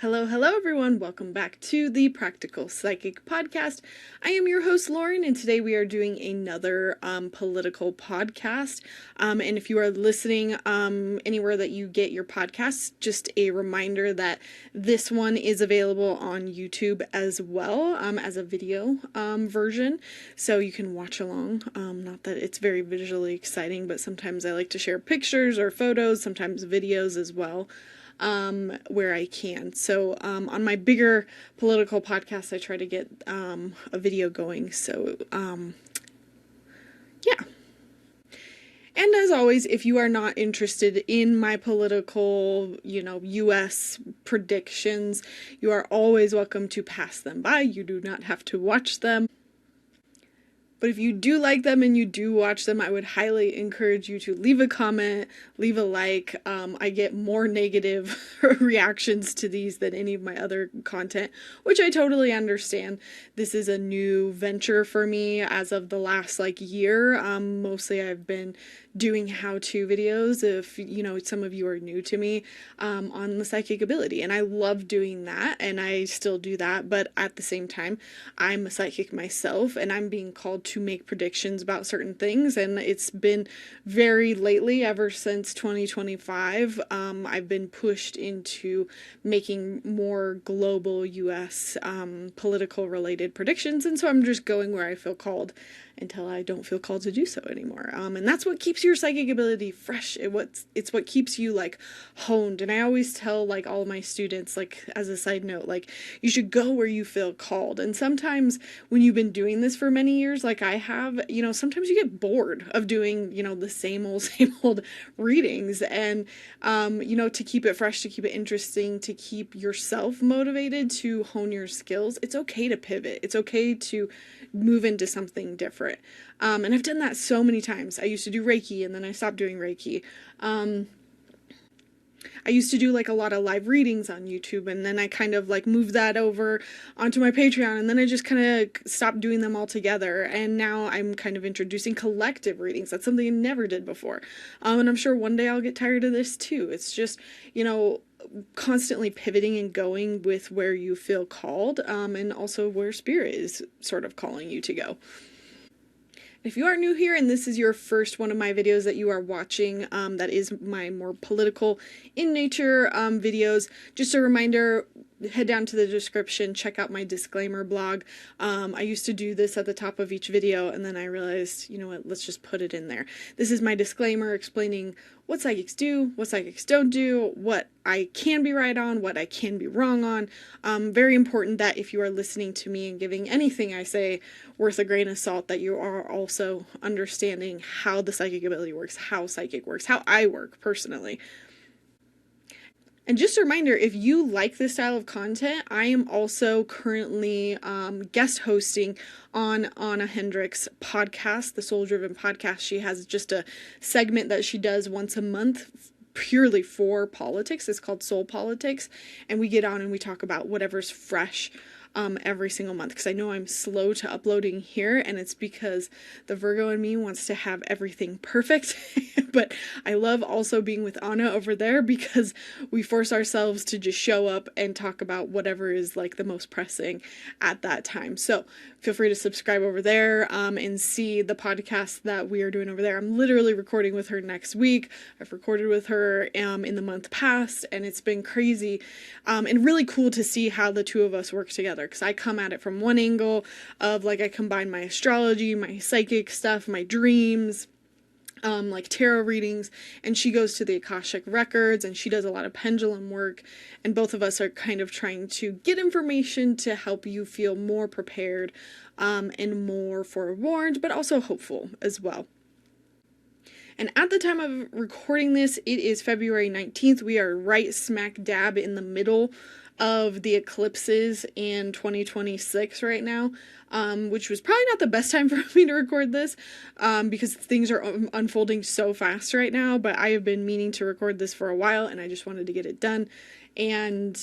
Hello, hello everyone. Welcome back to the Practical Psychic Podcast. I am your host, Lauren, and today we are doing another political podcast. And if you are listening anywhere that you get your podcasts, just a reminder that this one is available on YouTube as well as a video version, so you can watch along. Not that it's very visually exciting, but sometimes I like to share pictures or photos, sometimes videos as well. Where I can. So on my bigger political podcast, I try to get a video going. So yeah. And as always, if you are not interested in my political, U.S. predictions, you are always welcome to pass them by. You do not have to watch them. But if you do like them and you do watch them, I would highly encourage you to leave a comment, leave a like. I get more negative reactions to these than any of my other content, which I totally understand. This is a new venture for me as of the last year. Mostly I've been doing how-to videos, if some of you are new to me, on the psychic ability, and I love doing that, and I still do that. But at the same time, I'm a psychic myself, and I'm being called to make predictions about certain things, and it's been very lately, ever since 2025, I've been pushed into making more global US political related predictions, and so I'm just going where I feel called until I don't feel called to do so anymore. And that's what keeps your psychic ability fresh. It's what keeps you honed. And I always tell all of my students, as a side note, you should go where you feel called. And sometimes when you've been doing this for many years, like I have, sometimes you get bored of doing, the same old readings. And, to keep it fresh, to keep it interesting, to keep yourself motivated, to hone your skills, it's okay to pivot. It's okay to move into something different. And I've done that so many times. I used to do Reiki, and then I stopped doing Reiki. I used to do a lot of live readings on YouTube, and then I kind of moved that over onto my Patreon, and then I just kind of stopped doing them altogether. And now I'm kind of introducing collective readings. That's something I never did before. And I'm sure one day I'll get tired of this too. It's just, constantly pivoting and going with where you feel called, and also where spirit is sort of calling you to go. If you are new here and this is your first one of my videos that you are watching, that is my more political in nature videos, just a reminder, head down to the description, check out my disclaimer blog. I used to do this at the top of each video, and then I realized, let's just put it in there. This is my disclaimer explaining what psychics do, what psychics don't do, what I can be right on, what I can be wrong on. Very important that if you are listening to me and giving anything I say worth a grain of salt, that you are also understanding how the psychic ability works, how psychic works, how I work personally. And just a reminder, if you like this style of content, I am also currently guest hosting on Anna Hendricks' podcast, the Soul Driven podcast. She has just a segment that she does once a month purely for politics. It's called Soul Politics. And we get on and we talk about whatever's fresh every single month, because I know I'm slow to uploading here, and it's because the Virgo in me wants to have everything perfect. But I love also being with Anna over there, because we force ourselves to just show up and talk about whatever is the most pressing at that time. So feel free to subscribe over there and see the podcast that we are doing over there. I'm literally recording with her next week. I've recorded with her in the month past, and it's been crazy and really cool to see how the two of us work together, because I come at it from one angle of I combine my astrology, my psychic stuff, my dreams, tarot readings, and she goes to the Akashic records, and she does a lot of pendulum work, and both of us are kind of trying to get information to help you feel more prepared and more forewarned, but also hopeful as well. And at the time of recording this, it is February 19th. We are right smack dab in the middle of the eclipses in 2026 right now, which was probably not the best time for me to record this, because things are unfolding so fast right now, but I have been meaning to record this for a while, and I just wanted to get it done. And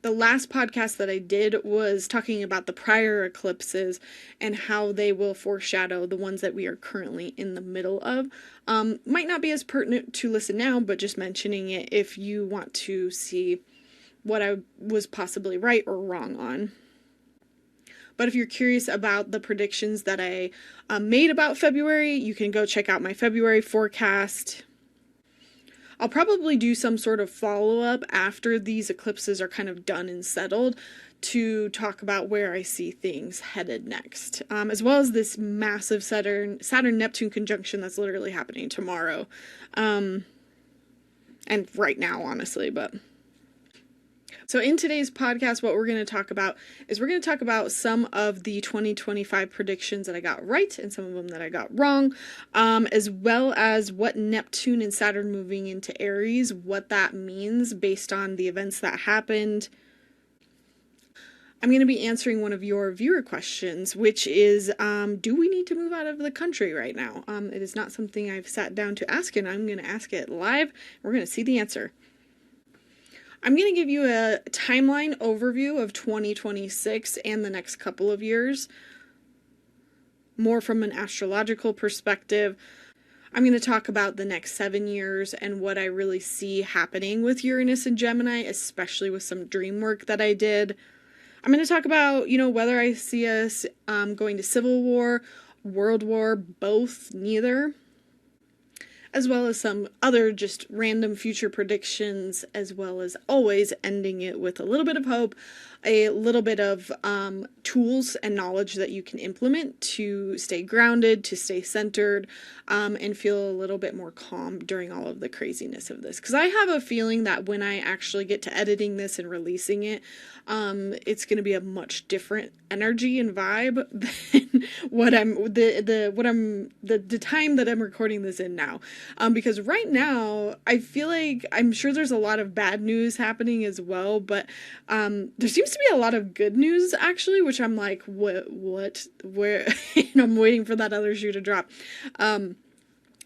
the last podcast that I did was talking about the prior eclipses and how they will foreshadow the ones that we are currently in the middle of. Might not be as pertinent to listen now, but just mentioning it if you want to see what I was possibly right or wrong on. But if you're curious about the predictions that I made about February, you can go check out my February forecast. I'll probably do some sort of follow-up after these eclipses are kind of done and settled to talk about where I see things headed next, as well as this massive Saturn-Neptune conjunction that's literally happening tomorrow, and right now, honestly, but... So in today's podcast, what we're going to talk about is we're going to talk about some of the 2025 predictions that I got right and some of them that I got wrong, as well as what Neptune and Saturn moving into Aries, what that means based on the events that happened. I'm going to be answering one of your viewer questions, which is, do we need to move out of the country right now? It is not something I've sat down to ask, and I'm going to ask it live. We're going to see the answer. I'm going to give you a timeline overview of 2026 and the next couple of years, more from an astrological perspective. I'm going to talk about the next 7 years and what I really see happening with Uranus and Gemini, especially with some dream work that I did. I'm going to talk about, whether I see us going to civil war, world war, both, neither, as well as some other just random future predictions, as well as always ending it with a little bit of hope, a little bit of tools and knowledge that you can implement to stay grounded, to stay centered, and feel a little bit more calm during all of the craziness of this. Because I have a feeling that when I actually get to editing this and releasing it, it's going to be a much different energy and vibe than the time that I'm recording this in now. Because right now I feel like I'm sure there's a lot of bad news happening as well, but there seems to be a lot of good news actually, which I'm like, where? I'm waiting for that other shoe to drop.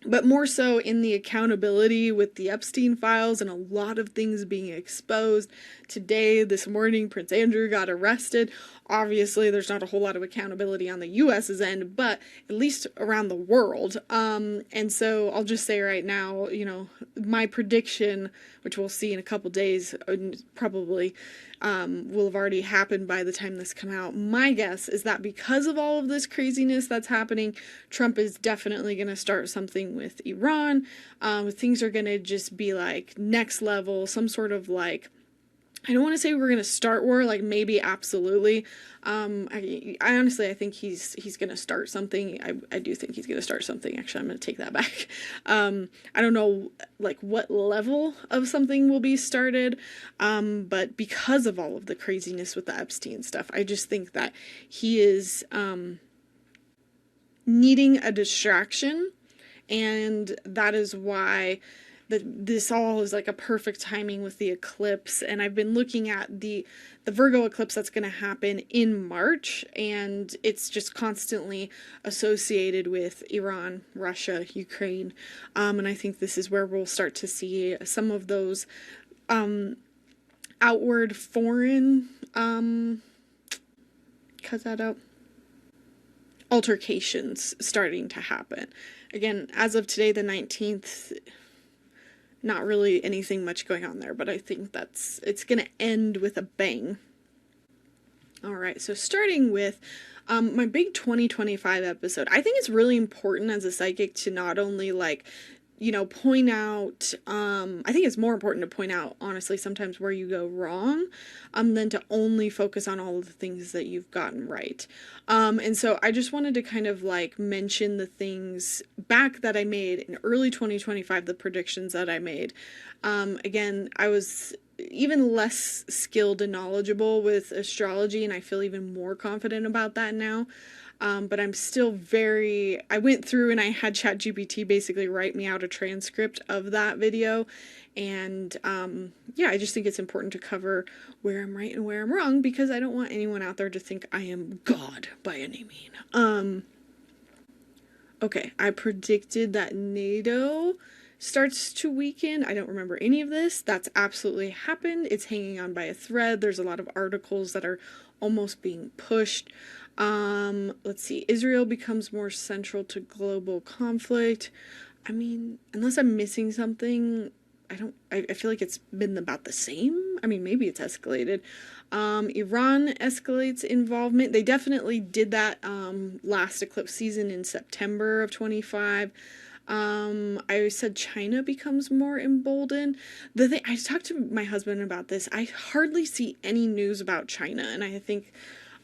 But more so in the accountability with the Epstein files and a lot of things being exposed. Today, this morning, Prince Andrew got arrested. Obviously, there's not a whole lot of accountability on the U.S.'s end, but at least around the world. And so I'll just say right now, my prediction, which we'll see in a couple days, probably will have already happened by the time this come out. My guess is that because of all of this craziness that's happening, Trump is definitely going to start something with Iran. Things are going to just be like next level, some sort of like, I don't want to say we're going to start war, like maybe absolutely. I honestly, I think he's going to start something. I do think he's going to start something. Actually, I'm going to take that back. I don't know like what level of something will be started. But because of all of the craziness with the Epstein stuff, I just think that he is, needing a distraction. And that is why this all is like a perfect timing with the eclipse. And I've been looking at the Virgo eclipse that's going to happen in March, and it's just constantly associated with Iran, Russia, Ukraine. And I think this is where we'll start to see some of those outward foreign cut that out, altercations starting to happen. Again, as of today, the 19th, not really anything much going on there, but I think it's going to end with a bang. All right, so starting with my big 2025 episode, I think it's really important as a psychic to not only point out, I think it's more important to point out, honestly, sometimes where you go wrong, than to only focus on all of the things that you've gotten right. And so I just wanted to kind of mention the things back that I made in early 2025, the predictions that I made. Again, I was even less skilled and knowledgeable with astrology, and I feel even more confident about that now. But I'm still I went through and I had ChatGPT basically write me out a transcript of that video. And I just think it's important to cover where I'm right and where I'm wrong, because I don't want anyone out there to think I am God by any means. Okay, I predicted that NATO starts to weaken. I don't remember any of this. That's absolutely happened. It's hanging on by a thread. There's a lot of articles that are almost being pushed. Let's see. Israel becomes more central to global conflict. I mean, unless I'm missing something, I feel like it's been about the same. I mean, maybe it's escalated. Iran escalates involvement. They definitely did that last eclipse season in September of 25. I said China becomes more emboldened. The thing, I talked to my husband about this. I hardly see any news about China, and I think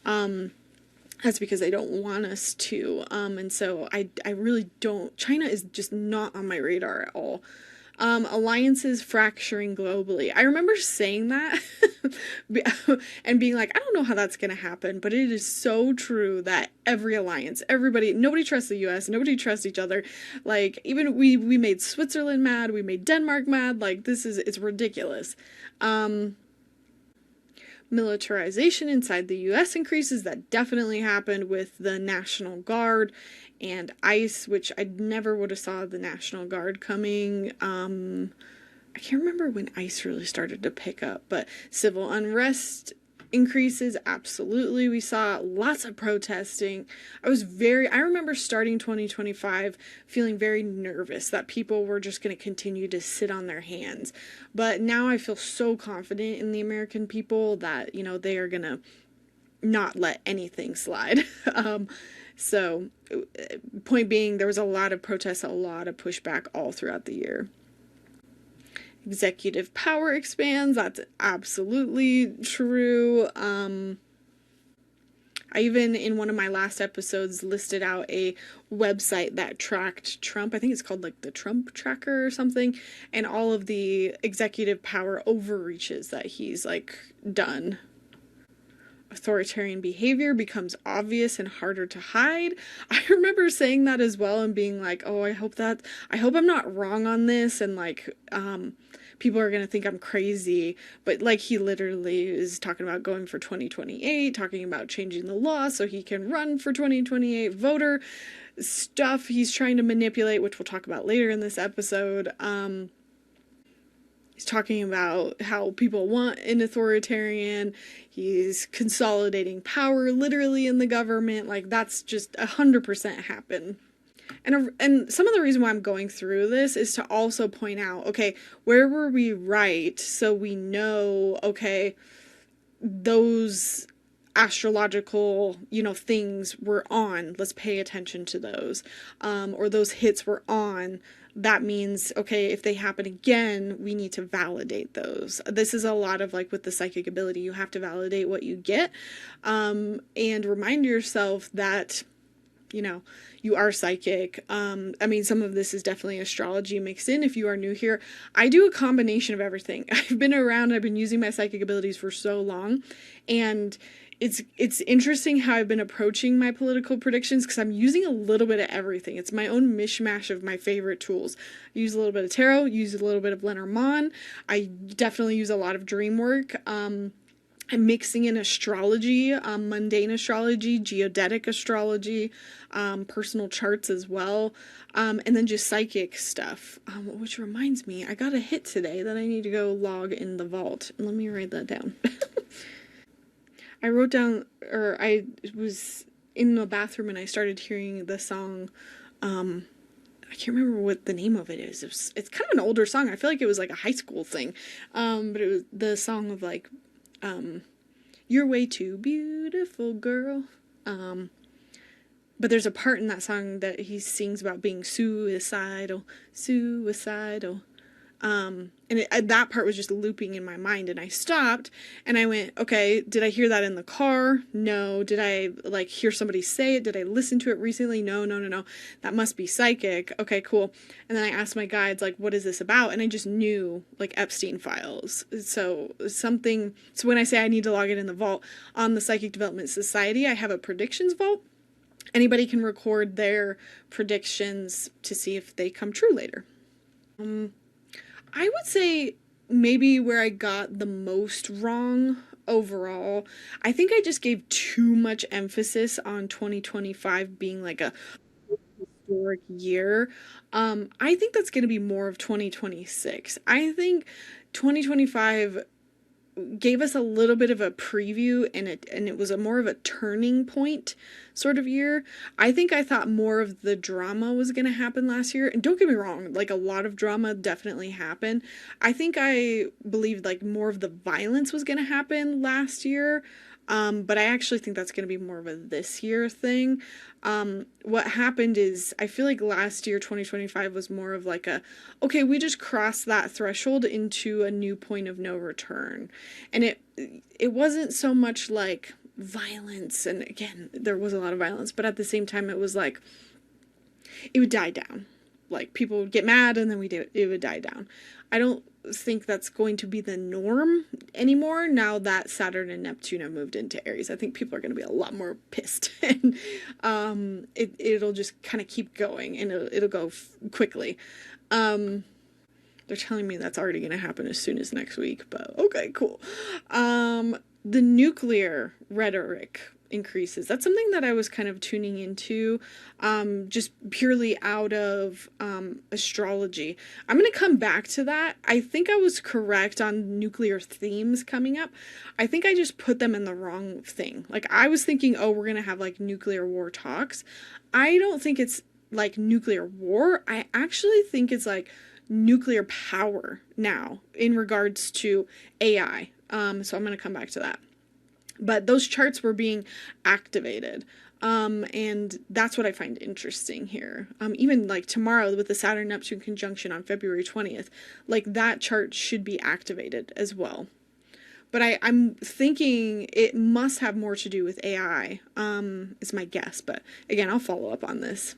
that's because they don't want us to. And so I really don't. China is just not on my radar at all. Alliances fracturing globally. I remember saying that and being like, I don't know how that's going to happen, but it is so true that every alliance, everybody, nobody trusts the US, nobody trusts each other. Like, even we made Switzerland mad, we made Denmark mad. Like, it's ridiculous. Militarization inside the US increases. That definitely happened with the National Guard and ICE, which I never would have saw the National Guard coming. I can't remember when ICE really started to pick up, but civil unrest increases. Absolutely. We saw lots of protesting. I remember starting 2025 feeling very nervous that people were just going to continue to sit on their hands. But now I feel so confident in the American people that, they are going to not let anything slide. So, point being, there was a lot of protests, a lot of pushback all throughout the year. Executive power expands. That's absolutely true. I even, in one of my last episodes, listed out a website that tracked Trump. I think it's called like the Trump Tracker or something. And all of the executive power overreaches that he's done. Authoritarian behavior becomes obvious and harder to hide. I remember saying that as well and being like, oh, I hope I'm not wrong on this, and people are going to think I'm crazy. But he literally is talking about going for 2028, talking about changing the law so he can run for 2028 voter stuff he's trying to manipulate, which we'll talk about later in this episode. He's talking about how people want an authoritarian. He's consolidating power literally in the government. That's just 100% happen. And some of the reason why I'm going through this is to also point out, okay, where were we right? So we know, okay, those astrological, things were on. Let's pay attention to those. Or those hits were on. That means, okay, if they happen again, we need to validate those. This is a lot of with the psychic ability, you have to validate what you get, and remind yourself that, you are psychic. Some of this is definitely astrology mixed in. If you are new here, I do a combination of everything. I've been using my psychic abilities for so long, and it's interesting how I've been approaching my political predictions because I'm using a little bit of everything. It's my own mishmash of my favorite tools. I use a little bit of tarot, use a little bit of Lenormand. I definitely use a lot of dream work. I'm mixing in astrology, mundane astrology, geodetic astrology, personal charts as well, and then just psychic stuff, which reminds me, I got a hit today that I need to go log in the vault. Let me write that down. I wrote down, or I was in the bathroom and I started hearing the song, I can't remember what the name of it is. It's kind of an older song. I feel like it was a high school thing, but it was the song of You're Way Too Beautiful, Girl. But there's a part in that song that he sings about being suicidal. That part was just looping in my mind, and I stopped and I went, okay, did I hear that in the car? No. Did I hear somebody say it? Did I listen to it recently? No. That must be psychic. Okay, cool. And then I asked my guides, what is this about? And I just knew, Epstein files. So when I say I need to log it in the vault, on the Psychic Development Society, I have a predictions vault. Anybody can record their predictions to see if they come true later. I would say maybe where I got the most wrong overall, I think I just gave too much emphasis on 2025 being a historic year. I think that's going to be more of 2026. I think 2025 gave us a little bit of a preview, and it was a more of a turning point sort of year. I think I thought more of the drama was going to happen last year, and don't get me wrong, like a lot of drama definitely happened. I think I believed like more of the violence was going to happen last year. But I actually think that's going to be more of a this year thing. What happened is, I feel like last year, 2025, was more of like okay, we just crossed that threshold into a new point of no return. And it wasn't so much like violence, and again, there was a lot of violence, but at the same time, it was like, it would die down. Like, people would get mad, and then it would die down. I don't think that's going to be the norm anymore now that Saturn and Neptune have moved into Aries. I think people are going to be a lot more pissed, and it'll just kind of keep going, and it'll go quickly. They're telling me that's already going to happen as soon as next week, but okay, cool. The nuclear rhetoric increases. That's something that I was kind of tuning into, just purely out of astrology. I'm going to come back to that. I think I was correct on nuclear themes coming up. I think I just put them in the wrong thing. Like, I was thinking, oh, we're going to have like nuclear war talks. I don't think it's like nuclear war. I actually think it's like nuclear power now in regards to AI. So I'm going to come back to that. But those charts were being activated. And that's what I find interesting here. Even like tomorrow with the Saturn-Neptune conjunction on February 20th, like that chart should be activated as well. But I'm thinking it must have more to do with AI, is my guess. But again, I'll follow up on this.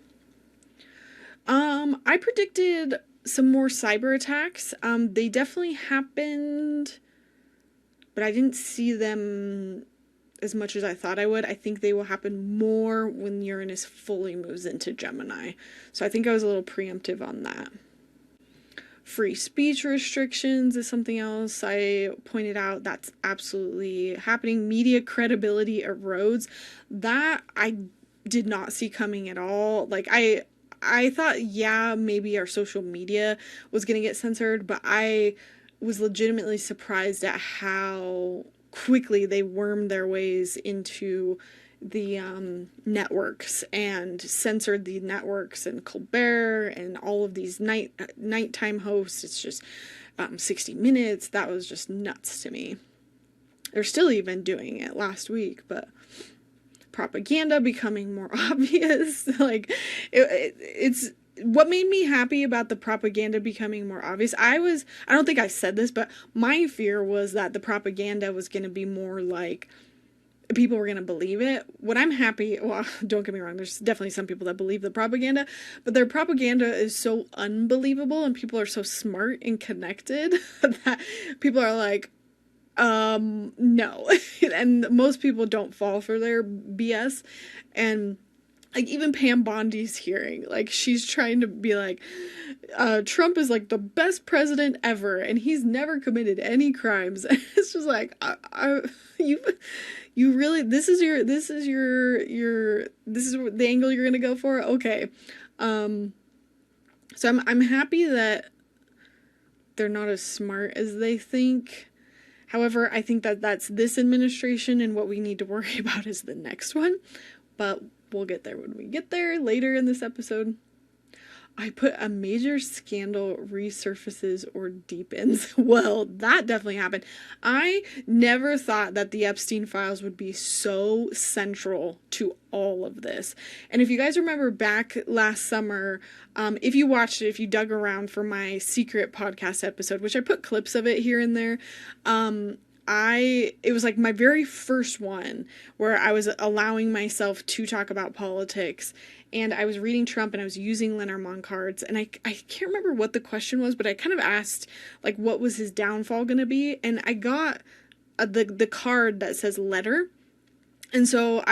I predicted some more cyber attacks. They definitely happened, but I didn't see them as much as I thought I would. I think they will happen more when Uranus fully moves into Gemini. So I think I was a little preemptive on that. Free speech restrictions is something else I pointed out. That's absolutely happening. Media credibility erodes. That I did not see coming at all. Like, I thought, yeah, maybe our social media was going to get censored, but I was legitimately surprised at how quickly they wormed their ways into the networks and censored the networks and Colbert and all of these nighttime hosts. It's just 60 Minutes. That was just nuts to me. They're still even doing it last week, but propaganda becoming more obvious. Like, it's what made me happy about the propaganda becoming more obvious. I don't think I said this, but my fear was that the propaganda was going to be more like people were going to believe it. What I'm happy, well, don't get me wrong, there's definitely some people that believe the propaganda, but their propaganda is so unbelievable and people are so smart and connected that people are like, no. And most people don't fall for their BS. And like, even Pam Bondi's hearing, like, she's trying to be like, Trump is like the best president ever and he's never committed any crimes. And it's just like, you really, this is the angle you're gonna go for? Okay. So I'm happy that they're not as smart as they think. However, I think that that's this administration, and what we need to worry about is the next one. But we'll get there when we get there later in this episode. I put a major scandal resurfaces or deepens. Well, that definitely happened. I never thought that the Epstein files would be so central to all of this. And if you guys remember back last summer, if you watched it, if you dug around for my secret podcast episode, which I put clips of it here and there, it was like my very first one where I was allowing myself to talk about politics, and I was reading Trump and I was using Lenormand cards, and I can't remember what the question was, but I kind of asked like what was his downfall going to be, and I got the card that says letter. And so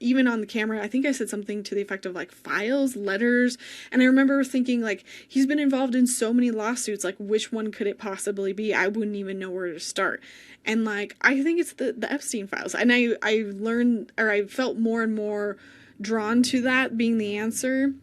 even on the camera, I think I said something to the effect of like files, letters. And I remember thinking like, he's been involved in so many lawsuits, like which one could it possibly be? I wouldn't even know where to start. And like, I think it's the Epstein files. And I learned, or I felt more and more drawn to that being the answer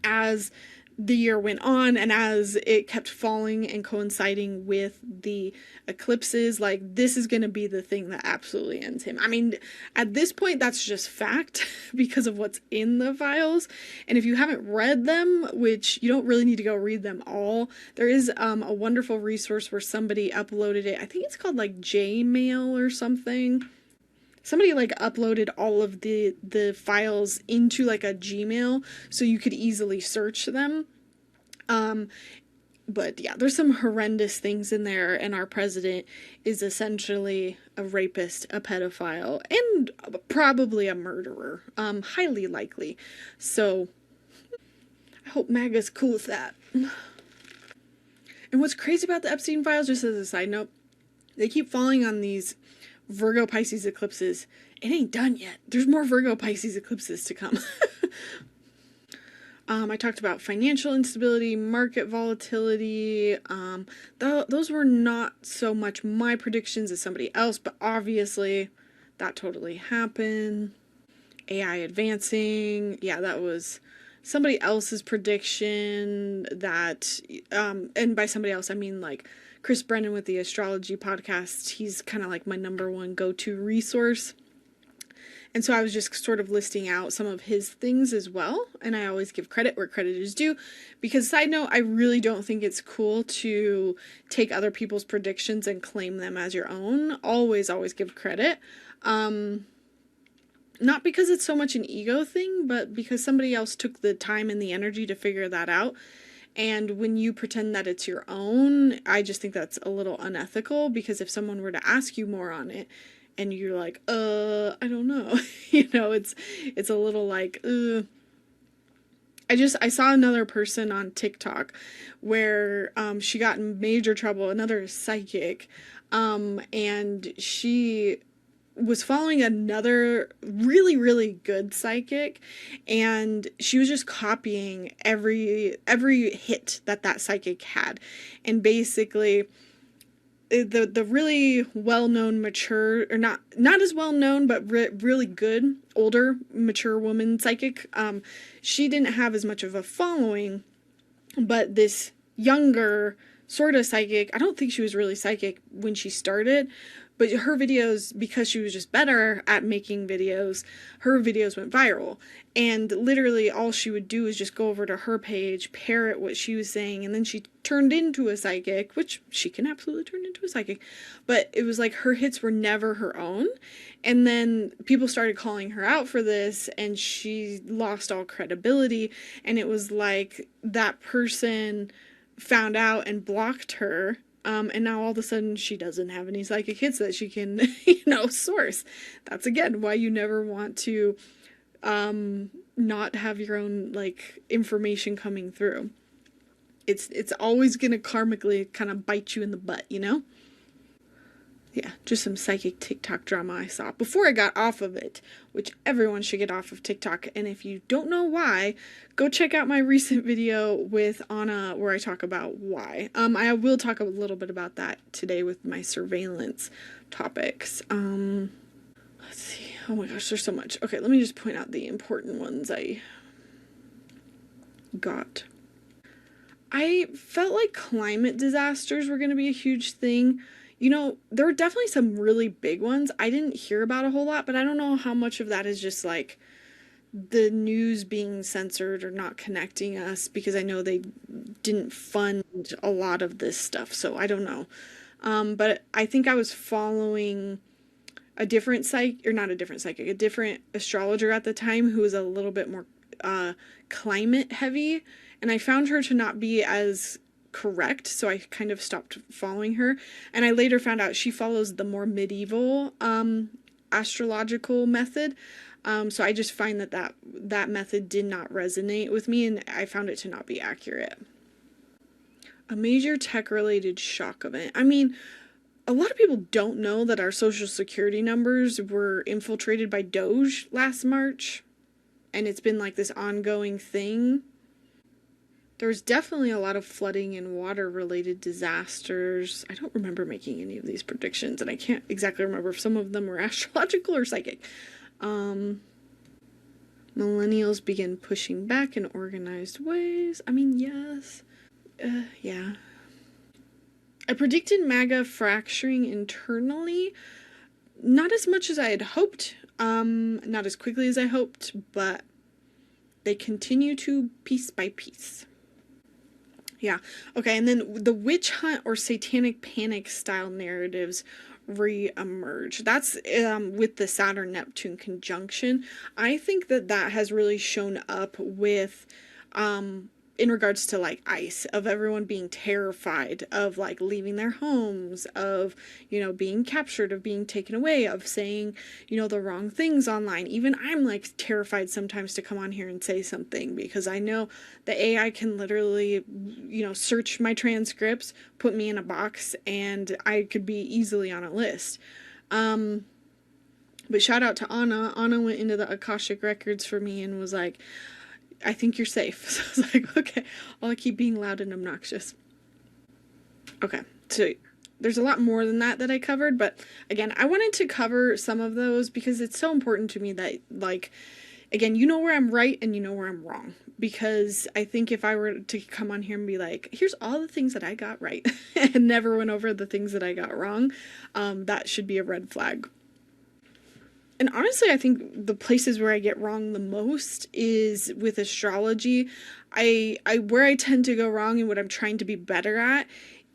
as the year went on, and as it kept falling and coinciding with the eclipses, like, this is going to be the thing that absolutely ends him. I mean, at this point, that's just fact because of what's in the files. And if you haven't read them, which you don't really need to go read them all, there is a wonderful resource where somebody uploaded it. I think it's called like Jmail or something. Somebody like uploaded all of the files into like a Gmail so you could easily search them. But yeah, there's some horrendous things in there, and our president is essentially a rapist, a pedophile, and probably a murderer. Highly likely. So I hope MAGA's cool with that. And what's crazy about the Epstein files, just as a side note, they keep falling on these Virgo Pisces eclipses. It ain't done yet. There's more Virgo Pisces eclipses to come. I talked about financial instability, market volatility. Those were not so much my predictions as somebody else, but obviously that totally happened. AI advancing. Yeah, that was somebody else's prediction that, and by somebody else, I mean like Chris Brennan with the astrology podcast. He's kind of like my number one go-to resource. And so I was just sort of listing out some of his things as well. And I always give credit where credit is due. Because, side note, I really don't think it's cool to take other people's predictions and claim them as your own. Always give credit. Not because it's so much an ego thing, but because somebody else took the time and the energy to figure that out. And when you pretend that it's your own, I just think that's a little unethical. Because if someone were to ask you more on it, and you're like, I don't know. It's a little like, I saw another person on TikTok where she got in major trouble, another psychic, and she was following another really, really good psychic, and she was just copying every hit that psychic had. And basically the really well-known mature, or not as well-known, but really good, older, mature woman psychic, she didn't have as much of a following, but this younger sort of psychic, I don't think she was really psychic when she started, but her videos, because she was just better at making videos, her videos went viral. And literally all she would do is just go over to her page, parrot what she was saying, and then she turned into a psychic, which she can absolutely turn into a psychic. But it was like her hits were never her own. And then people started calling her out for this, and she lost all credibility. And it was like that person found out and blocked her. And now all of a sudden she doesn't have any psychic hits that she can, source. That's again why you never want to not have your own like information coming through. It's always gonna karmically kind of bite you in the butt, Yeah, just some psychic TikTok drama I saw before I got off of it, which everyone should get off of TikTok. And if you don't know why, go check out my recent video with Anna where I talk about why. I will talk a little bit about that today with my surveillance topics. Let's see. Oh my gosh, there's so much. Okay, let me just point out the important ones I got. I felt like climate disasters were going to be a huge thing. There were definitely some really big ones I didn't hear about a whole lot, but I don't know how much of that is just like the news being censored or not connecting us, because I know they didn't fund a lot of this stuff, so I don't know. But I think I was following a different a different astrologer at the time who was a little bit more climate heavy, and I found her to not be as correct, so I kind of stopped following her. And I later found out she follows the more medieval astrological method, so I just find that method did not resonate with me, and I found it to not be accurate. A major tech related shock event. I mean, a lot of people don't know that our social security numbers were infiltrated by Doge last March, and it's been like this ongoing thing. There's definitely a lot of flooding and water-related disasters. I don't remember making any of these predictions, and I can't exactly remember if some of them were astrological or psychic. Millennials begin pushing back in organized ways. I mean, yes. Yeah. I predicted MAGA fracturing internally. Not as much as I had hoped. Not as quickly as I hoped, but they continue to piece by piece. Yeah. Okay, and then the witch hunt or satanic panic style narratives re-emerge. That's with the Saturn Neptune conjunction. I think that that has really shown up with in regards to like ICE, of everyone being terrified of like leaving their homes, of, you know, being captured, of being taken away, of saying, you know, the wrong things online. Even I'm like terrified sometimes to come on here and say something, because I know the AI can literally, you know, search my transcripts, put me in a box, and I could be easily on a list. But shout out to Anna. Anna went into the Akashic records for me and was like, I think you're safe. So I was like, okay, I'll keep being loud and obnoxious. Okay, so there's a lot more than that I covered, but again, I wanted to cover some of those because it's so important to me that, like, again, you know where I'm right and you know where I'm wrong. Because I think if I were to come on here and be like, here's all the things that I got right and never went over the things that I got wrong, that should be a red flag. And honestly, I think the places where I get wrong the most is with astrology. I where I tend to go wrong and what I'm trying to be better at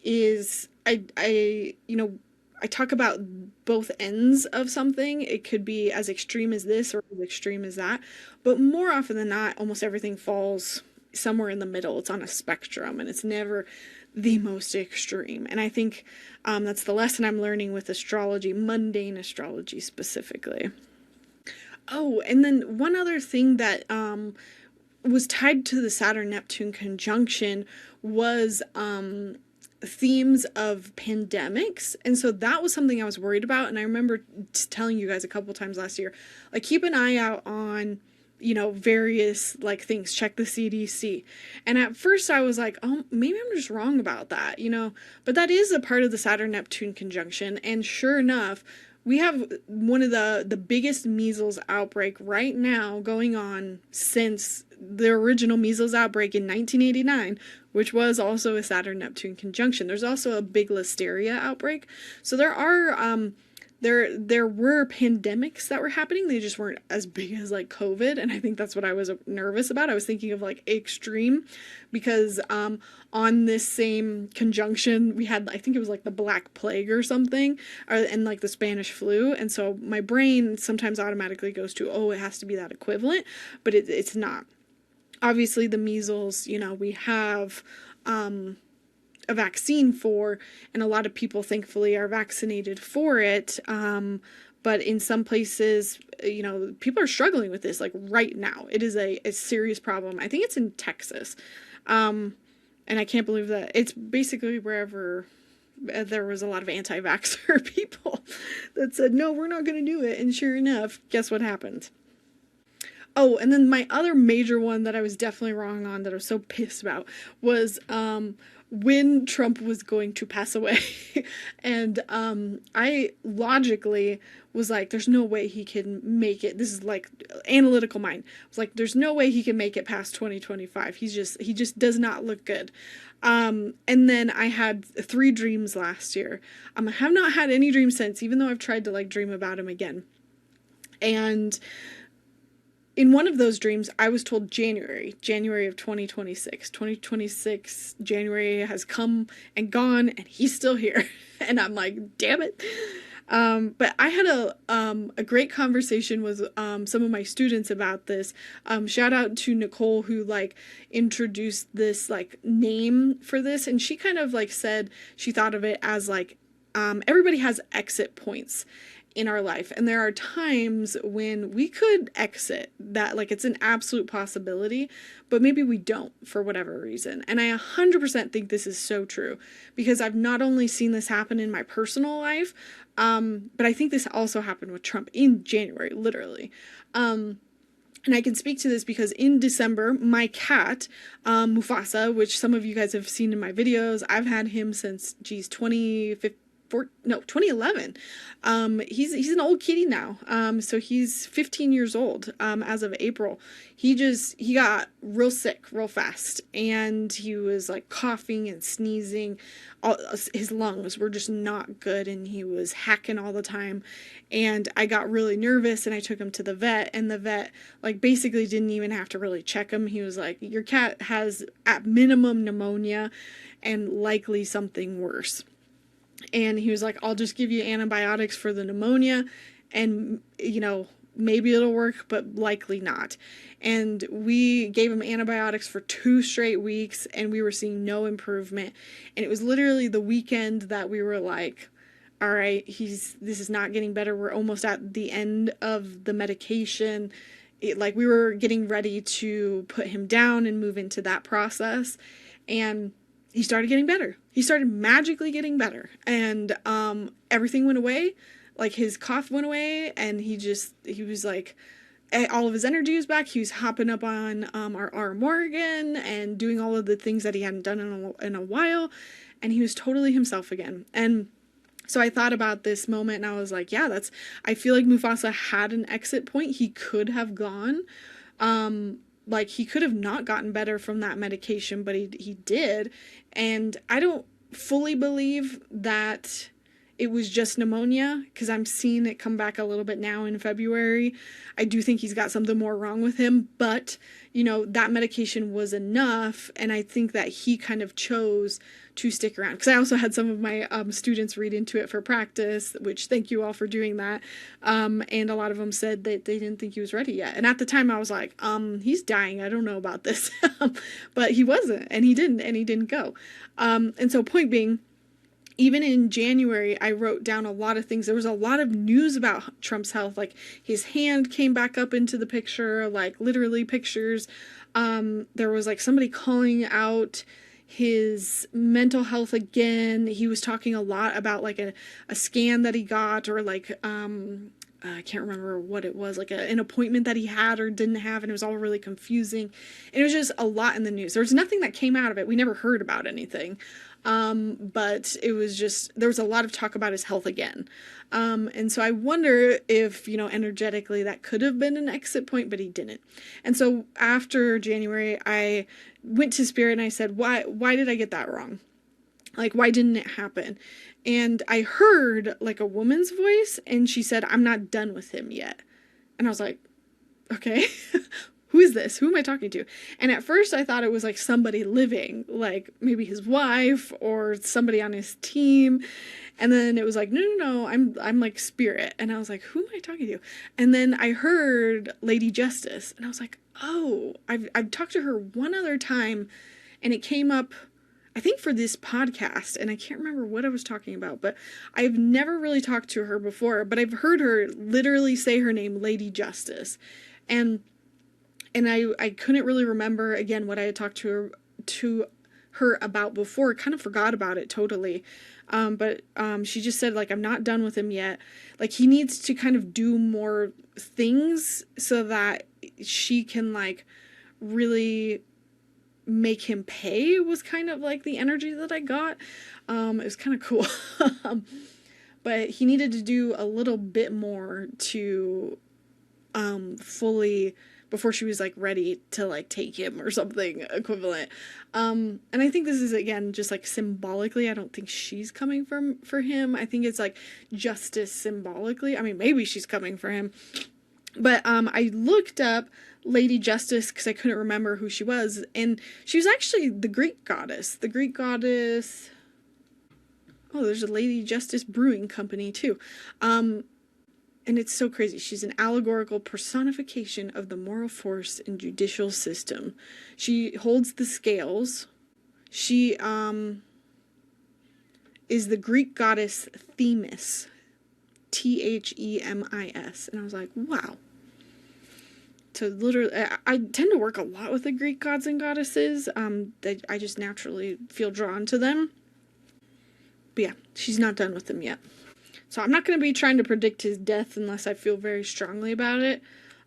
is I you know, I talk about both ends of something. It could be as extreme as this or as extreme as that, but more often than not, almost everything falls somewhere in the middle. It's on a spectrum, and it's never the most extreme. And I think that's the lesson I'm learning with astrology, mundane astrology specifically. Oh, and then one other thing that was tied to the Saturn-Neptune conjunction was themes of pandemics. And so that was something I was worried about. And I remember telling you guys a couple times last year, like, keep an eye out on, you know, various like things, check the CDC. And at first I was like, oh, maybe I'm just wrong about that, you know, but that is a part of the Saturn Neptune conjunction. And sure enough, we have one of the biggest measles outbreak right now going on since the original measles outbreak in 1989, which was also a Saturn Neptune conjunction. There's also a big listeria outbreak. So there are there were pandemics that were happening. They just weren't as big as like COVID. And I think that's what I was nervous about. I was thinking of like extreme, because on this same conjunction, we had, I think it was like the Black Plague or something, and like the Spanish flu. And so my brain sometimes automatically goes to, oh, it has to be that equivalent, but it's not. Obviously the measles, you know, we have a vaccine for, and a lot of people thankfully are vaccinated for it, but in some places, you know, people are struggling with this like right now. It is a serious problem. I think it's in Texas, and I can't believe that it's basically wherever there was a lot of anti-vaxxer people that said, no, we're not going to do it. And sure enough, guess what happened? Oh, and then my other major one that I was definitely wrong on, that I was so pissed about, was when Trump was going to pass away. And I logically was like, there's no way he can make it. This is like analytical mind. I was like, there's no way he can make it past 2025. He just does not look good. And then I had 3 dreams last year. I have not had any dreams since, even though I've tried to like dream about him again. And in one of those dreams, I was told January of 2026. 2026, January has come and gone, and he's still here. And I'm like, damn it. But I had a great conversation with some of my students about this. Shout out to Nicole, who like introduced this like name for this, and she kind of like said she thought of it as like everybody has exit points in our life, and there are times when we could exit that, like it's an absolute possibility, but maybe we don't for whatever reason. And I 100% think this is so true, because I've not only seen this happen in my personal life, but I think this also happened with Trump in January, literally. And I can speak to this because in December, my cat, Mufasa, which some of you guys have seen in my videos, I've had him since, 2015, 2011. He's an old kitty now. So he's 15 years old, as of April. He got real sick real fast, and he was like coughing and sneezing. His lungs were just not good, and he was hacking all the time. And I got really nervous, and I took him to the vet, and the vet like basically didn't even have to really check him. He was like, your cat has at minimum pneumonia and likely something worse. And he was like, I'll just give you antibiotics for the pneumonia, and, maybe it'll work, but likely not. And we gave him antibiotics for 2 straight weeks, and we were seeing no improvement. And it was literally the weekend that we were like, all right, this is not getting better. We're almost at the end of the medication. We were getting ready to put him down and move into that process. And he started getting better. He started magically getting better. And everything went away. Like, his cough went away, and he was like, all of his energy was back. He was hopping up on our arm again and doing all of the things that he hadn't done in a while. And he was totally himself again. And so I thought about this moment, and I was like, yeah, I feel like Mufasa had an exit point. He could have gone. He could have not gotten better from that medication, but he did. And I don't fully believe that it was just pneumonia, because I'm seeing it come back a little bit now in February. I do think he's got something more wrong with him, but, that medication was enough, and I think that he kind of chose to stick around. Because I also had some of my students read into it for practice, which thank you all for doing that, and a lot of them said that they didn't think he was ready yet. And at the time I was like, he's dying, I don't know about this. But he wasn't, and he didn't go. And so point being, even in January, I wrote down a lot of things. There was a lot of news about Trump's health. Like, his hand came back up into the picture, like literally pictures. There was like somebody calling out his mental health again. He was talking a lot about like a scan that he got, or like, I can't remember what it was, like an appointment that he had or didn't have, and it was all really confusing. And it was just a lot in the news. There was nothing that came out of it. We never heard about anything. But it was just, there was a lot of talk about his health again. And so I wonder if, energetically that could have been an exit point, but he didn't. And so after January, I went to Spirit and I said, why did I get that wrong? Like, why didn't it happen? And I heard like a woman's voice, and she said, I'm not done with him yet. And I was like, okay. Who is this? Who am I talking to? And at first I thought it was like somebody living, like maybe his wife or somebody on his team. And then it was like, no, I'm like Spirit. And I was like, who am I talking to? And then I heard Lady Justice, and I was like, oh, I've talked to her one other time, and it came up, I think, for this podcast, and I can't remember what I was talking about, but I've never really talked to her before, but I've heard her literally say her name, Lady Justice. And I couldn't really remember, again, what I had talked to her about before. Kind of forgot about it totally. But she just said, like, I'm not done with him yet. Like, he needs to kind of do more things so that she can, like, really make him pay, was kind of like the energy that I got. It was kind of cool. But he needed to do a little bit more to fully, before she was like ready to like take him or something equivalent. And I think this is, again, just like symbolically, I don't think she's coming for him. I think it's like justice symbolically. I mean, maybe she's coming for him. But I looked up Lady Justice because I couldn't remember who she was. And she was actually the Greek goddess. The Greek goddess... Oh, there's a Lady Justice Brewing Company, too. And it's so crazy. She's an allegorical personification of the moral force and judicial system. She holds the scales. She is the Greek goddess Themis. Themis. And I was like, wow. So literally, I tend to work a lot with the Greek gods and goddesses. I just naturally feel drawn to them. But yeah, she's not done with them yet. So I'm not going to be trying to predict his death unless I feel very strongly about it.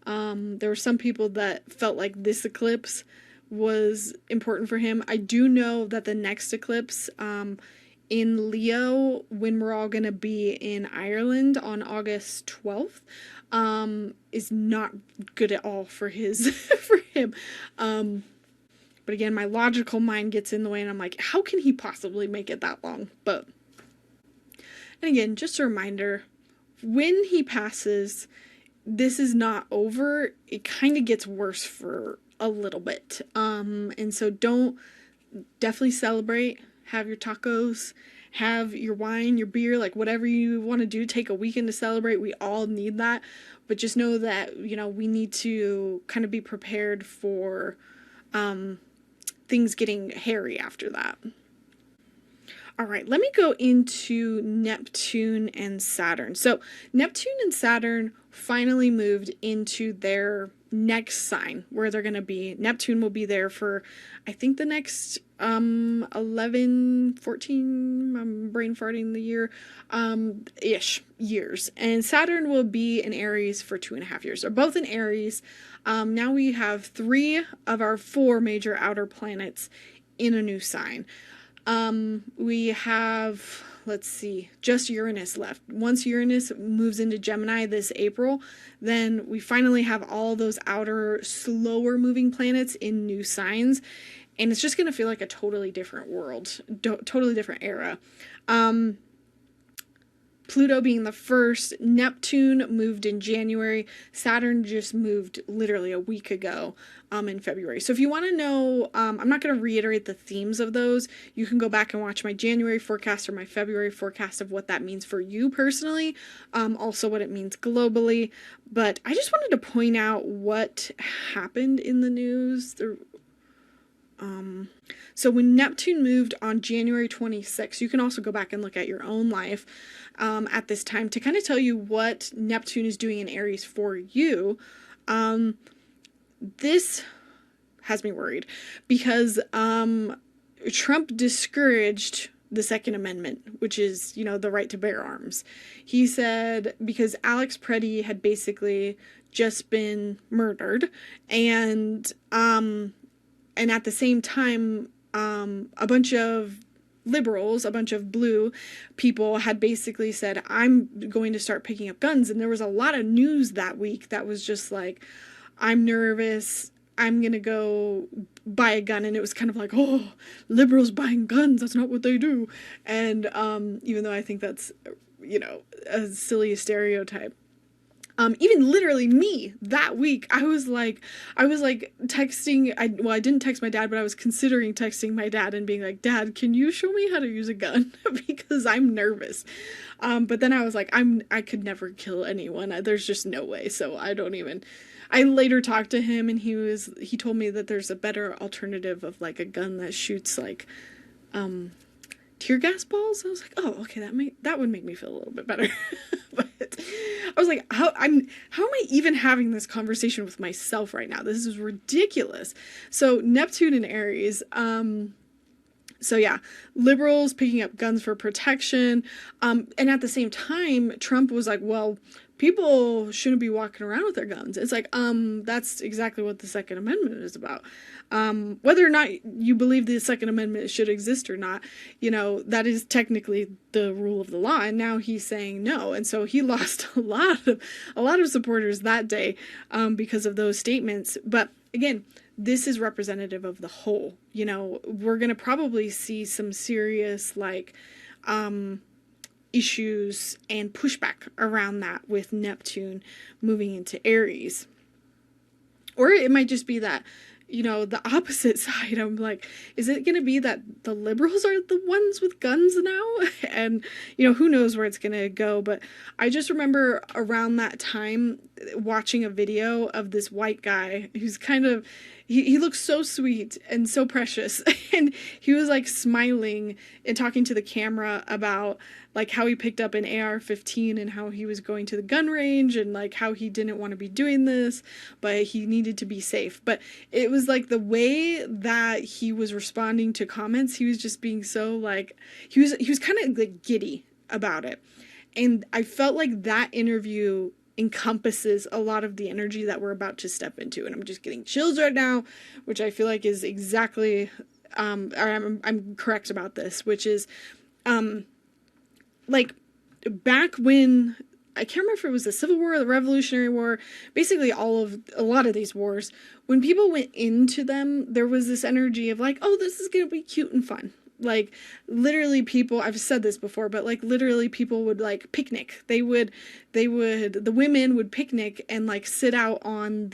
There were some people that felt like this eclipse was important for him. I do know that the next eclipse in Leo when we're all going to be in Ireland on August 12th is not good at all for his for him. But again, my logical mind gets in the way and I'm like, how can he possibly make it that long? But, and again, just a reminder, when he passes, this is not over. It kind of gets worse for a little bit. And so definitely celebrate, have your tacos, have your wine, your beer, like whatever you want to do, take a weekend to celebrate. We all need that. But just know that, we need to kind of be prepared for things getting hairy after that. All right, let me go into Neptune and Saturn. So Neptune and Saturn finally moved into their next sign where they're going to be. Neptune will be there for, I think, the next 11, 14, I'm brain farting the year, ish years. And Saturn will be in Aries for 2.5 years. They're both in Aries. Now we have 3 of our 4 major outer planets in a new sign. We have, let's see, just Uranus left. Once Uranus moves into Gemini this April, then we finally have all those outer, slower moving planets in new signs. And it's just going to feel like a totally different world, totally different era. Pluto being the first, Neptune moved in January, Saturn just moved literally a week ago in February. So if you want to know, I'm not going to reiterate the themes of those. You can go back and watch my January forecast or my February forecast of what that means for you personally, also what it means globally. But I just wanted to point out what happened in the news. So when Neptune moved on January 26th, you can also go back and look at your own life at this time to kind of tell you what Neptune is doing in Aries for you. This has me worried because Trump discouraged the Second Amendment, which is, the right to bear arms. He said because Alex Preddy had basically just been murdered and at the same time, a bunch of liberals, a bunch of blue people had basically said, I'm going to start picking up guns. And there was a lot of news that week that was just like, I'm nervous, I'm going to go buy a gun. And it was kind of like, oh, liberals buying guns, that's not what they do. And even though I think that's, a silly stereotype. Even literally me that week, I was like texting, I didn't text my dad, but I was considering texting my dad and being like, Dad, can you show me how to use a gun? Because I'm nervous. But then I was like, I could never kill anyone. There's just no way. So I later talked to him and he told me that there's a better alternative of like a gun that shoots like, tear gas balls. I was like, oh, okay, that would make me feel a little bit better. But I was like, how am I even having this conversation with myself right now? This is ridiculous. So Neptune and Aries, so yeah, liberals picking up guns for protection. And at the same time, Trump was like, well, people shouldn't be walking around with their guns. It's like, that's exactly what the Second Amendment is about. Whether or not you believe the Second Amendment should exist or not, that is technically the rule of the law. And now he's saying no. And so he lost a lot of supporters that day, because of those statements. But again, this is representative of the whole. We're going to probably see some serious, issues and pushback around that with Neptune moving into Aries. Or it might just be that, the opposite side. I'm like, is it going to be that the liberals are the ones with guns now? And, who knows where it's going to go. But I just remember around that time watching a video of this white guy who's kind of, he looks so sweet and so precious. And he was like smiling and talking to the camera about like how he picked up an AR-15 and how he was going to the gun range and like how he didn't want to be doing this, but he needed to be safe. But it was like the way that he was responding to comments, he was just being so like, he was kind of like giddy about it. And I felt like that interview encompasses a lot of the energy that we're about to step into. And I'm just getting chills right now, which I feel like is exactly, I'm correct about this, which is Like, back when, I can't remember if it was the Civil War or the Revolutionary War, basically a lot of these wars, when people went into them, there was this energy of like, oh, this is going to be cute and fun. Like, literally people, I've said this before, but like literally people would like picnic. The women would picnic and like sit out on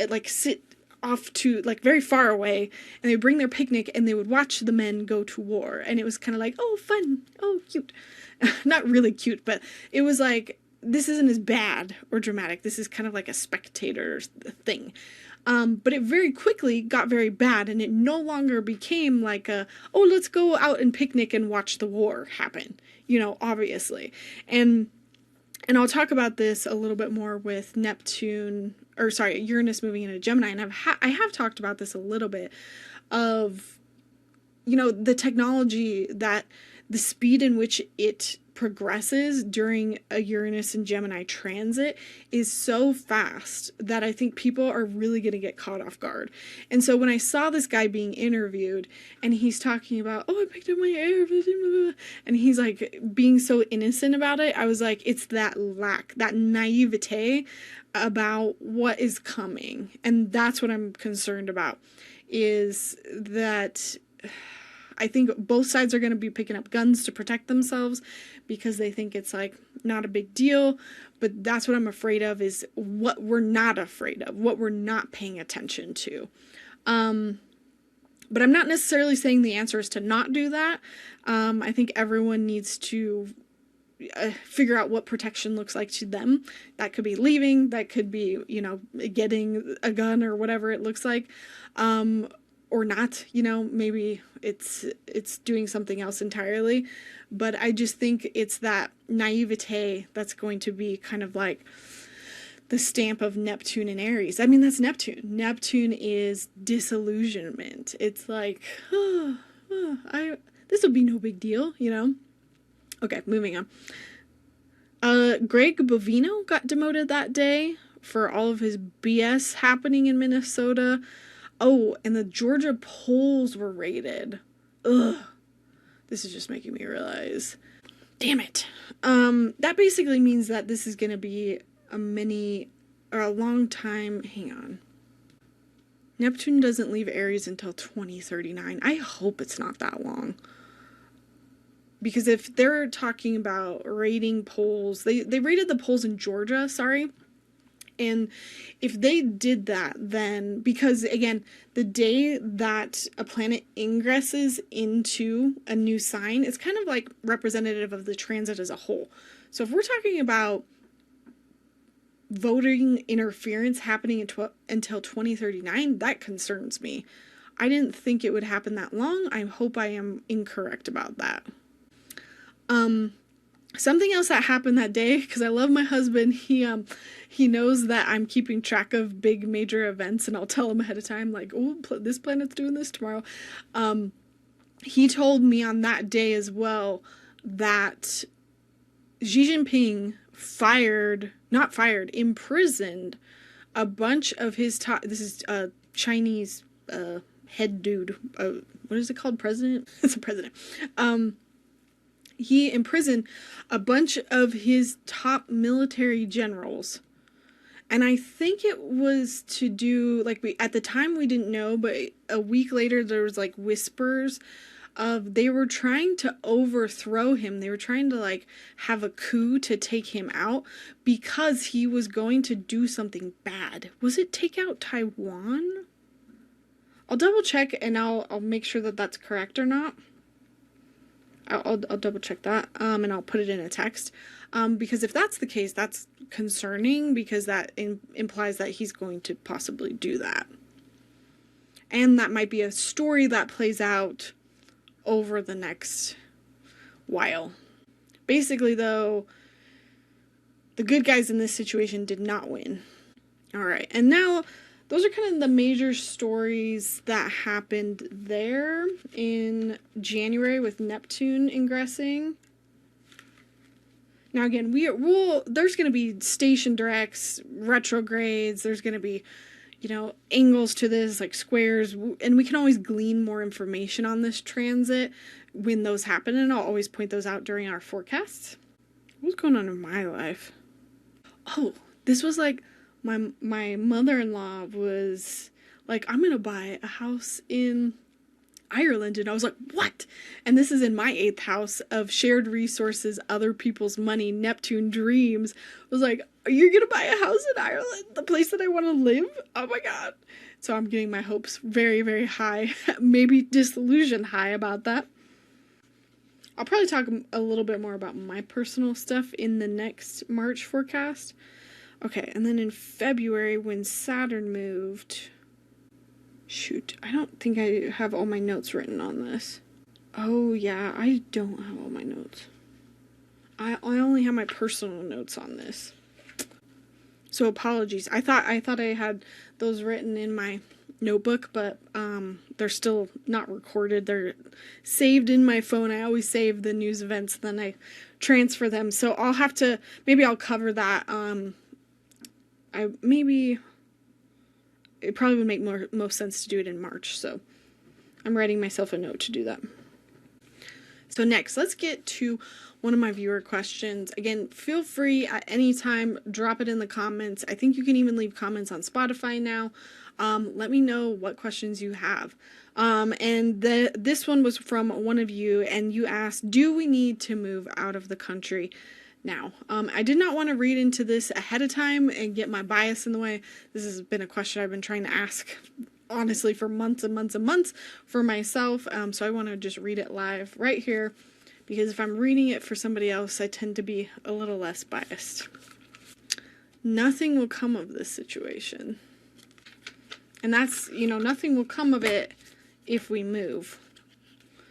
like sit off to like very far away, and they would bring their picnic and they would watch the men go to war. And it was kind of like, oh, fun, oh, cute. Not really cute, but it was like, this isn't as bad or dramatic. This is kind of like a spectator thing. But it very quickly got very bad, and it no longer became like oh, let's go out and picnic and watch the war happen, obviously. And I'll talk about this a little bit more with Uranus moving into Gemini, and I have talked about this a little bit of, the technology, that the speed in which it progresses during a Uranus and Gemini transit is so fast that I think people are really going to get caught off guard. And so when I saw this guy being interviewed and he's talking about, oh, I picked up my air, and he's like being so innocent about it, I was like, it's that naivete about what is coming. And that's what I'm concerned about, is that I think both sides are going to be picking up guns to protect themselves because they think it's like not a big deal. But that's what I'm afraid of, is what we're not afraid of, what we're not paying attention to. But I'm not necessarily saying the answer is to not do that. I think everyone needs to figure out what protection looks like to them. That could be leaving, that could be, getting a gun or whatever it looks like. Or not, maybe it's doing something else entirely. But I just think it's that naivete that's going to be kind of like the stamp of Neptune and Aries. I mean, that's Neptune. Neptune is disillusionment. It's like, this will be no big deal, Okay, moving on. Greg Bovino got demoted that day for all of his BS happening in Minnesota. Oh, and the Georgia polls were raided. Ugh. This is just making me realize. Damn it. That basically means that this is going to be a long time. Hang on. Neptune doesn't leave Aries until 2039. I hope it's not that long. Because if they're talking about raiding polls, they raided the polls in Georgia, sorry. And if they did that, then, because again, the day that a planet ingresses into a new sign, it's kind of like representative of the transit as a whole. So if we're talking about voting interference happening until 2039, that concerns me. I didn't think it would happen that long. I hope I am incorrect about that. Something else that happened that day, because I love my husband, he knows that I'm keeping track of big major events, and I'll tell him ahead of time, like, oh, this planet's doing this tomorrow. He told me on that day as well that Xi Jinping imprisoned a bunch of his top, this is a Chinese head dude, what is it called, president? It's a president. He imprisoned a bunch of his top military generals. And I think it was to do, like, at the time we didn't know, but a week later there was, like, whispers of they were trying to overthrow him. They were trying to, like, have a coup to take him out because he was going to do something bad. Was it take out Taiwan? I'll double check and I'll make sure that that's correct or not. I'll double check that, and I'll put it in a text, because if that's the case, that's concerning, because that implies that he's going to possibly do that. And that might be a story that plays out over the next while. Basically, though, the good guys in this situation did not win. All right, and now those are kind of the major stories that happened there in January with Neptune ingressing. Now again, there's going to be station directs, retrogrades, there's going to be, angles to this, like squares, and we can always glean more information on this transit when those happen, and I'll always point those out during our forecasts. What's going on in my life? Oh, this was like my mother-in-law was like, I'm gonna buy a house in Ireland, and I was like, what? And this is in my 8th house of shared resources, other people's money, Neptune dreams. I was like, are you gonna buy a house in Ireland, the place that I want to live? Oh my god. So I'm getting my hopes very, very high, maybe disillusion high about that. I'll probably talk a little bit more about my personal stuff in the next March forecast. Okay, and then in February when Saturn moved, shoot, I don't think I have all my notes written on this. Oh yeah, I don't have all my notes. I only have my personal notes on this. So apologies. I thought I had those written in my notebook, but they're still not recorded. They're saved in my phone. I always save the news events, then I transfer them. So I'll have to, maybe I'll cover that. It probably would make most sense to do it in March, so I'm writing myself a note to do that. So next, let's get to one of my viewer questions. Again, feel free at any time, drop it in the comments. I think you can even leave comments on Spotify now. Let me know what questions you have. And this one was from one of you, and you asked, do we need to move out of the country now? I did not want to read into this ahead of time and get my bias in the way. This has been a question I've been trying to ask, honestly, for months and months and months for myself. So I want to just read it live right here, because if I'm reading it for somebody else, I tend to be a little less biased. Nothing will come of this situation. And that's, nothing will come of it if we move.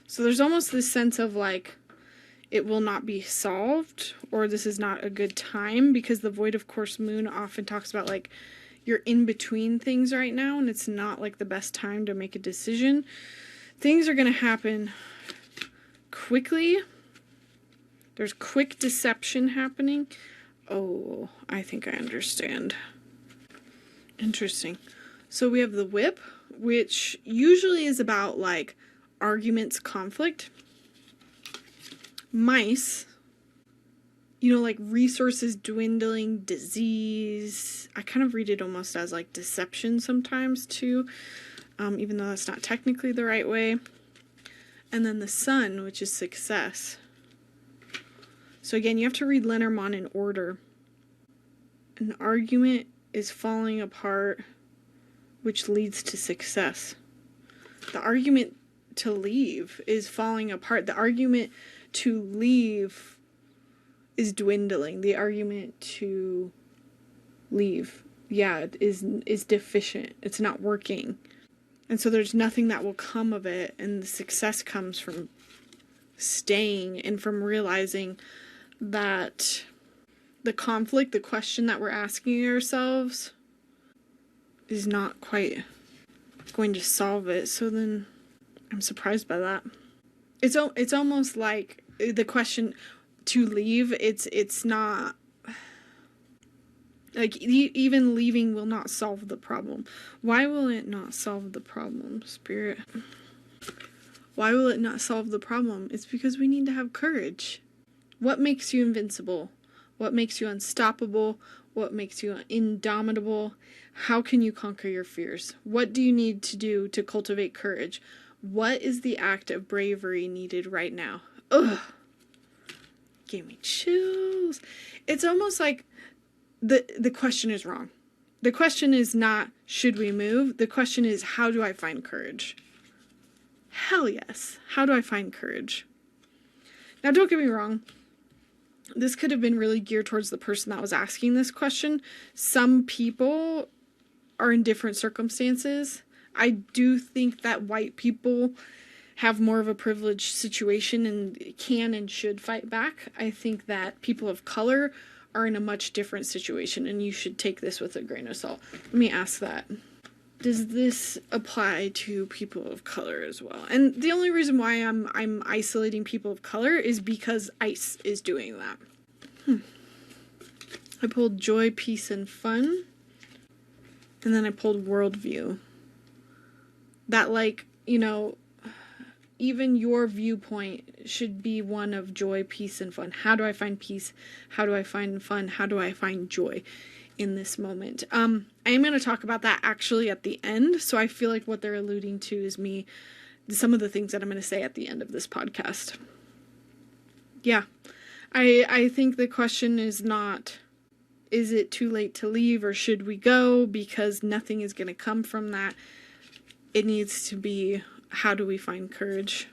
So there's almost this sense of like, it will not be solved, or this is not a good time, because the void of course moon often talks about like you're in between things right now, and it's not like the best time to make a decision. Things are going to happen quickly. There's quick deception happening. Oh, I think I understand. Interesting. So we have the whip, which usually is about like arguments, conflict. Mice, like resources dwindling, disease. I kind of read it almost as like deception sometimes too, even though that's not technically the right way. And then the sun, which is success. So again, you have to read Lenormand in order. An argument is falling apart, which leads to success. The argument to leave is falling apart. The argument to leave is dwindling. The argument to leave, is deficient. It's not working. And so there's nothing that will come of it, and the success comes from staying and from realizing that the conflict, the question that we're asking ourselves, is not quite going to solve it. So then I'm surprised by that. It's almost like the question to leave, it's not like even leaving will not solve the problem. Why will it not solve the problem, Spirit? Why will it not solve the problem? It's because we need to have courage. What makes you invincible? What makes you unstoppable? What makes you indomitable? How can you conquer your fears? What do you need to do to cultivate courage? What is the act of bravery needed right now? Ugh. Gave me chills. It's almost like the question is wrong. The question is not, should we move? The question is, how do I find courage? Hell yes. How do I find courage? Now, don't get me wrong. This could have been really geared towards the person that was asking this question. Some people are in different circumstances. I do think that white people have more of a privileged situation and can and should fight back. I think that people of color are in a much different situation, and you should take this with a grain of salt. Let me ask that. Does this apply to people of color as well? And the only reason why I'm isolating people of color is because ICE is doing that. I pulled joy, peace, and fun. And then I pulled worldview. That, like, even your viewpoint should be one of joy, peace, and fun. How do I find peace? How do I find fun? How do I find joy in this moment? I am going to talk about that actually at the end. So I feel like what they're alluding to is some of the things that I'm going to say at the end of this podcast. Yeah. I think the question is not, is it too late to leave or should we go? Because nothing is going to come from that. It needs to be, how do we find courage?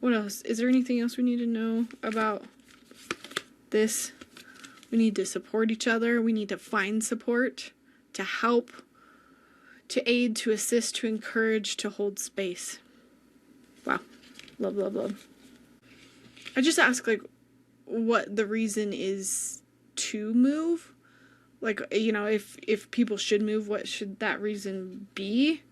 What else? Is there anything else we need to know about this? We need to support each other. We need to find support, to help, to aid, to assist, to encourage, to hold space. Wow. Love, love, love. I just ask, like, what the reason is to move. Like, if people should move, what should that reason be?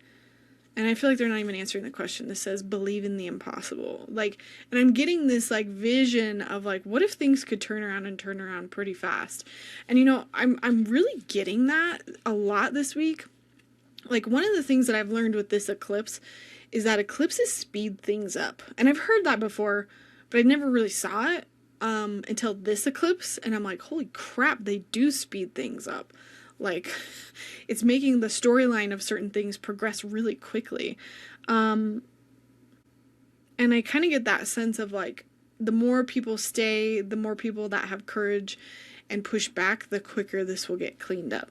And I feel like they're not even answering the question. This says, believe in the impossible. Like, and I'm getting this, like, vision of, like, what if things could turn around pretty fast? And, I'm really getting that a lot this week. Like, one of the things that I've learned with this eclipse is that eclipses speed things up. And I've heard that before, but I never really saw it until this eclipse. And I'm like, holy crap, they do speed things up. Like, it's making the storyline of certain things progress really quickly. And I kind of get that sense of, like, the more people stay, the more people that have courage and push back, the quicker this will get cleaned up.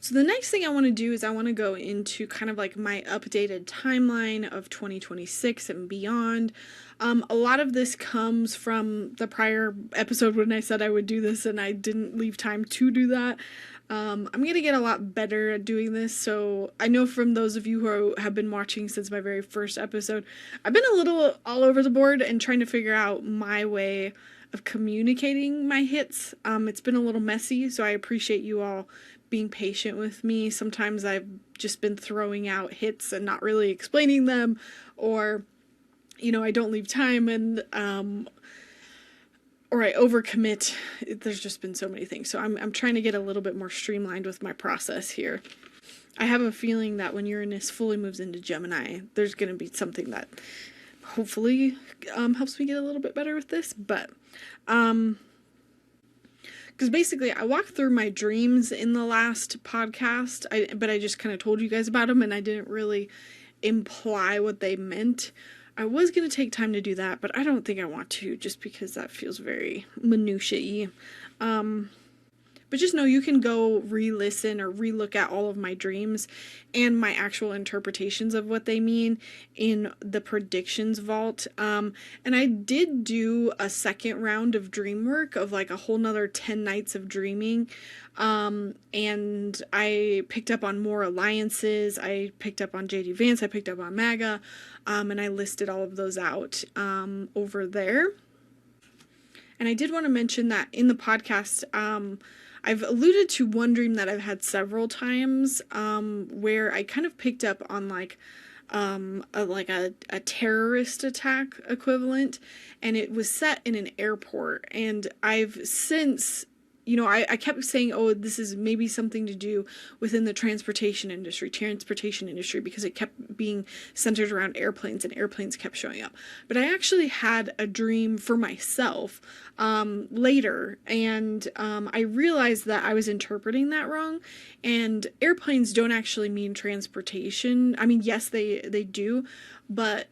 So the next thing I want to do is I want to go into kind of like my updated timeline of 2026 and beyond. A lot of this comes from the prior episode when I said I would do this and I didn't leave time to do that. I'm going to get a lot better at doing this. So I know from those of you who have been watching since my very first episode, I've been a little all over the board and trying to figure out my way of communicating my hits. It's been a little messy, so I appreciate you all being patient with me. Sometimes I've just been throwing out hits and not really explaining them, or, I don't leave time and, or I overcommit. There's just been so many things. So I'm trying to get a little bit more streamlined with my process here. I have a feeling that when Uranus fully moves into Gemini, there's going to be something that hopefully helps me get a little bit better with this. But, because basically I walked through my dreams in the last podcast, but I just kind of told you guys about them and I didn't really imply what they meant. I was going to take time to do that, but I don't think I want to, just because that feels very minutiae. But just know you can go re-listen or re-look at all of my dreams and my actual interpretations of what they mean in the predictions vault. And I did do a second round of dream work of like a whole nother 10 nights of dreaming. And I picked up on more alliances. I picked up on JD Vance. I picked up on MAGA. And I listed all of those out over there. And I did want to mention that in the podcast, I've alluded to one dream that I've had several times, where I kind of picked up on like a terrorist attack equivalent, and it was set in an airport. And I've since, I kept saying, oh, this is maybe something to do within the transportation industry, because it kept being centered around airplanes and airplanes kept showing up. But I actually had a dream for myself later, and I realized that I was interpreting that wrong, and airplanes don't actually mean transportation. I mean, yes, they do, but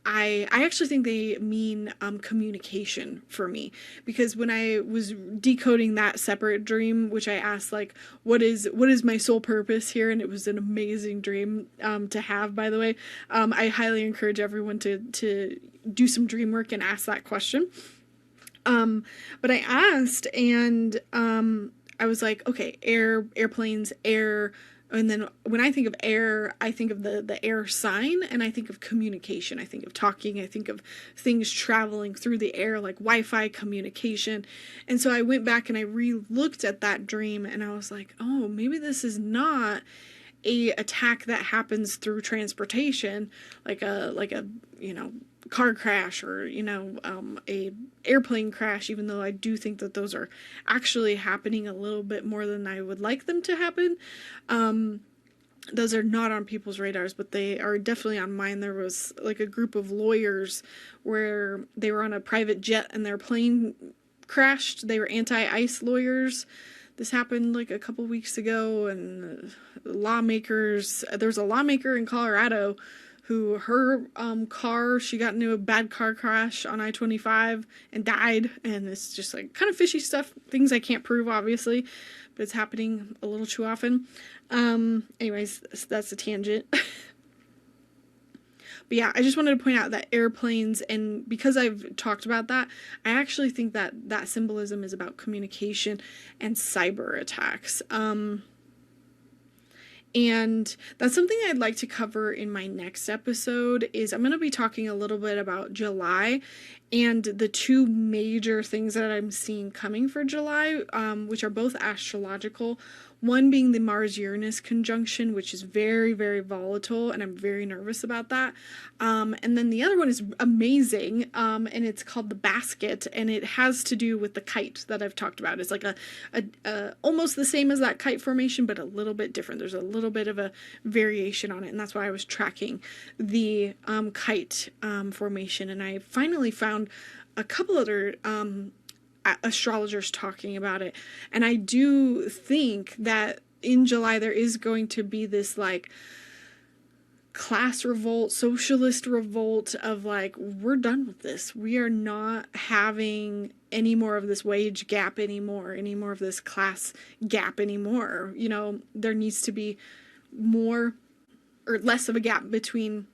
I actually think they mean communication for me, because when I was decoding that separate dream, which I asked like, what is my sole purpose here, and it was an amazing dream to have, by the way. I highly encourage everyone to do some dream work and ask that question. But I asked, and I was like, okay, airplanes, air. And then when I think of air, I think of the air sign, and I think of communication. I think of talking. I think of things traveling through the air, like Wi-Fi communication. And so I went back and I re-looked at that dream, and I was like, oh, maybe this is not a attack that happens through transportation, like a car crash or, a airplane crash, even though I do think that those are actually happening a little bit more than I would like them to happen. Those are not on people's radars, but they are definitely on mine. There was like a group of lawyers where they were on a private jet and their plane crashed. They were anti-ICE lawyers. This happened like a couple weeks ago, and lawmakers, there's a lawmaker in Colorado who her car, she got into a bad car crash on I-25 and died, and it's just like kind of fishy stuff, things I can't prove obviously, but it's happening a little too often. Anyways, that's a tangent. But yeah, I just wanted to point out that airplanes, and because I've talked about that, I actually think that that symbolism is about communication and cyber attacks. And that's something I'd like to cover in my next episode. Is I'm going to be talking a little bit about July and the two major things that I'm seeing coming for July, which are both astrological. One being the Mars-Uranus conjunction, which is very, very volatile, and I'm very nervous about that. And then the other one is amazing, and it's called the basket, and it has to do with the kite that I've talked about. It's like a almost the same as that kite formation, but a little bit different. There's a little bit of a variation on it, and that's why I was tracking the kite formation, and I finally found a couple other astrologers talking about it, and I do think that in July there is going to be this like class revolt, socialist revolt of like, we're done with this. We are not having any more of this wage gap anymore, any more of this class gap anymore. There needs to be more or less of a gap between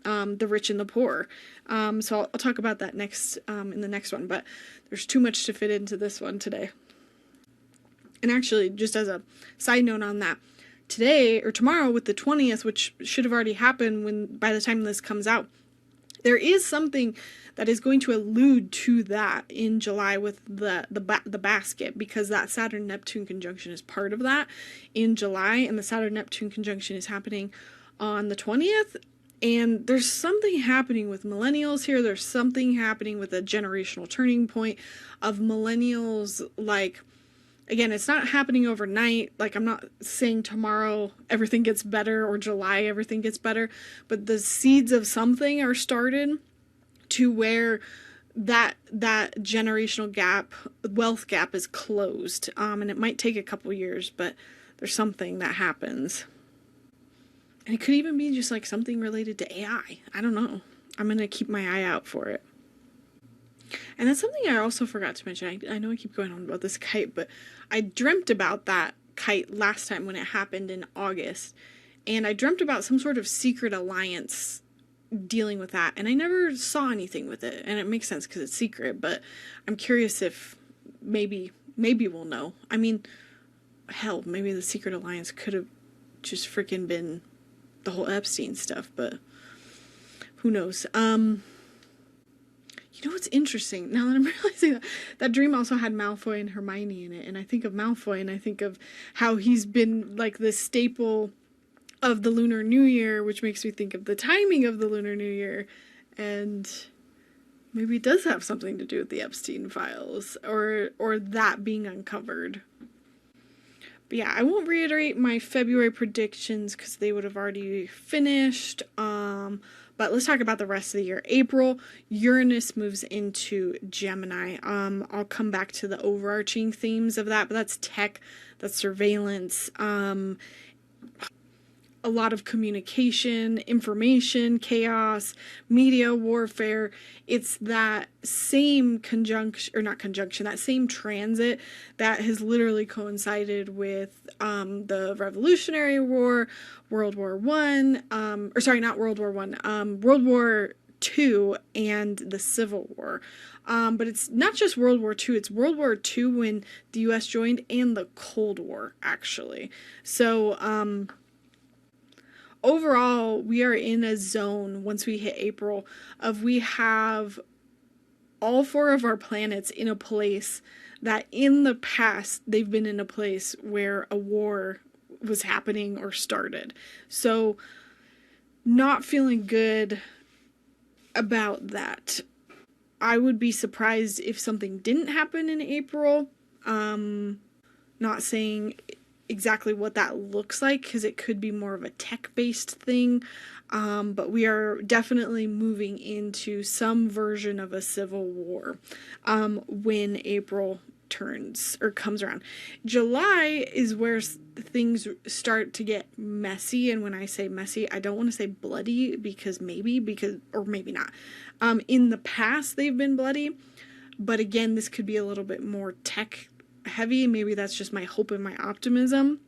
the rich and the poor. So I'll talk about that next in the next one, but there's too much to fit into this one today. And actually, just as a side note on that, today or tomorrow with the 20th, which should have already happened by the time this comes out, there is something that is going to allude to that in July with the basket, because that Saturn Neptune conjunction is part of that in July, and the Saturn Neptune conjunction is happening on the 20th. And there's something happening with millennials here. There's something happening with a generational turning point of millennials. Like, again, it's not happening overnight. Like, I'm not saying tomorrow everything gets better or July everything gets better, but the seeds of something are started to where that generational gap, wealth gap, is closed. And it might take a couple years, but there's something that happens. And it could even be just like something related to AI. I don't know. I'm going to keep my eye out for it. And that's something I also forgot to mention. I know I keep going on about this kite, but I dreamt about that kite last time when it happened in August. And I dreamt about some sort of secret alliance dealing with that. And I never saw anything with it. And it makes sense because it's secret, but I'm curious if maybe we'll know. I mean, hell, maybe the secret alliance could have just freaking been the whole Epstein stuff, but who knows. What's interesting, now that I'm realizing that dream also had Malfoy and Hermione in it, and I think of Malfoy and I think of how he's been like the staple of the Lunar New Year, which makes me think of the timing of the Lunar New Year, and maybe it does have something to do with the Epstein files, or that being uncovered. But yeah, I won't reiterate my February predictions because they would have already finished. But let's talk about the rest of the year. April, Uranus moves into Gemini. I'll come back to the overarching themes of that, but that's tech, that's surveillance, a lot of communication, information, chaos, media warfare. It's that same that same transit that has literally coincided with the Revolutionary War, World War One, World War II, and the Civil War. But it's not just World War II, it's World War II when the US joined, and the Cold War, actually. So, overall, we are in a zone, once we hit April, of we have all four of our planets in a place that in the past, they've been in a place where a war was happening or started. So, not feeling good about that. I would be surprised if something didn't happen in April. Not saying exactly what that looks like, because it could be more of a tech-based thing. But we are definitely moving into some version of a civil war when April turns or comes around. July is where things start to get messy, and when I say messy, I don't want to say bloody, or maybe not. In the past they've been bloody, but again, this could be a little bit more tech heavy. Maybe that's just my hope and my optimism,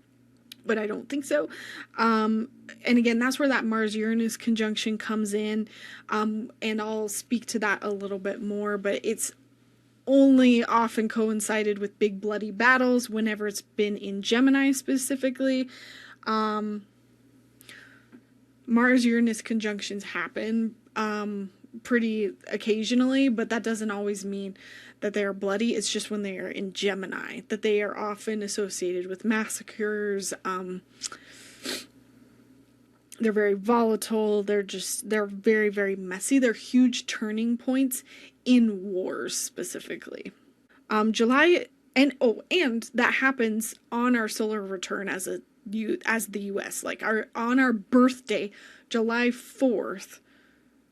but I don't think so. And again, that's where that Mars-Uranus conjunction comes in, and I'll speak to that a little bit more, but it's only often coincided with big bloody battles whenever it's been in Gemini specifically. Mars-Uranus conjunctions happen pretty occasionally, but that doesn't always mean that they are bloody. It's just when they are in Gemini that they are often associated with massacres. They're very volatile. They're very, very messy. They're huge turning points in wars specifically. July, and that happens on our solar return as the US. Like on our birthday, July 4th,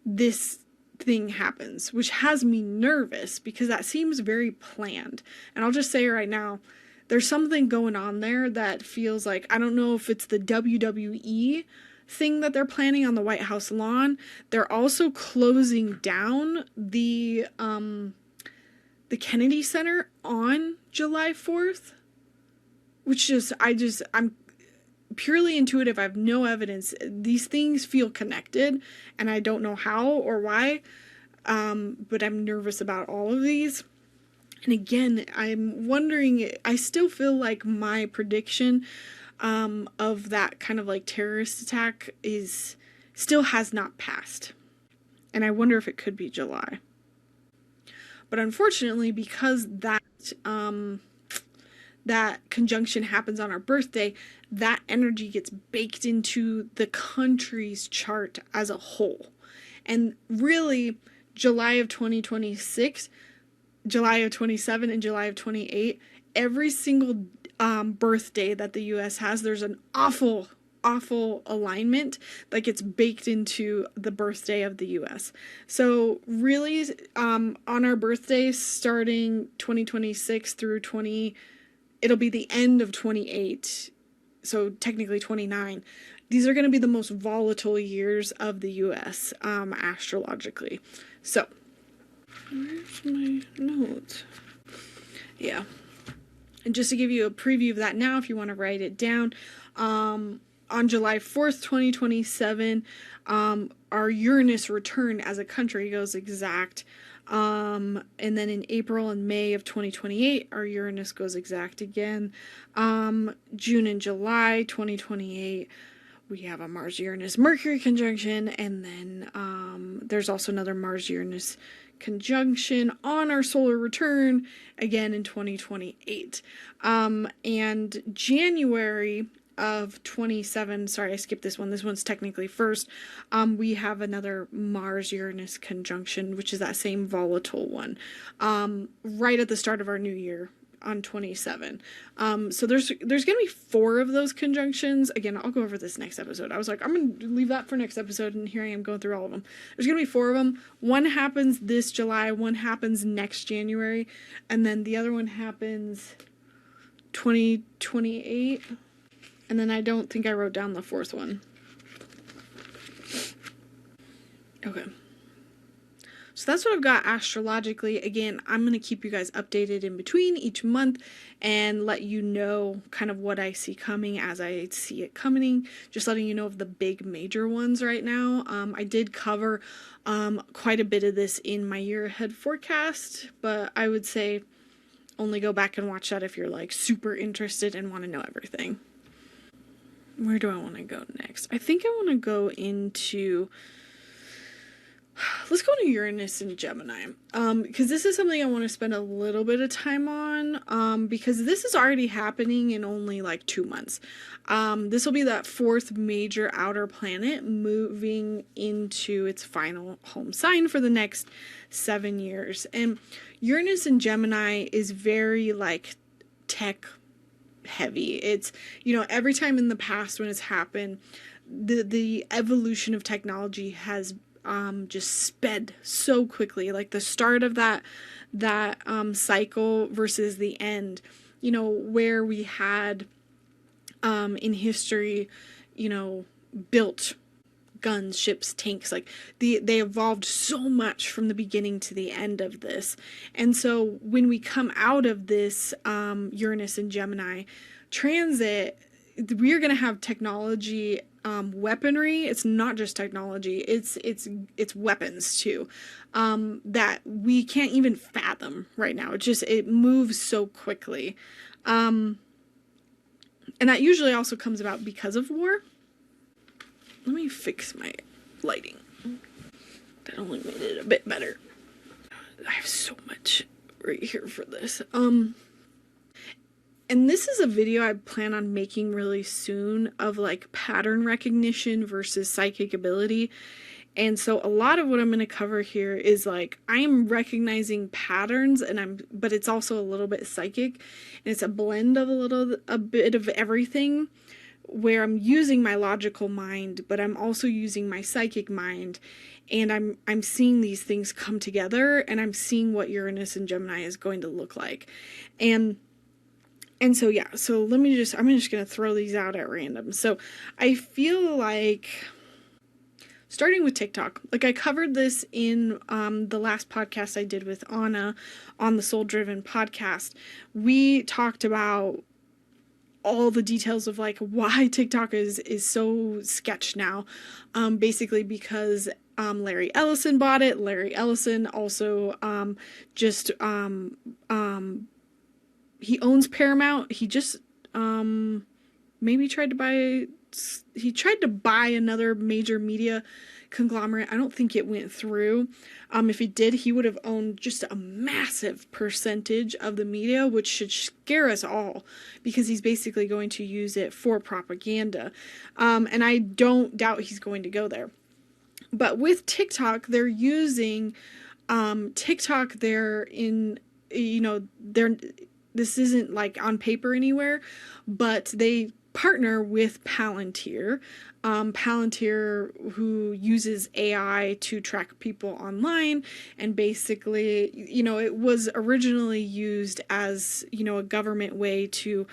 this thing happens, which has me nervous because that seems very planned. And I'll just say right now, there's something going on there that feels like, I don't know if it's the WWE thing that they're planning on the White House lawn. They're also closing down the Kennedy Center on July 4th, which I'm purely intuitive. I have no evidence. These things feel connected, and I don't know how or why, but I'm nervous about all of these. And again, I'm wondering, I still feel like my prediction of that kind of like terrorist attack still has not passed. And I wonder if it could be July. But unfortunately, because that conjunction happens on our birthday, that energy gets baked into the country's chart as a whole. And really, July of 2026, July of 27, and July of 28, every single birthday that the US has, there's an awful alignment that gets baked into the birthday of the US. So really, on our birthday, starting 2026 through it'll be the end of 28, so technically 29. These are going to be the most volatile years of the US, astrologically. So, where's my notes? Yeah. And just to give you a preview of that now, if you want to write it down, on July 4th, 2027, our Uranus return as a country goes exact. And then in April and May of 2028, our Uranus goes exact again. June and July 2028, we have a Mars-Uranus-Mercury conjunction, and then there's also another Mars-Uranus conjunction on our solar return again in 2028. And January of 27, sorry, I skipped this one. This one's technically first. We have another Mars-Uranus conjunction, which is that same volatile one, right at the start of our new year on 27. So there's going to be 4 of those conjunctions. Again, I'll go over this next episode. I was like, I'm going to leave that for next episode, and here I am going through all of them. There's going to be 4 of them. One happens this July, one happens next January, and then the other one happens 2028. And then I don't think I wrote down the 4th one. Okay. So that's what I've got astrologically. Again, I'm going to keep you guys updated in between each month and let you know kind of what I see coming as I see it coming. Just letting you know of the big major ones right now. I did cover quite a bit of this in my year ahead forecast, but I would say only go back and watch that if you're like super interested and want to know everything. Where do I want to go next? I think I want to go into let's go to Uranus and Gemini, because this is something I want to spend a little bit of time on, because this is already happening in only like 2 months. This will be that fourth major outer planet moving into its final home sign for the next 7 years. And Uranus and Gemini is very like tech heavy. It's, every time in the past when it's happened, the evolution of technology has just sped so quickly. Like the start of that cycle versus the end, where we had in history, built guns, ships, tanks, like they evolved so much from the beginning to the end of this. And so when we come out of this Uranus and Gemini transit, we are going to have technology, weaponry. It's not just technology, it's weapons too, that we can't even fathom right now. It moves so quickly, and that usually also comes about because of war. Let me fix my lighting. That only made it a bit better. I have so much right here for this. And this is a video I plan on making really soon of like pattern recognition versus psychic ability. And so a lot of what I'm going to cover here is like I am recognizing patterns, but it's also a little bit psychic, and it's a blend of a bit of everything, where I'm using my logical mind, but I'm also using my psychic mind, and I'm seeing these things come together, and I'm seeing what Uranus and Gemini is going to look like. And so, yeah, so I'm just going to throw these out at random. So I feel like, starting with TikTok, like I covered this in the last podcast I did with Anna on the Soul Driven podcast. We talked about all the details of like why TikTok is so sketch now, basically because Larry Ellison bought it. Larry Ellison also he owns Paramount. He just maybe tried to buy another major media conglomerate. I don't think it went through. If he did, he would have owned just a massive percentage of the media, which should scare us all, because he's basically going to use it for propaganda. And I don't doubt he's going to go there. But with TikTok, they're using TikTok. This isn't like on paper anywhere, but they partner with Palantir. Palantir, who uses AI to track people online, and basically, it was originally used as, a government way to,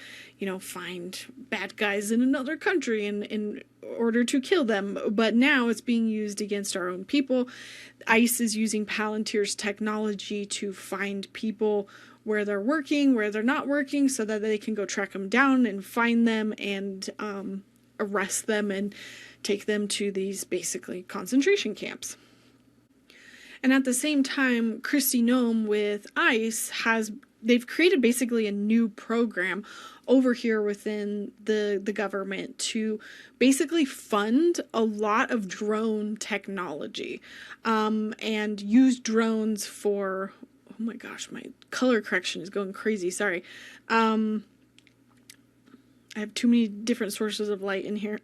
find bad guys in another country in order to kill them. But now it's being used against our own people. ICE is using Palantir's technology to find people where they're working, where they're not working, so that they can go track them down and find them and arrest them and take them to these basically concentration camps. And at the same time, Kristi Noem with ICE they've created basically a new program over here within the government to basically fund a lot of drone technology, and use drones for, oh my gosh, my color correction is going crazy, sorry. I have too many different sources of light in here.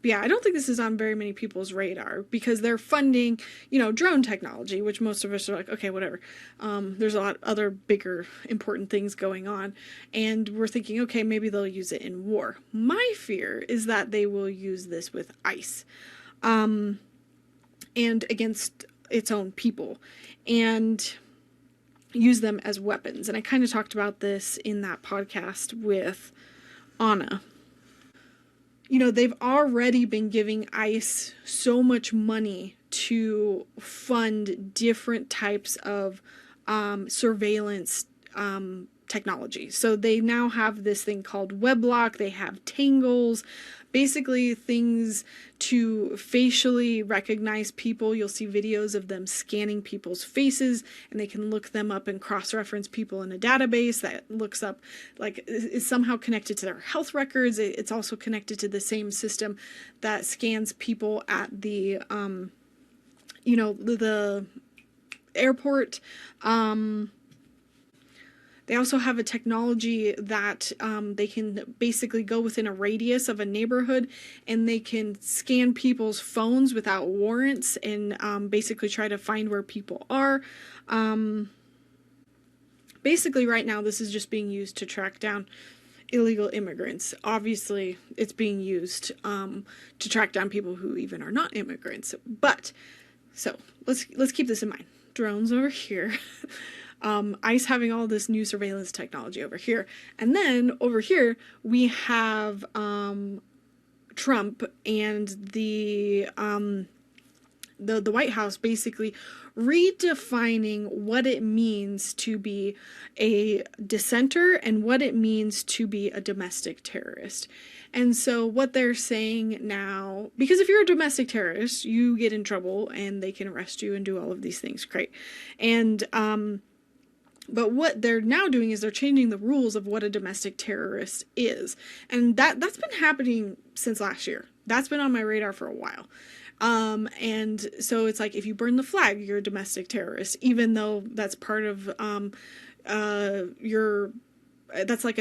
But yeah, I don't think this is on very many people's radar, because they're funding, drone technology, which most of us are like, okay, whatever. There's a lot of other bigger, important things going on. And we're thinking, okay, maybe they'll use it in war. My fear is that they will use this with ICE, and against its own people, and use them as weapons. And I kind of talked about this in that podcast with Anna. They've already been giving ICE so much money to fund different types of surveillance technology. So they now have this thing called Weblock, they have tangles, basically things to facially recognize people. You'll see videos of them scanning people's faces, and they can look them up and cross-reference people in a database that looks up, like, is somehow connected to their health records. It's also connected to the same system that scans people at the, the airport. They also have a technology that they can basically go within a radius of a neighborhood, and they can scan people's phones without warrants and basically try to find where people are. Basically, right now, this is just being used to track down illegal immigrants. Obviously, it's being used to track down people who even are not immigrants. But, so, let's keep this in mind. Drones over here. ICE having all this new surveillance technology over here. And then over here, we have Trump and the White House basically redefining what it means to be a dissenter and what it means to be a domestic terrorist. And so what they're saying now, because if you're a domestic terrorist, you get in trouble and they can arrest you and do all of these things. Great. And but what they're now doing is they're changing the rules of what a domestic terrorist is. And that's been happening since last year. That's been on my radar for a while. And so it's like, if you burn the flag, you're a domestic terrorist, even though that's part of that's like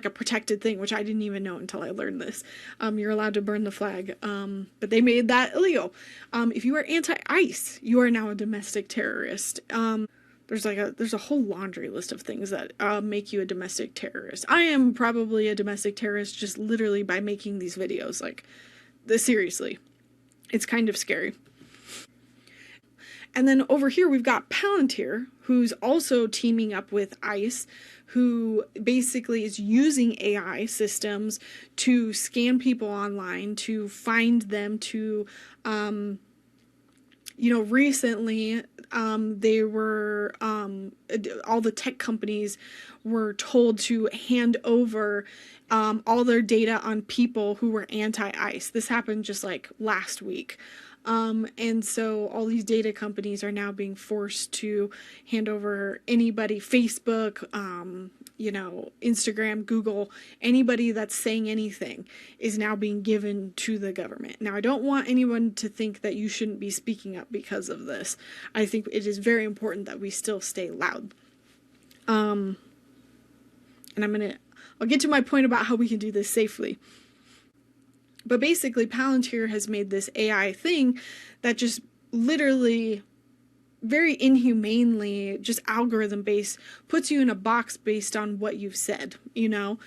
a protected thing, which I didn't even know until I learned this. You're allowed to burn the flag, but they made that illegal. If you are anti-ICE, you are now a domestic terrorist. There's a whole laundry list of things that make you a domestic terrorist. I am probably a domestic terrorist just literally by making these videos. Like, seriously, it's kind of scary. And then over here we've got Palantir, who's also teaming up with ICE, who basically is using AI systems to scan people online, to find them, to recently, they were, all the tech companies were told to hand over, all their data on people who were anti-ICE. This happened just like last week. And so all these data companies are now being forced to hand over anybody, Facebook, Instagram, Google, anybody that's saying anything is now being given to the government. Now, I don't want anyone to think that you shouldn't be speaking up because of this. I think it is very important that we still stay loud. And I'll get to my point about how we can do this safely. But basically, Palantir has made this AI thing that just literally, very inhumanely, just algorithm-based, puts you in a box based on what you've said, And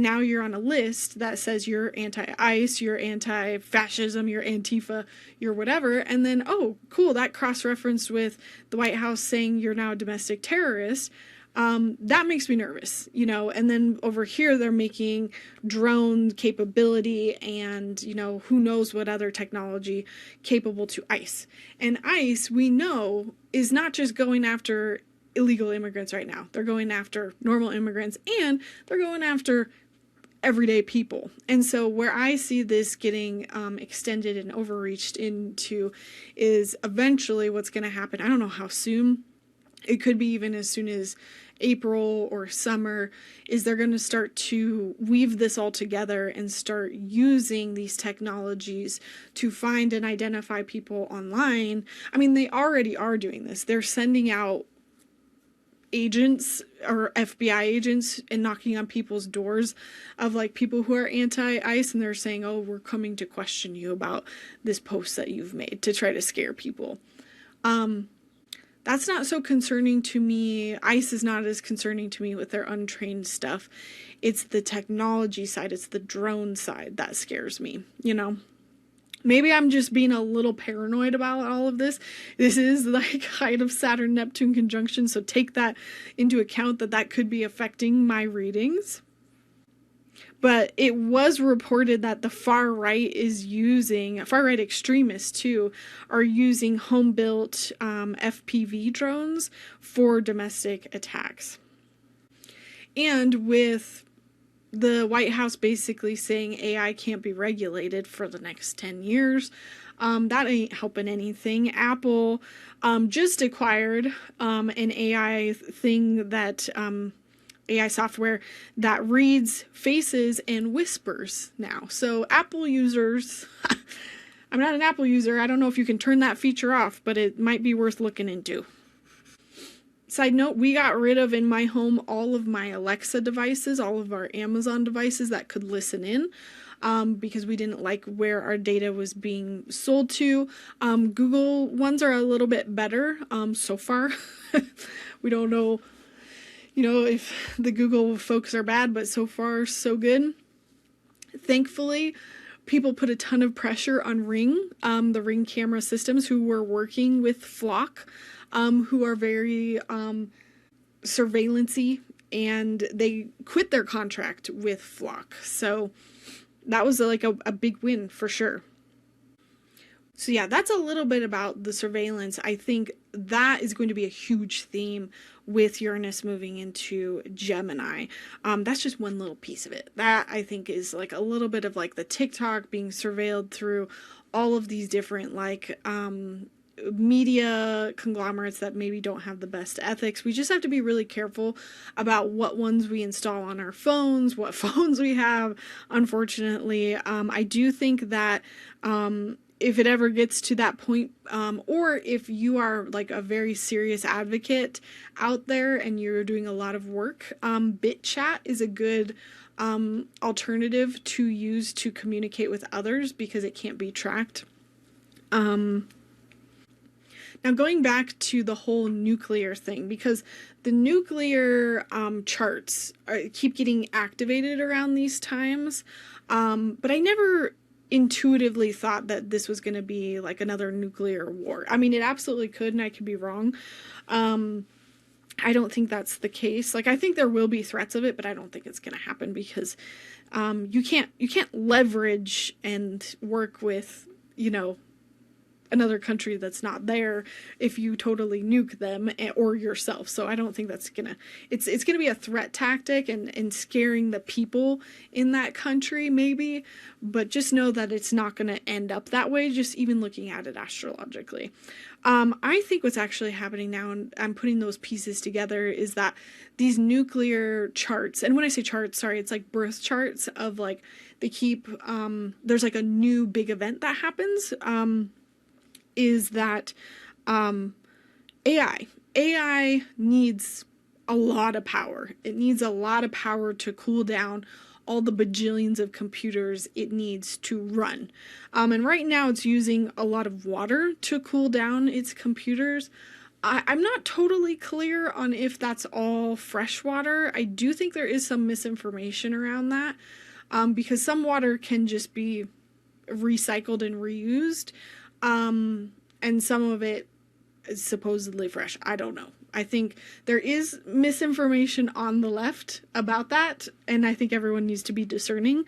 now you're on a list that says you're anti-ICE, you're anti-fascism, you're Antifa, you're whatever. And then, oh, cool, that cross-referenced with the White House saying you're now a domestic terrorist. That makes me nervous, and then over here they're making drone capability and, who knows what other technology capable to ICE. And ICE, we know, is not just going after illegal immigrants right now. They're going after normal immigrants, and they're going after everyday people. And so where I see this getting extended and overreached into is eventually what's going to happen. I don't know how soon. It could be even as soon as April or summer, is they're going to start to weave this all together and start using these technologies to find and identify people online. I mean, they already are doing this. They're sending out agents or FBI agents and knocking on people's doors of like people who are anti-ICE, and they're saying, oh, we're coming to question you about this post that you've made, to try to scare people. That's not so concerning to me. ICE is not as concerning to me with their untrained stuff. It's the technology side, it's the drone side that scares me, Maybe I'm just being a little paranoid about all of this. This is like height of Saturn-Neptune conjunction, so take that into account, that could be affecting my readings. But it was reported that the far right extremists too, are using home-built FPV drones for domestic attacks. And with the White House basically saying AI can't be regulated for the next 10 years, that ain't helping anything. Apple just acquired an AI thing that AI software that reads faces and whispers now. So Apple users, I'm not an Apple user, I don't know if you can turn that feature off, but it might be worth looking into. Side note, we got rid of in my home all of my Alexa devices, all of our Amazon devices that could listen in, because we didn't like where our data was being sold to. Google ones are a little bit better so far. We don't know, if the Google folks are bad, but so far so good. Thankfully, people put a ton of pressure on Ring, the Ring camera systems, who were working with Flock, who are very surveillance-y, and they quit their contract with Flock. So that was like a big win for sure. So yeah, that's a little bit about the surveillance. I think that is going to be a huge theme with Uranus moving into Gemini. That's just one little piece of it. That, I think, is like a little bit of like the TikTok being surveilled through all of these different like media conglomerates that maybe don't have the best ethics. We just have to be really careful about what ones we install on our phones, what phones we have, unfortunately. I do think that if it ever gets to that point, or if you are like a very serious advocate out there and you're doing a lot of work, BitChat is a good alternative to use to communicate with others because it can't be tracked. Now, going back to the whole nuclear thing, because the nuclear charts keep getting activated around these times, but I never intuitively thought that this was going to be like another nuclear war. I mean, it absolutely could, and I could be wrong. I don't think that's the case. Like, I think there will be threats of it, but I don't think it's going to happen because you can't leverage and work with, another country that's not there if you totally nuke them or yourself. So I don't think that's it's gonna be a threat tactic and scaring the people in that country maybe, but just know that it's not gonna end up that way, just even looking at it astrologically. I think what's actually happening now, and I'm putting those pieces together, is that these nuclear charts, and when I say charts, sorry, it's like birth charts of like, they keep, there's like a new big event that happens, is that AI needs a lot of power. It needs a lot of power to cool down all the bajillions of computers it needs to run. And right now it's using a lot of water to cool down its computers. I'm not totally clear on if that's all fresh water. I do think there is some misinformation around that, because some water can just be recycled and reused. And some of it is supposedly fresh. I don't know. I think there is misinformation on the left about that, and I think everyone needs to be discerning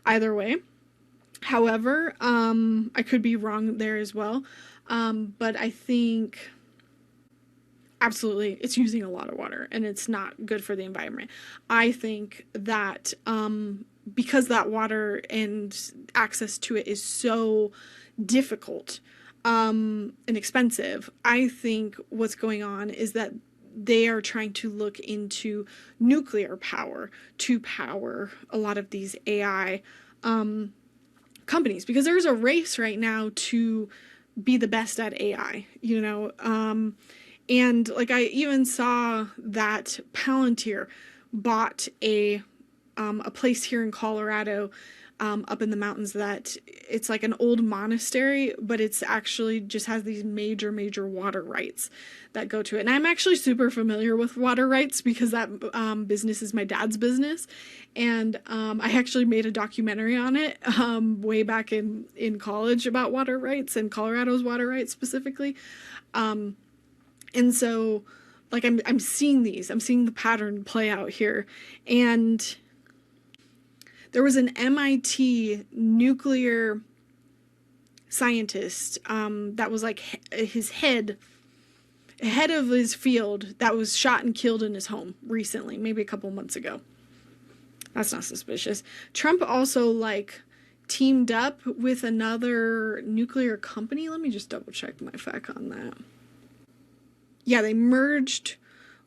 either way. However, I could be wrong there as well. But I think absolutely it's using a lot of water and it's not good for the environment. I think that because that water and access to it is so difficult and expensive, I think what's going on is that they are trying to look into nuclear power to power a lot of these AI companies, because there's a race right now to be the best at AI, and like I even saw that Palantir bought a place here in Colorado, up in the mountains, that it's like an old monastery, but it's actually just has these major water rights that go to it. And I'm actually super familiar with water rights because that business is my dad's business. And I actually made a documentary on it way back in college about water rights and Colorado's water rights specifically. And so like I'm seeing the pattern play out here. And there was an MIT nuclear scientist that was like his head head of his field that was shot and killed in his home recently, maybe a couple months ago. That's not suspicious. Trump also like teamed up with another nuclear company. Let me just double check my fact on that. Yeah, they merged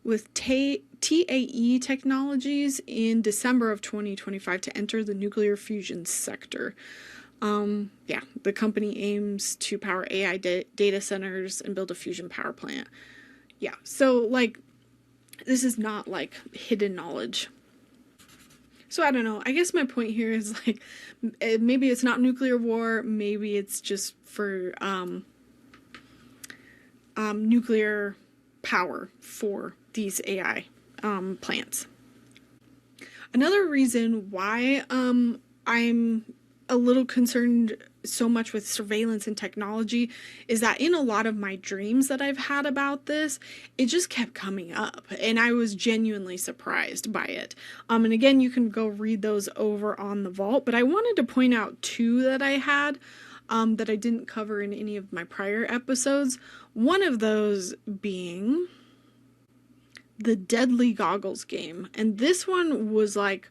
with TAE Technologies in December of 2025 to enter the nuclear fusion sector. Yeah, the company aims to power AI data centers and build a fusion power plant. Yeah, so like, this is not like hidden knowledge. So I don't know. I guess my point here is like, maybe it's not nuclear war. Maybe it's just for nuclear power for these AI plants. Another reason why I'm a little concerned so much with surveillance and technology is that in a lot of my dreams that I've had about this, it just kept coming up, and I was genuinely surprised by it. And again, you can go read those over on the vault, but I wanted to point out two that I had that I didn't cover in any of my prior episodes. One of those being the Deadly Goggles game, and this one was like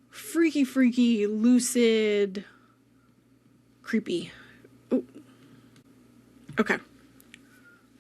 freaky, lucid, creepy. Oh, okay.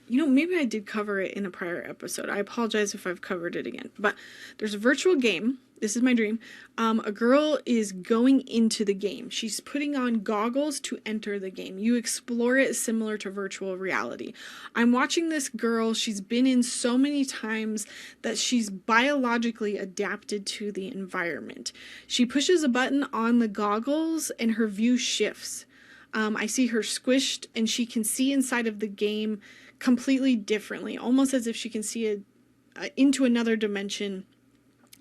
You know, maybe I did cover it in a prior episode. I apologize if I've covered it again. But there's a virtual game. This is my dream. A girl is going into the game. She's putting on goggles to enter the game. You explore it similar to virtual reality. I'm watching this girl. She's been in so many times that she's biologically adapted to the environment. She pushes a button on the goggles and her view shifts. I see her squished, and she can see inside of the game completely differently, almost as if she can see into another dimension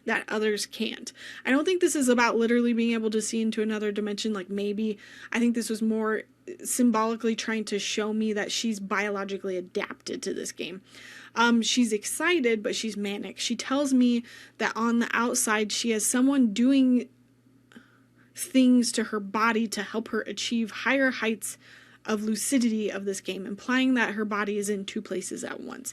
that others can't. I don't think this is about literally being able to see into another dimension, like maybe. I think this was more symbolically trying to show me that she's biologically adapted to this game. She's excited, but she's manic. She tells me that on the outside she has someone doing things to her body to help her achieve higher heights of lucidity of this game, implying that her body is in two places at once.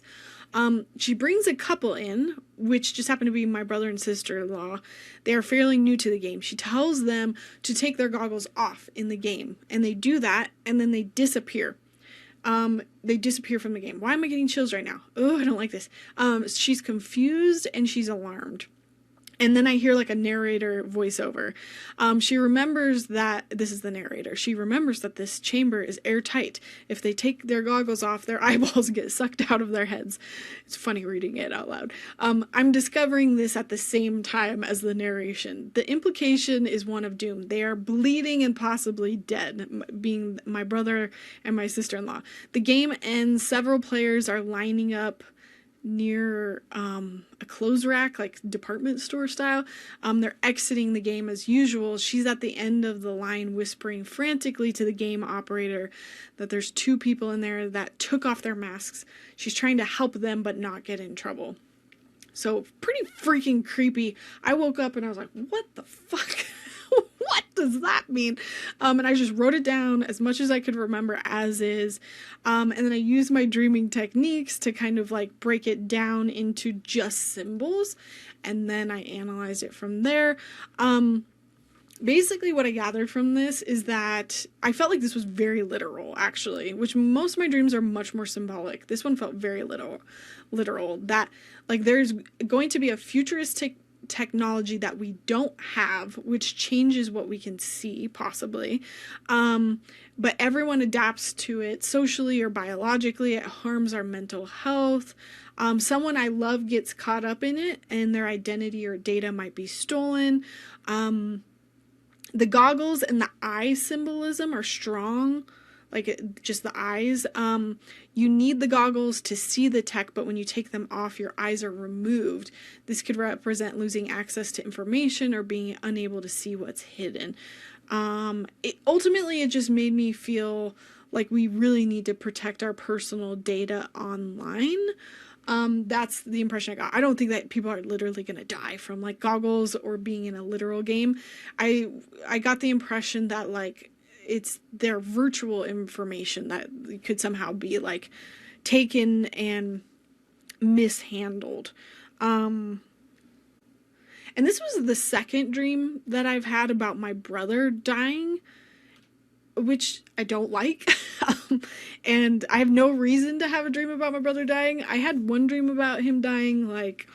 She brings a couple in, which just happen to be my brother and sister-in-law. They are fairly new to the game. She tells them to take their goggles off in the game, and they do that, and then they disappear. They disappear from the game. Why am I getting chills right now? Oh, I don't like this. She's confused and she's alarmed. And then I hear like a narrator voiceover. She remembers that, this is the narrator, she remembers that this chamber is airtight. If they take their goggles off, their eyeballs get sucked out of their heads. It's funny reading it out loud. I'm discovering this at the same time as the narration. The implication is one of doom. They are bleeding and possibly dead, being my brother and my sister-in-law. The game ends, several players are lining up near a clothes rack, like department store style. They're exiting the game as usual. She's at the end of the line whispering frantically to the game operator that there's two people in there that took off their masks. She's trying to help them but not get in trouble. So pretty freaking creepy. I woke up and I was like, what the fuck? What does that mean? And I just wrote it down as much as I could remember as is. And then I used my dreaming techniques to kind of like break it down into just symbols. And then I analyzed it from there. Basically what I gathered from this is that I felt like this was very literal, actually, which most of my dreams are much more symbolic. This one felt very literal, that like there's going to be a futuristic technology that we don't have, which changes what we can see, possibly. But everyone adapts to it socially or biologically. It harms our mental health. Someone I love gets caught up in it, and their identity or data might be stolen. The goggles and the eye symbolism are strong. Like just the eyes. You need the goggles to see the tech, but when you take them off, your eyes are removed. This could represent losing access to information or being unable to see what's hidden. Ultimately, it just made me feel like we really need to protect our personal data online. That's the impression I got. I don't think that people are literally going to die from like goggles or being in a literal game. I got the impression that like it's their virtual information that could somehow be like taken and mishandled. And this was the second dream that I've had about my brother dying, which I don't like. And I have no reason to have a dream about my brother dying. I had one dream about him dying like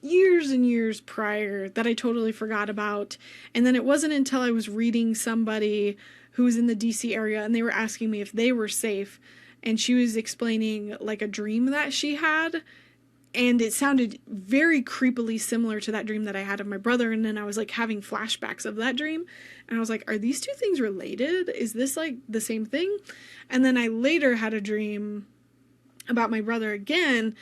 years and years prior that I totally forgot about. And then it wasn't until I was reading somebody who was in the DC area and they were asking me if they were safe. And she was explaining like a dream that she had. And it sounded very creepily similar to that dream that I had of my brother. And then I was like having flashbacks of that dream. And I was like, are these two things related? Is this like the same thing? And then I later had a dream about my brother again,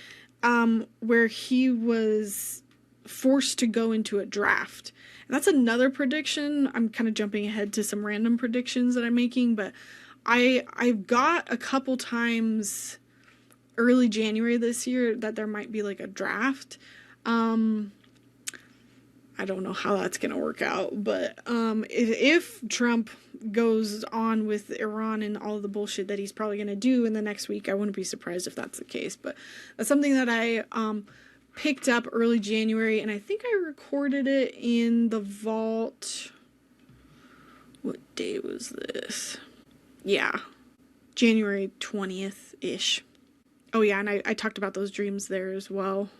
where he was forced to go into a draft. And that's another prediction. I'm kind of jumping ahead to some random predictions that I'm making, but I've got a couple times early January this year that there might be like a draft. I don't know how that's gonna work out, but if Trump goes on with Iran and all of the bullshit that he's probably gonna do in the next week, I wouldn't be surprised if that's the case. But that's something that I picked up early January, and I think I recorded it in the vault. What day was this? Yeah, January 20th-ish. Oh yeah, and I talked about those dreams there as well.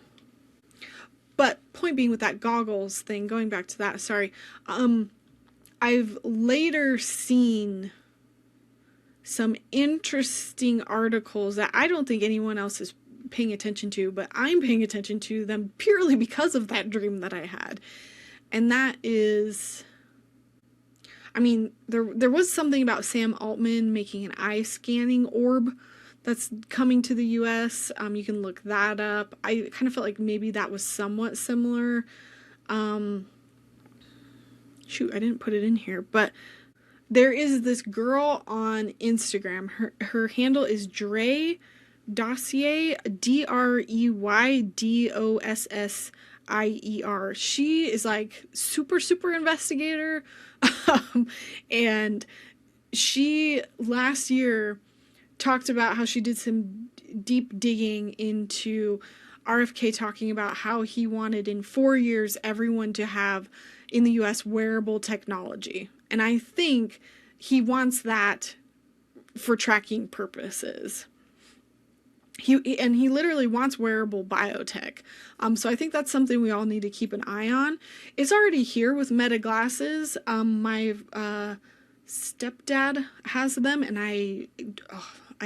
But point being with that goggles thing, going back to that, sorry, I've later seen some interesting articles that I don't think anyone else is paying attention to, but I'm paying attention to them purely because of that dream that I had. And that is, I mean, there was something about Sam Altman making an eye scanning orb that's coming to the US. You can look that up. I kind of felt like maybe that was somewhat similar. Shoot, I didn't put it in here, but there is this girl on Instagram. Her handle is Drey Dossier, DreyDossier. She is like super investigator. And she last year talked about how she did some deep digging into RFK, talking about how he wanted in 4 years everyone to have in the US wearable technology. And I think he wants that for tracking purposes. He literally wants wearable biotech. So I think that's something we all need to keep an eye on. It's already here with Meta glasses. My stepdad has them, and I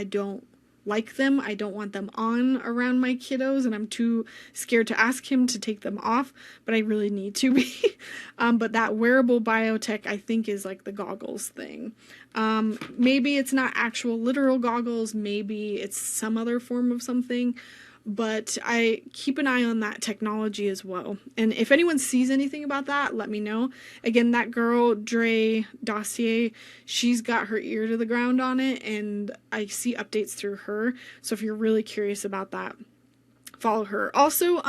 don't like them. I don't want them on around my kiddos, and I'm too scared to ask him to take them off, but I really need to be. But that wearable biotech, I think, is like the goggles thing. Maybe it's not actual literal goggles, maybe it's some other form of something, but I keep an eye on that technology as well. And if anyone sees anything about that, let me know. Again, that girl, Drey Dossier, she's got her ear to the ground on it, and I see updates through her. So if you're really curious about that, follow her. Also,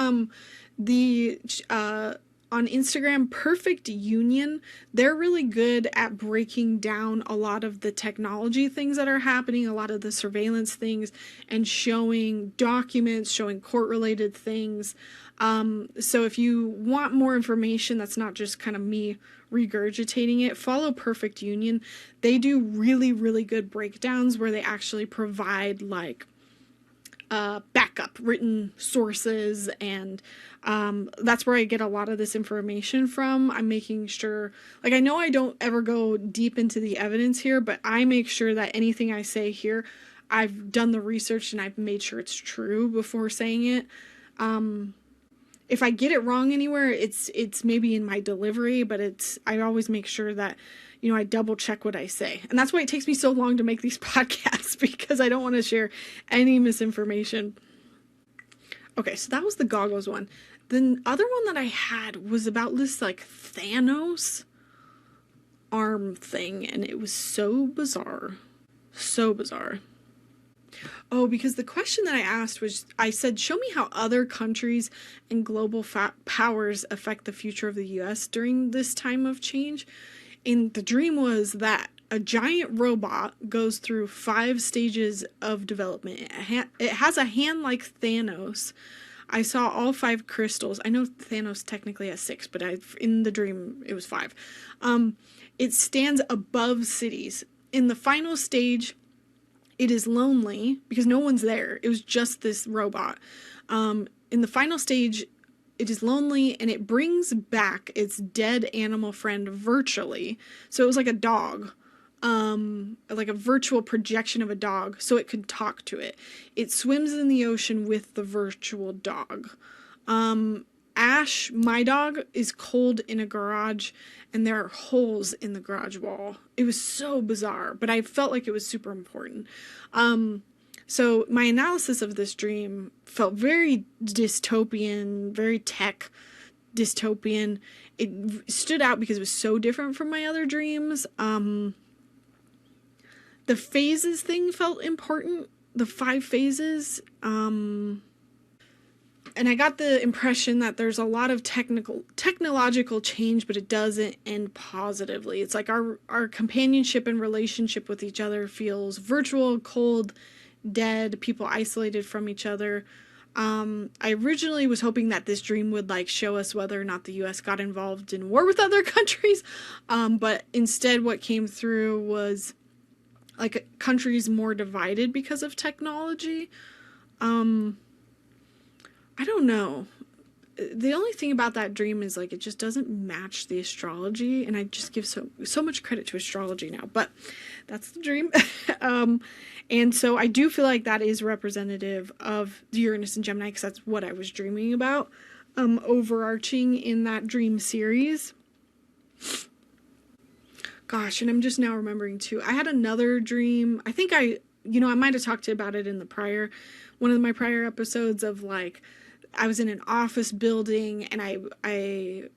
on Instagram, Perfect Union, they're really good at breaking down a lot of the technology things that are happening, a lot of the surveillance things, and showing documents, showing court-related things. So if you want more information that's not just kind of me regurgitating it, follow Perfect Union. They do really good breakdowns where they actually provide like backup written sources, and that's where I get a lot of this information from. I'm making sure, like, I know I don't ever go deep into the evidence here, but I make sure that anything I say here, I've done the research and I've made sure it's true before saying it. If I get it wrong anywhere, it's maybe in my delivery, but I always make sure that, you know, I double check what I say. And that's why it takes me so long to make these podcasts, because I don't want to share any misinformation. Okay, so that was the goggles one. The other one that I had was about this like Thanos arm thing, and it was so bizarre. So bizarre. Oh, because the question that I asked was, I said, show me how other countries and global powers affect the future of the US during this time of change. And the dream was that a giant robot goes through 5 stages of development. It has a hand like Thanos. I saw all 5 crystals. I know Thanos technically has 6, but in the dream it was 5. It stands above cities. In the final stage, it is lonely because no one's there. It was just this robot. In the final stage, it is lonely, and it brings back its dead animal friend virtually. So it was like a dog. Like a virtual projection of a dog, so it could talk to it. It swims in the ocean with the virtual dog. Ash, my dog, is cold in a garage, and there are holes in the garage wall. It was so bizarre, but I felt like it was super important. So my analysis of this dream felt very dystopian, very tech dystopian. It stood out because it was so different from my other dreams. The phases thing felt important, the 5 phases, and I got the impression that there's a lot of technological change, but it doesn't end positively. It's like our companionship and relationship with each other feels virtual, cold, dead, people isolated from each other. I originally was hoping that this dream would like show us whether or not the US got involved in war with other countries, but instead what came through was like countries more divided because of technology. I don't know. The only thing about that dream is like it just doesn't match the astrology, and I just give so much credit to astrology now, but that's the dream. And so I do feel like that is representative of the Uranus and Gemini, because that's what I was dreaming about, overarching in that dream series. Gosh, and I'm just now remembering too. I had another dream. I think I might have talked about it in one of my prior episodes of like, I was in an office building, and it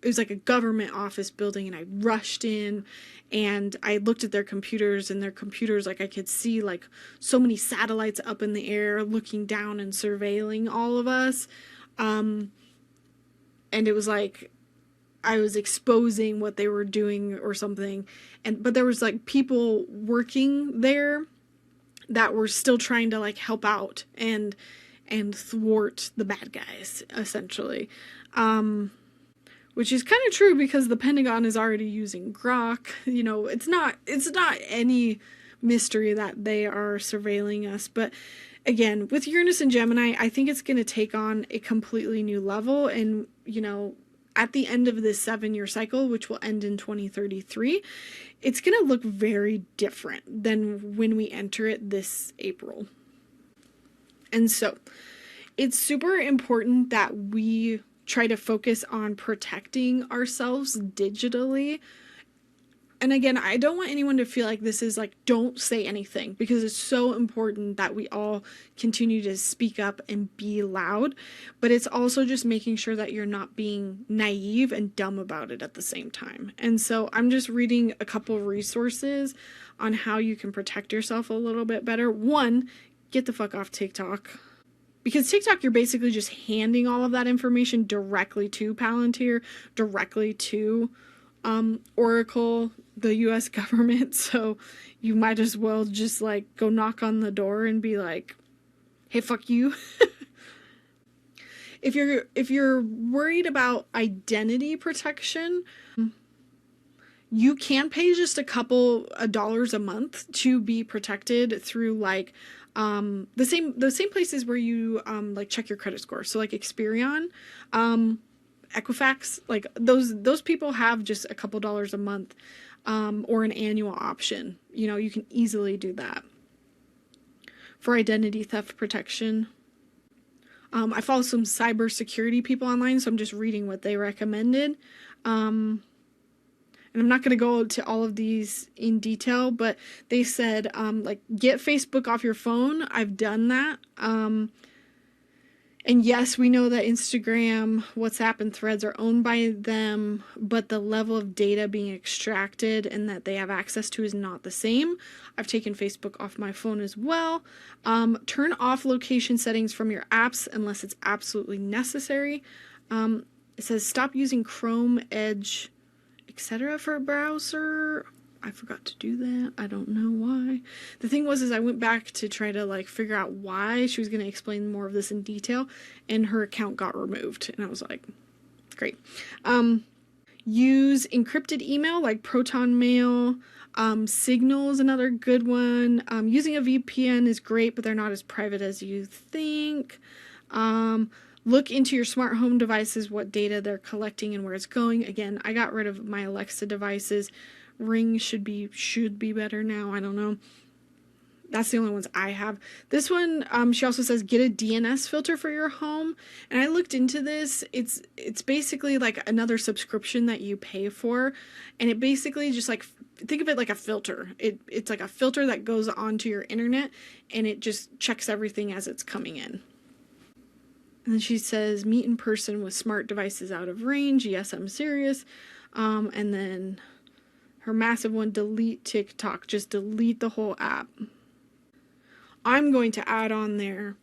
was like a government office building, and I rushed in and I looked at their computers, and their computers, like I could see like so many satellites up in the air looking down and surveilling all of us. And it was like I was exposing what they were doing or something. But there was like people working there that were still trying to like help out and thwart the bad guys, essentially. Which is kind of true because the Pentagon is already using Grok. You know, it's not any mystery that they are surveilling us. But again, with Uranus and Gemini, I think it's going to take on a completely new level. And, you know, at the end of this 7-year cycle, which will end in 2033, it's going to look very different than when we enter it this April. And so it's super important that we try to focus on protecting ourselves digitally. And again, I don't want anyone to feel like this is like, don't say anything, because it's so important that we all continue to speak up and be loud. But it's also just making sure that you're not being naive and dumb about it at the same time. And so I'm just reading a couple resources on how you can protect yourself a little bit better. 1, get the fuck off TikTok. Because TikTok, you're basically just handing all of that information directly to Palantir, directly to Oracle, the US government. So you might as well just like go knock on the door and be like, hey, fuck you. If you're worried about identity protection, you can pay just a couple of dollars a month to be protected through like the same places where you like check your credit score. So like Experian, Equifax, like those people have just a couple dollars a month, or an annual option. You know, you can easily do that for identity theft protection. I follow some cybersecurity people online, so I'm just reading what they recommended. And I'm not going to go to all of these in detail, but they said, like, get Facebook off your phone. I've done that. And yes, we know that Instagram, WhatsApp, and Threads are owned by them, but the level of data being extracted and that they have access to is not the same. I've taken Facebook off my phone as well. Turn off location settings from your apps unless it's absolutely necessary. It says stop using Chrome, Edge, etc. for a browser. I forgot to do that. I don't know why. The thing was, is I went back to try to like figure out why she was going to explain more of this in detail, and her account got removed. And I was like, great. Use encrypted email like Proton Mail. Signal is another good one. Using a VPN is great, but they're not as private as you think. Look into your smart home devices, what data they're collecting and where it's going. Again, I got rid of my Alexa devices. Ring should be better now. I don't know. That's the only ones I have. This one, she also says get a DNS filter for your home. And I looked into this. It's basically like another subscription that you pay for. And it basically just like, think of it like a filter. It's like a filter that goes onto your internet, and it just checks everything as it's coming in. And then she says, meet in person with smart devices out of range. Yes, I'm serious. And then her massive one, delete TikTok. Just delete the whole app. I'm going to add on there,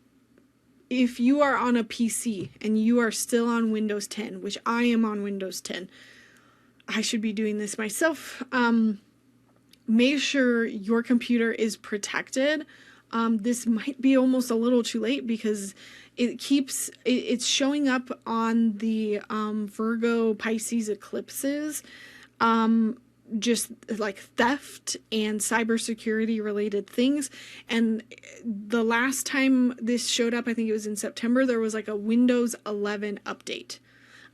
if you are on a PC and you are still on Windows 10, which I am on Windows 10, I should be doing this myself. Make sure your computer is protected. This might be almost a little too late because it's showing up on the Virgo Pisces eclipses, just like theft and cybersecurity related things. And the last time this showed up, I think it was in September, there was like a Windows 11 update.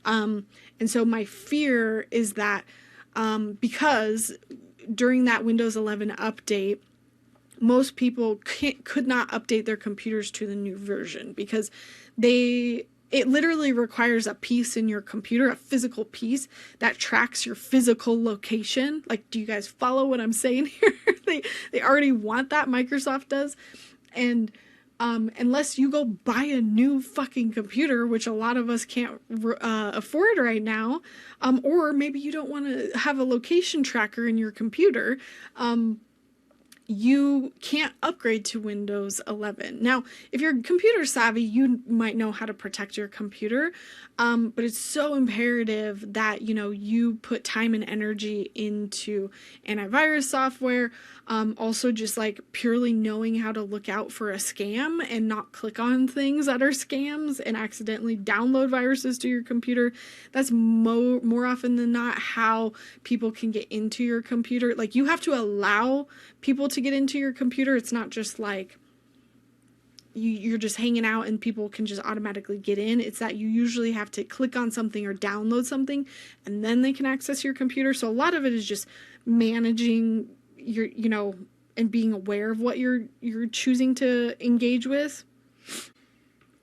And so my fear is that because during that Windows 11 update, most people could not update their computers to the new version because it literally requires a piece in your computer, a physical piece that tracks your physical location. Like, do you guys follow what I'm saying here? They already want that, Microsoft does. And unless you go buy a new fucking computer, which a lot of us can't afford right now, or maybe you don't want to have a location tracker in your computer, you can't upgrade to Windows 11. Now, if you're computer savvy, you might know how to protect your computer, but it's so imperative that, you put time and energy into antivirus software, also just like purely knowing how to look out for a scam and not click on things that are scams and accidentally download viruses to your computer. That's more often than not how people can get into your computer. Like, you have to allow people to get into your computer. It's not just like you're just hanging out and people can just automatically get in. It's that you usually have to click on something or download something and then they can access your computer. So a lot of it is just managing your, and being aware of what you're choosing to engage with.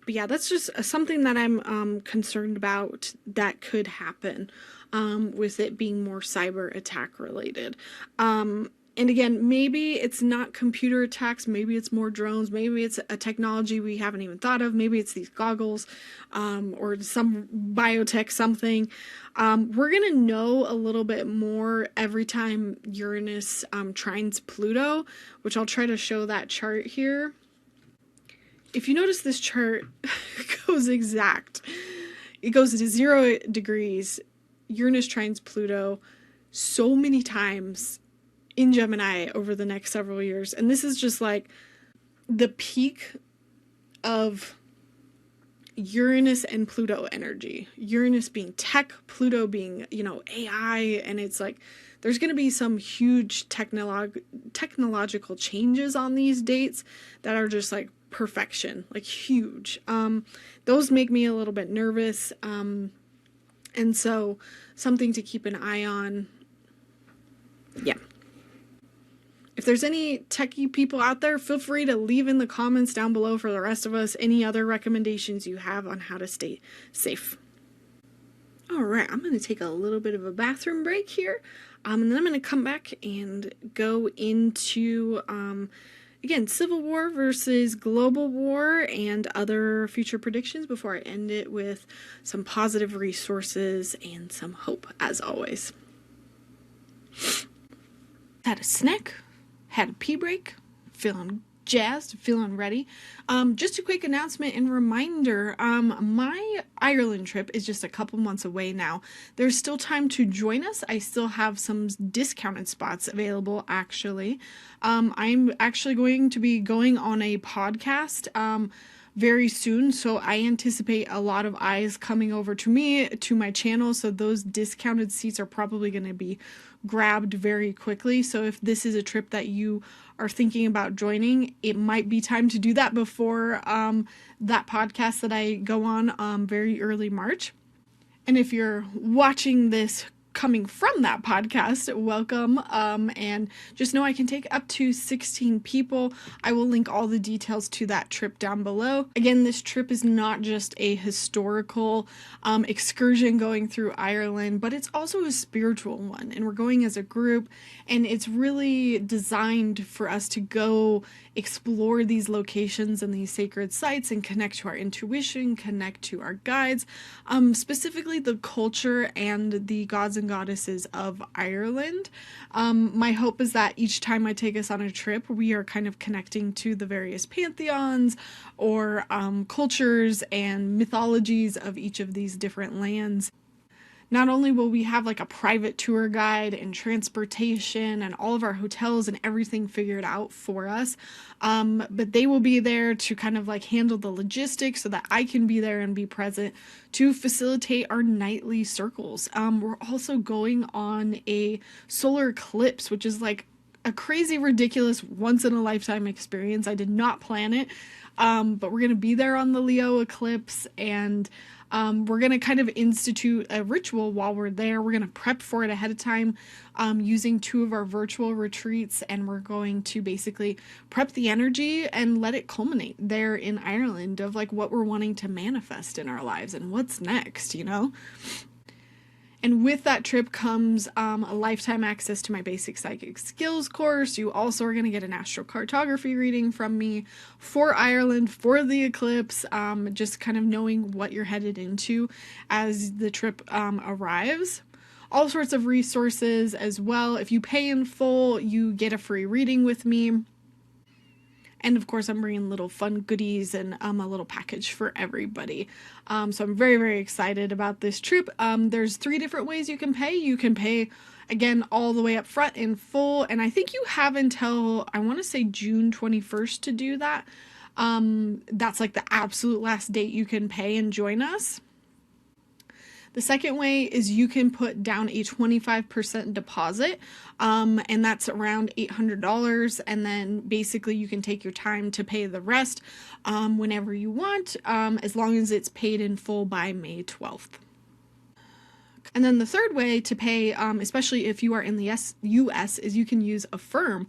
But yeah, that's just something that I'm concerned about that could happen with it being more cyber attack related. And again, maybe it's not computer attacks, maybe it's more drones, maybe it's a technology we haven't even thought of, maybe it's these goggles, or some biotech something. We're going to know a little bit more every time Uranus trines Pluto, which I'll try to show that chart here. If you notice, this chart goes exact. It goes to 0 degrees, Uranus trines Pluto so many times in Gemini over the next several years. And this is just like the peak of Uranus and Pluto energy. Uranus being tech, Pluto being, AI. And it's like, there's going to be some huge technological changes on these dates that are just like perfection, like huge. Those make me a little bit nervous. And so something to keep an eye on. Yeah. If there's any techie people out there, feel free to leave in the comments down below for the rest of us any other recommendations you have on how to stay safe. All right, I'm going to take a little bit of a bathroom break here, and then I'm going to come back and go into, again, Civil War versus Global War and other future predictions before I end it with some positive resources and some hope, as always. Had a snack. Had a pee break, feeling jazzed, feeling ready. Just a quick announcement and reminder, my Ireland trip is just a couple months away now. There's still time to join us. I still have some discounted spots available, actually. I'm actually going to be going on a podcast very soon, so I anticipate a lot of eyes coming over to me, to my channel, so those discounted seats are probably going to be grabbed very quickly. So if this is a trip that you are thinking about joining, it might be time to do that before that podcast that I go on very early March. And if you're watching this coming from that podcast, welcome, and just know I can take up to 16 people. I will link all the details to that trip down below. Again, this trip is not just a historical excursion going through Ireland, but it's also a spiritual one, and we're going as a group, and it's really designed for us to go explore these locations and these sacred sites and connect to our intuition, connect to our guides, specifically the culture and the gods and goddesses of Ireland. My hope is that each time I take us on a trip, we are kind of connecting to the various pantheons or cultures and mythologies of each of these different lands. Not only will we have like a private tour guide and transportation and all of our hotels and everything figured out for us, but they will be there to kind of like handle the logistics so that I can be there and be present to facilitate our nightly circles. We're also going on a solar eclipse, which is like a crazy, ridiculous, once-in-a-lifetime experience. I did not plan it, but we're going to be there on the Leo eclipse, and we're going to kind of institute a ritual while we're there. We're going to prep for it ahead of time using 2 of our virtual retreats, and we're going to basically prep the energy and let it culminate there in Ireland of like what we're wanting to manifest in our lives and what's next, you know? And with that trip comes a lifetime access to my basic psychic skills course. You also are going to get an astrocartography reading from me for Ireland, for the eclipse, just kind of knowing what you're headed into as the trip arrives. All sorts of resources as well. If you pay in full, you get a free reading with me. And of course, I'm bringing little fun goodies and a little package for everybody. So I'm very, very excited about this trip. There's 3 different ways you can pay. You can pay, again, all the way up front in full. And I think you have until, I want to say June 21st to do that. That's like the absolute last date you can pay and join us. The second way is you can put down a 25% deposit, and that's around $800, and then basically you can take your time to pay the rest whenever you want, as long as it's paid in full by May 12th. And then the third way to pay, especially if you are in the US, is you can use Affirm.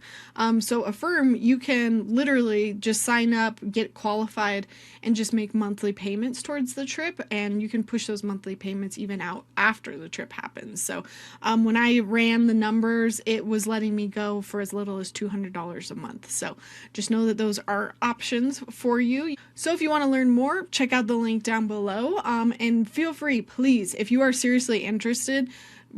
So Affirm, you can literally just sign up, get qualified, and just make monthly payments towards the trip. And you can push those monthly payments even out after the trip happens. So when I ran the numbers, it was letting me go for as little as $200 a month. So just know that those are options for you. So if you want to learn more, check out the link down below. And feel free, please, if you are seriously interested,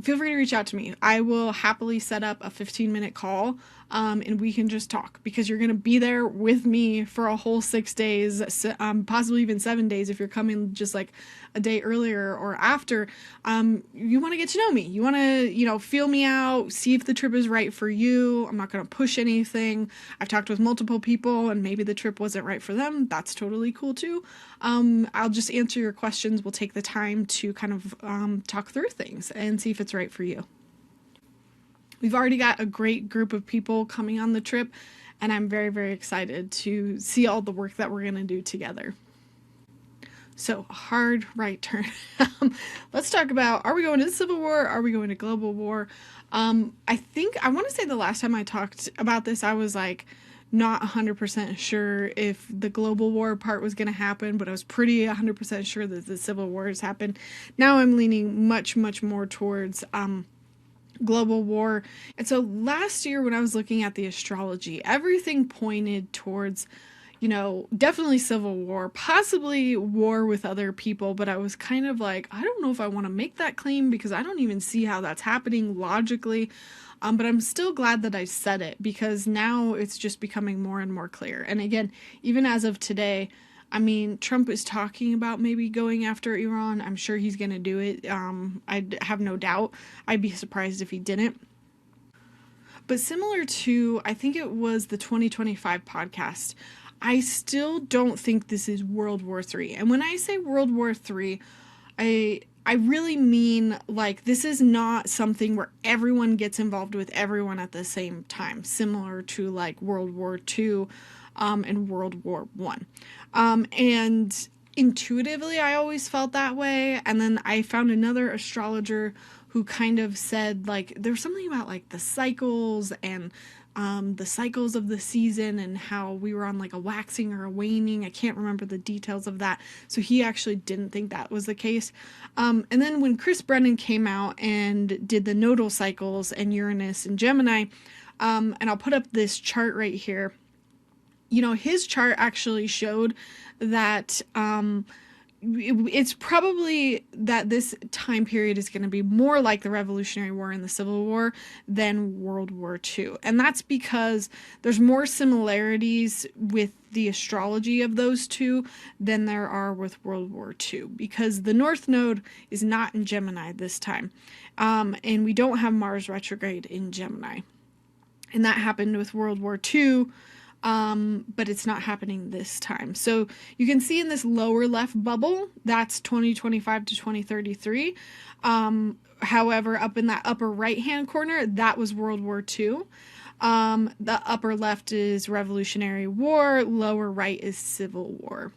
feel free to reach out to me. I will happily set up a 15-minute call and we can just talk, because you're going to be there with me for a whole 6 days, possibly even 7 days if you're coming just like a day earlier or after. You want to get to know me. You want to, feel me out, see if the trip is right for you. I'm not going to push anything. I've talked with multiple people and maybe the trip wasn't right for them. That's totally cool too. I'll just answer your questions. We'll take the time to kind of talk through things and see if it's right for you. We've already got a great group of people coming on the trip, and I'm very, very excited to see all the work that we're going to do together. So, hard right turn. Let's talk about, are we going to the Civil War? Are we going to global war? I want to say the last time I talked about this, I was like not 100% sure if the global war part was going to happen, but I was pretty 100% sure that the Civil Wars happened. Now I'm leaning much, much more towards global war. And so last year when I was looking at the astrology, everything pointed towards, definitely civil war, possibly war with other people, but I was kind of like, I don't know if I want to make that claim because I don't even see how that's happening logically. But I'm still glad that I said it because now it's just becoming more and more clear. And again, even as of today, I mean, Trump is talking about maybe going after Iran. I'm sure he's going to do it. I have no doubt. I'd be surprised if he didn't. But similar to, I think it was the 2025 podcast, I still don't think this is World War III. And when I say World War III, I really mean like this is not something where everyone gets involved with everyone at the same time, similar to like World War II and World War One. And intuitively, I always felt that way. And then I found another astrologer who kind of said like there's something about like the cycles and the cycles of the season and how we were on like a waxing or a waning. I can't remember the details of that. So he actually didn't think that was the case. And then when Chris Brennan came out and did the nodal cycles and Uranus and Gemini, and I'll put up this chart right here. His chart actually showed that it's probably that this time period is going to be more like the Revolutionary War and the Civil War than World War II. And that's because there's more similarities with the astrology of those two than there are with World War II, because the North Node is not in Gemini this time. And we don't have Mars retrograde in Gemini. And that happened with World War II. But it's not happening this time. So you can see in this lower left bubble, that's 2025 to 2033. However, up in that upper right-hand corner, that was World War II. The upper left is Revolutionary War, lower right is Civil War.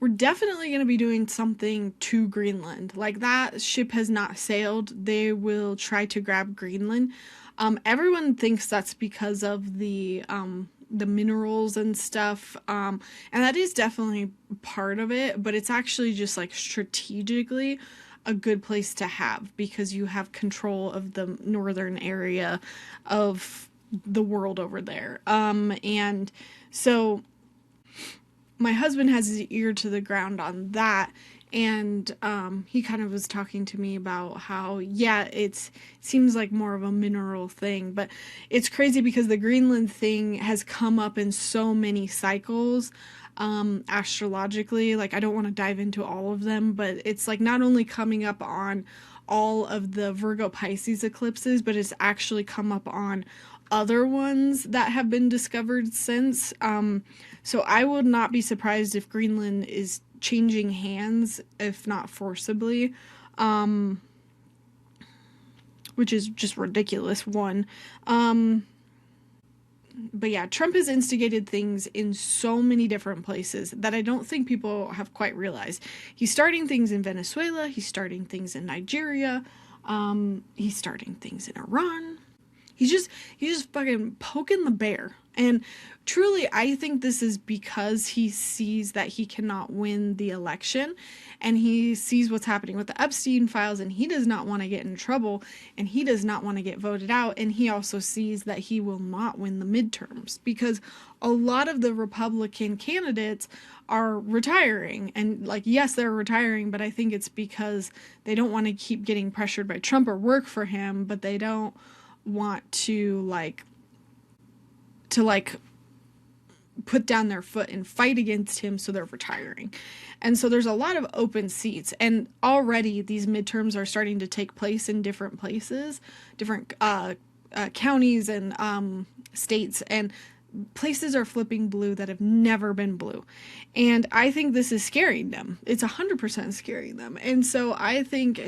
We're definitely going to be doing something to Greenland. Like, that ship has not sailed. They will try to grab Greenland. Everyone thinks that's because of the minerals and stuff. And that is definitely part of it, but it's actually just like strategically a good place to have because you have control of the northern area of the world over there. And so my husband has his ear to the ground on that. And he kind of was talking to me about how, yeah, it seems like more of a mineral thing. But it's crazy because the Greenland thing has come up in so many cycles astrologically. Like, I don't want to dive into all of them, but it's like not only coming up on all of the Virgo Pisces eclipses, but it's actually come up on other ones that have been discovered since. So I would not be surprised if Greenland is changing hands, if not forcibly, which is just ridiculous, one. But yeah, Trump has instigated things in so many different places that I don't think people have quite realized. He's starting things in Venezuela, he's starting things in Nigeria, he's starting things in Iran. He's just fucking poking the bear. And truly, I think this is because he sees that he cannot win the election, and he sees what's happening with the Epstein files, and he does not want to get in trouble, and he does not want to get voted out, and he also sees that he will not win the midterms because a lot of the Republican candidates are retiring. And like, yes, they're retiring, but I think it's because they don't want to keep getting pressured by Trump or work for him, but they don't want to put down their foot and fight against him, so they're retiring. And so there's a lot of open seats, and already these midterms are starting to take place in different places, different counties and states, and places are flipping blue that have never been blue. And I think this is scaring them. It's 100% scaring them. And so I think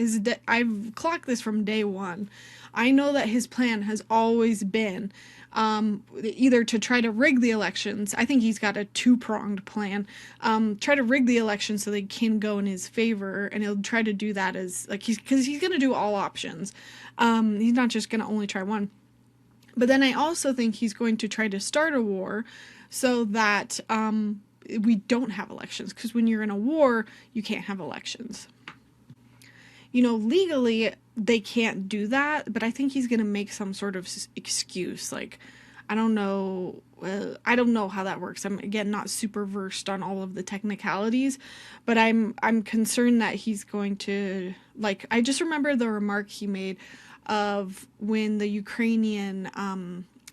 I've clocked this from day one. I know that his plan has always been either to try to rig the elections. I think he's got a two-pronged plan. Try to rig the election so they can go in his favor, and he'll try to do that as like he's going to do all options. He's not just going to only try one. But then I also think he's going to try to start a war so that we don't have elections, because when you're in a war, you can't have elections. Legally, they can't do that, but I think he's going to make some sort of excuse. Like, I don't know. I don't know how that works. I'm again not super versed on all of the technicalities, but I'm concerned that he's going to, like, I just remember the remark he made of when the Ukrainian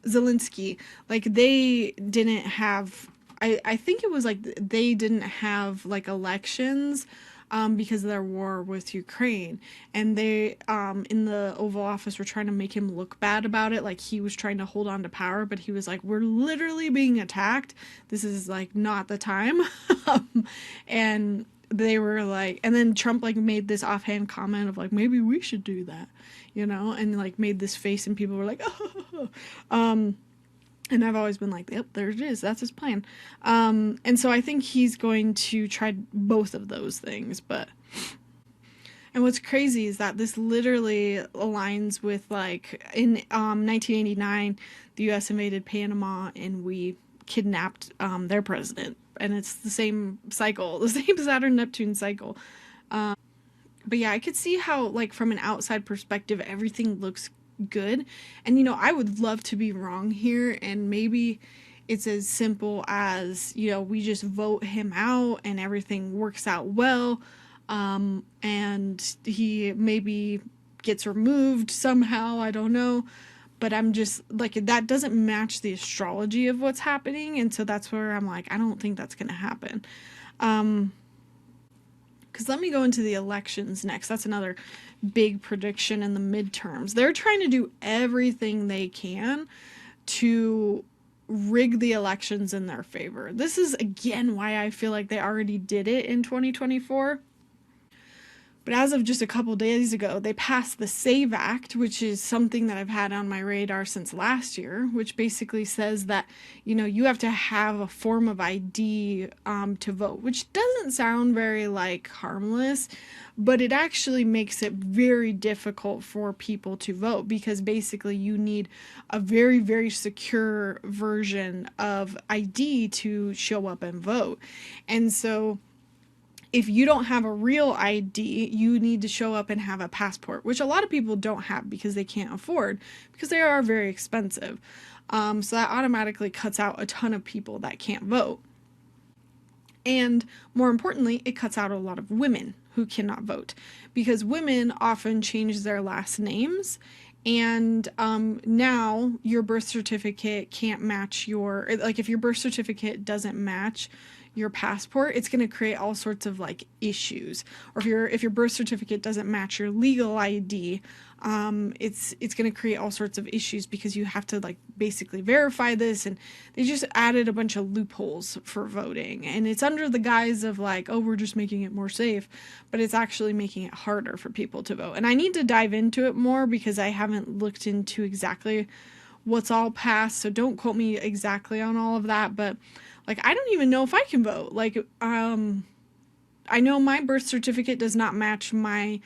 Zelensky, like, they didn't have, I think it was like they didn't have like elections because of their war with Ukraine. And they, in the Oval Office, were trying to make him look bad about it. Like he was trying to hold on to power, but he was like, we're literally being attacked. This is like not the time. And they were like, and then Trump like made this offhand comment of like, maybe we should do that, you know, and like made this face and people were like, oh, and I've always been like, yep, there it is. That's his plan. And so I think he's going to try both of those things. And what's crazy is that this literally aligns with, like, in 1989, the U.S. invaded Panama and we kidnapped their president. And it's the same cycle, the same Saturn Neptune cycle. But yeah, I could see how, like, from an outside perspective, everything looks good. And, you know, I would love to be wrong here, and maybe it's as simple as, you know, we just vote him out and everything works out well, and he maybe gets removed somehow, I don't know. But I'm just like, that doesn't match the astrology of what's happening, and so that's where I'm like, I don't think that's gonna happen. Because let me go into the elections next. That's another big prediction in the midterms. They're trying to do everything they can to rig the elections in their favor. This is, again, why I feel like they already did it in 2024. But as of just a couple days ago, they passed the SAVE Act, which is something that I've had on my radar since last year, which basically says that, you know, you have to have a form of ID to vote, which doesn't sound very, like, harmless, but it actually makes it very difficult for people to vote, because basically you need a very, very secure version of ID to show up and vote. And so if you don't have a real ID, you need to show up and have a passport, which a lot of people don't have because they can't afford, because they are very expensive. So that automatically cuts out a ton of people that can't vote. And more importantly, it cuts out a lot of women who cannot vote, because women often change their last names. And now your birth certificate can't match your, like, if your birth certificate doesn't match your passport, it's going to create all sorts of, like, issues. Or if your birth certificate doesn't match your legal ID, it's going to create all sorts of issues, because you have to, like, basically verify this. And they just added a bunch of loopholes for voting, and it's under the guise of, like, oh, we're just making it more safe, but it's actually making it harder for people to vote. And I need to dive into it more, because I haven't looked into exactly what's all passed, so don't quote me exactly on all of that. But, like, I don't even know if I can vote. Like, I know my birth certificate does not match my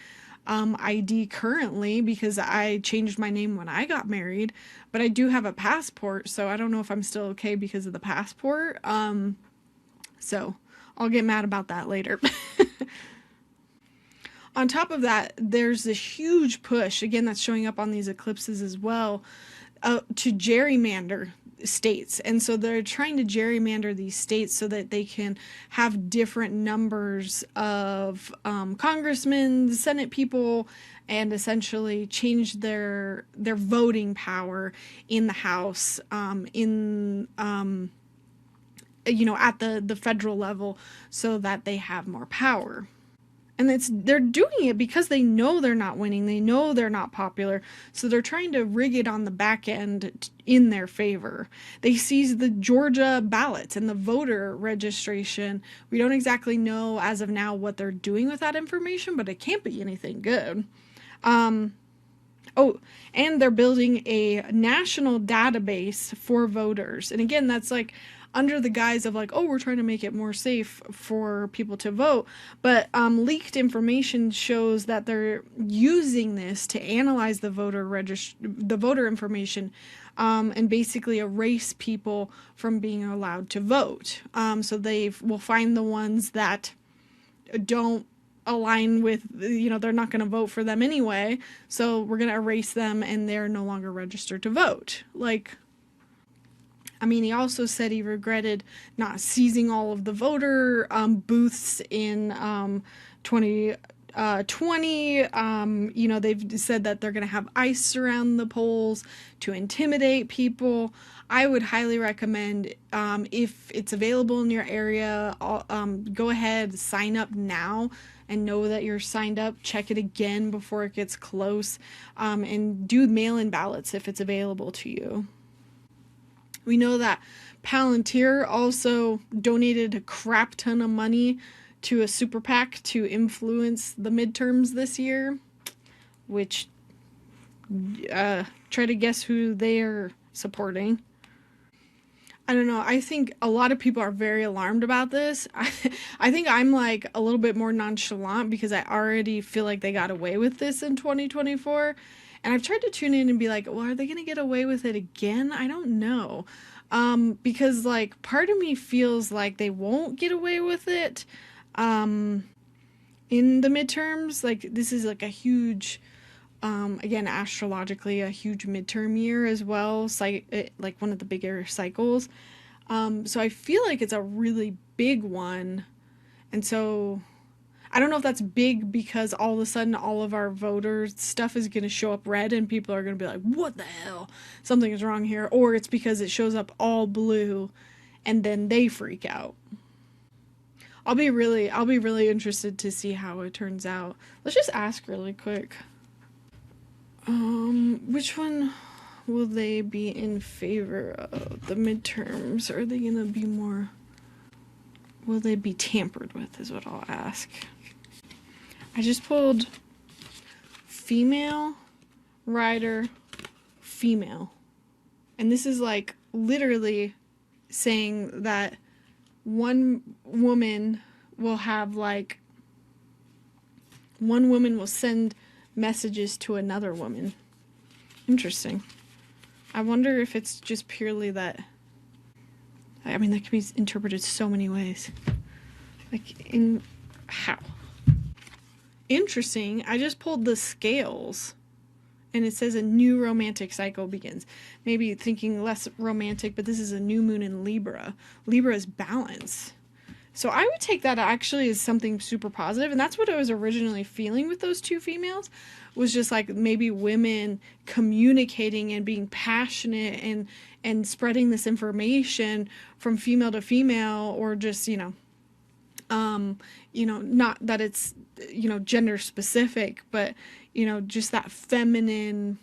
ID currently, because I changed my name when I got married, but I do have a passport, so I don't know if I'm still okay because of the passport. So I'll get mad about that later. On top of that, there's this huge push, again, that's showing up on these eclipses as well, to gerrymander states. And so they're trying to gerrymander these states so that they can have different numbers of congressmen, Senate people, and essentially change their voting power in the House, you know, at the federal level, so that they have more power. And they're doing it because they know they're not winning. They know they're not popular. So they're trying to rig it on the back end in their favor. They seized the Georgia ballots and the voter registration. We don't exactly know as of now what they're doing with that information, but it can't be anything good. Oh, and they're building a national database for voters. And again, that's like under the guise of, like, oh, we're trying to make it more safe for people to vote. But leaked information shows that they're using this to analyze the voter information, and basically erase people from being allowed to vote. So they will find the ones that don't align with, you know, they're not going to vote for them anyway, so we're going to erase them and they're no longer registered to vote. Like, I mean, he also said he regretted not seizing all of the voter booths in 2020. You know, they've said that they're going to have ice around the polls to intimidate people. I would highly recommend, if it's available in your area, go ahead, sign up now and know that you're signed up. Check it again before it gets close, and do mail-in ballots if it's available to you. We know that Palantir also donated a crap ton of money to a super PAC to influence the midterms this year, which, try to guess who they are supporting. I don't know. I think a lot of people are very alarmed about this. I think I'm like a little bit more nonchalant because I already feel like they got away with this in 2024. And I've tried to tune in and be like, well, are they going to get away with it again? I don't know. Because like part of me feels like they won't get away with it in the midterms. Like this is like a huge, again, astrologically, a huge midterm year as well. Like one of the bigger cycles. So I feel like it's a really big one. And so I don't know if that's big because all of a sudden all of our voters stuff is going to show up red and people are going to be like, what the hell? Something is wrong here. Or it's because it shows up all blue and then they freak out. I'll be really interested to see how it turns out. Let's just ask really quick. Which one will they be in favor of? The midterms? Are they going to be more... Will they be tampered with is what I'll ask. I just pulled female, rider, female. And this is like literally saying that one woman will have like, one woman will send messages to another woman. Interesting. I wonder if it's just purely that, I mean, that can be interpreted so many ways. Like, in how? Interesting. I just pulled the scales and it says a new romantic cycle begins. Maybe thinking less romantic, but this is a new moon in Libra. Libra is balance. So I would take that actually as something super positive, and that's what I was originally feeling with those two females, was just like maybe women communicating and being passionate and spreading this information from female to female, or just, not that it's, gender specific, but, just that feminine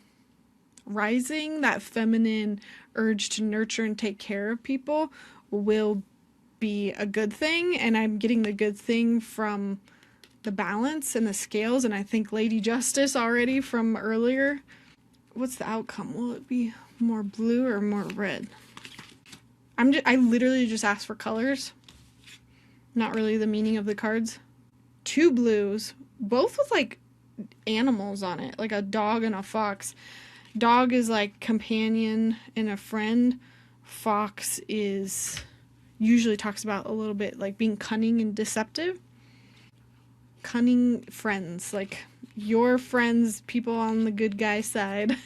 rising, that feminine urge to nurture and take care of people will be a good thing. And I'm getting the good thing from the balance and the scales, and I think Lady Justice already from earlier. What's the outcome? Will it be more blue or more red? I literally just asked for colors, not really the meaning of the cards. Two blues, both with like animals on it, like a dog and a fox. Dog is like companion and a friend. Fox is usually talks about a little bit like being cunning and deceptive. Cunning friends, like your friends, people on the good guy side.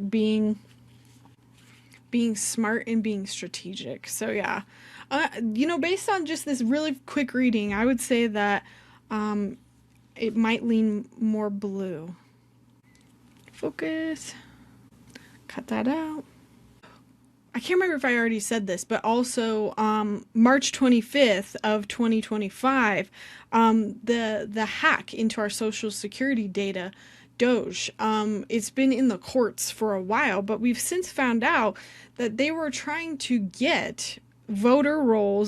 being smart and being strategic. So yeah, based on just this really quick reading, I would say that it might lean more blue. Focus. Cut that out. I can't remember if I already said this, but also March 25th of 2025, the hack into our Social Security data, Doge, it's been in the courts for a while, but we've since found out that they were trying to get voter roll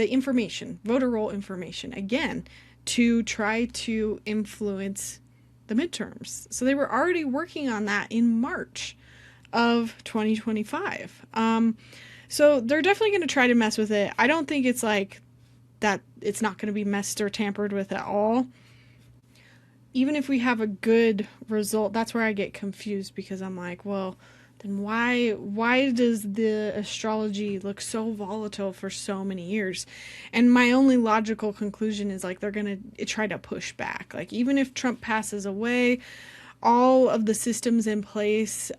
information, again, to try to influence the midterms. So they were already working on that in March of 2025. So they're definitely going to try to mess with it. I don't think it's like that it's not going to be messed or tampered with at all. Even if we have a good result, that's where I get confused, because I'm like, well, then why does the astrology look so volatile for so many years? And my only logical conclusion is like they're going to try to push back. Like even if Trump passes away, all of the systems in place,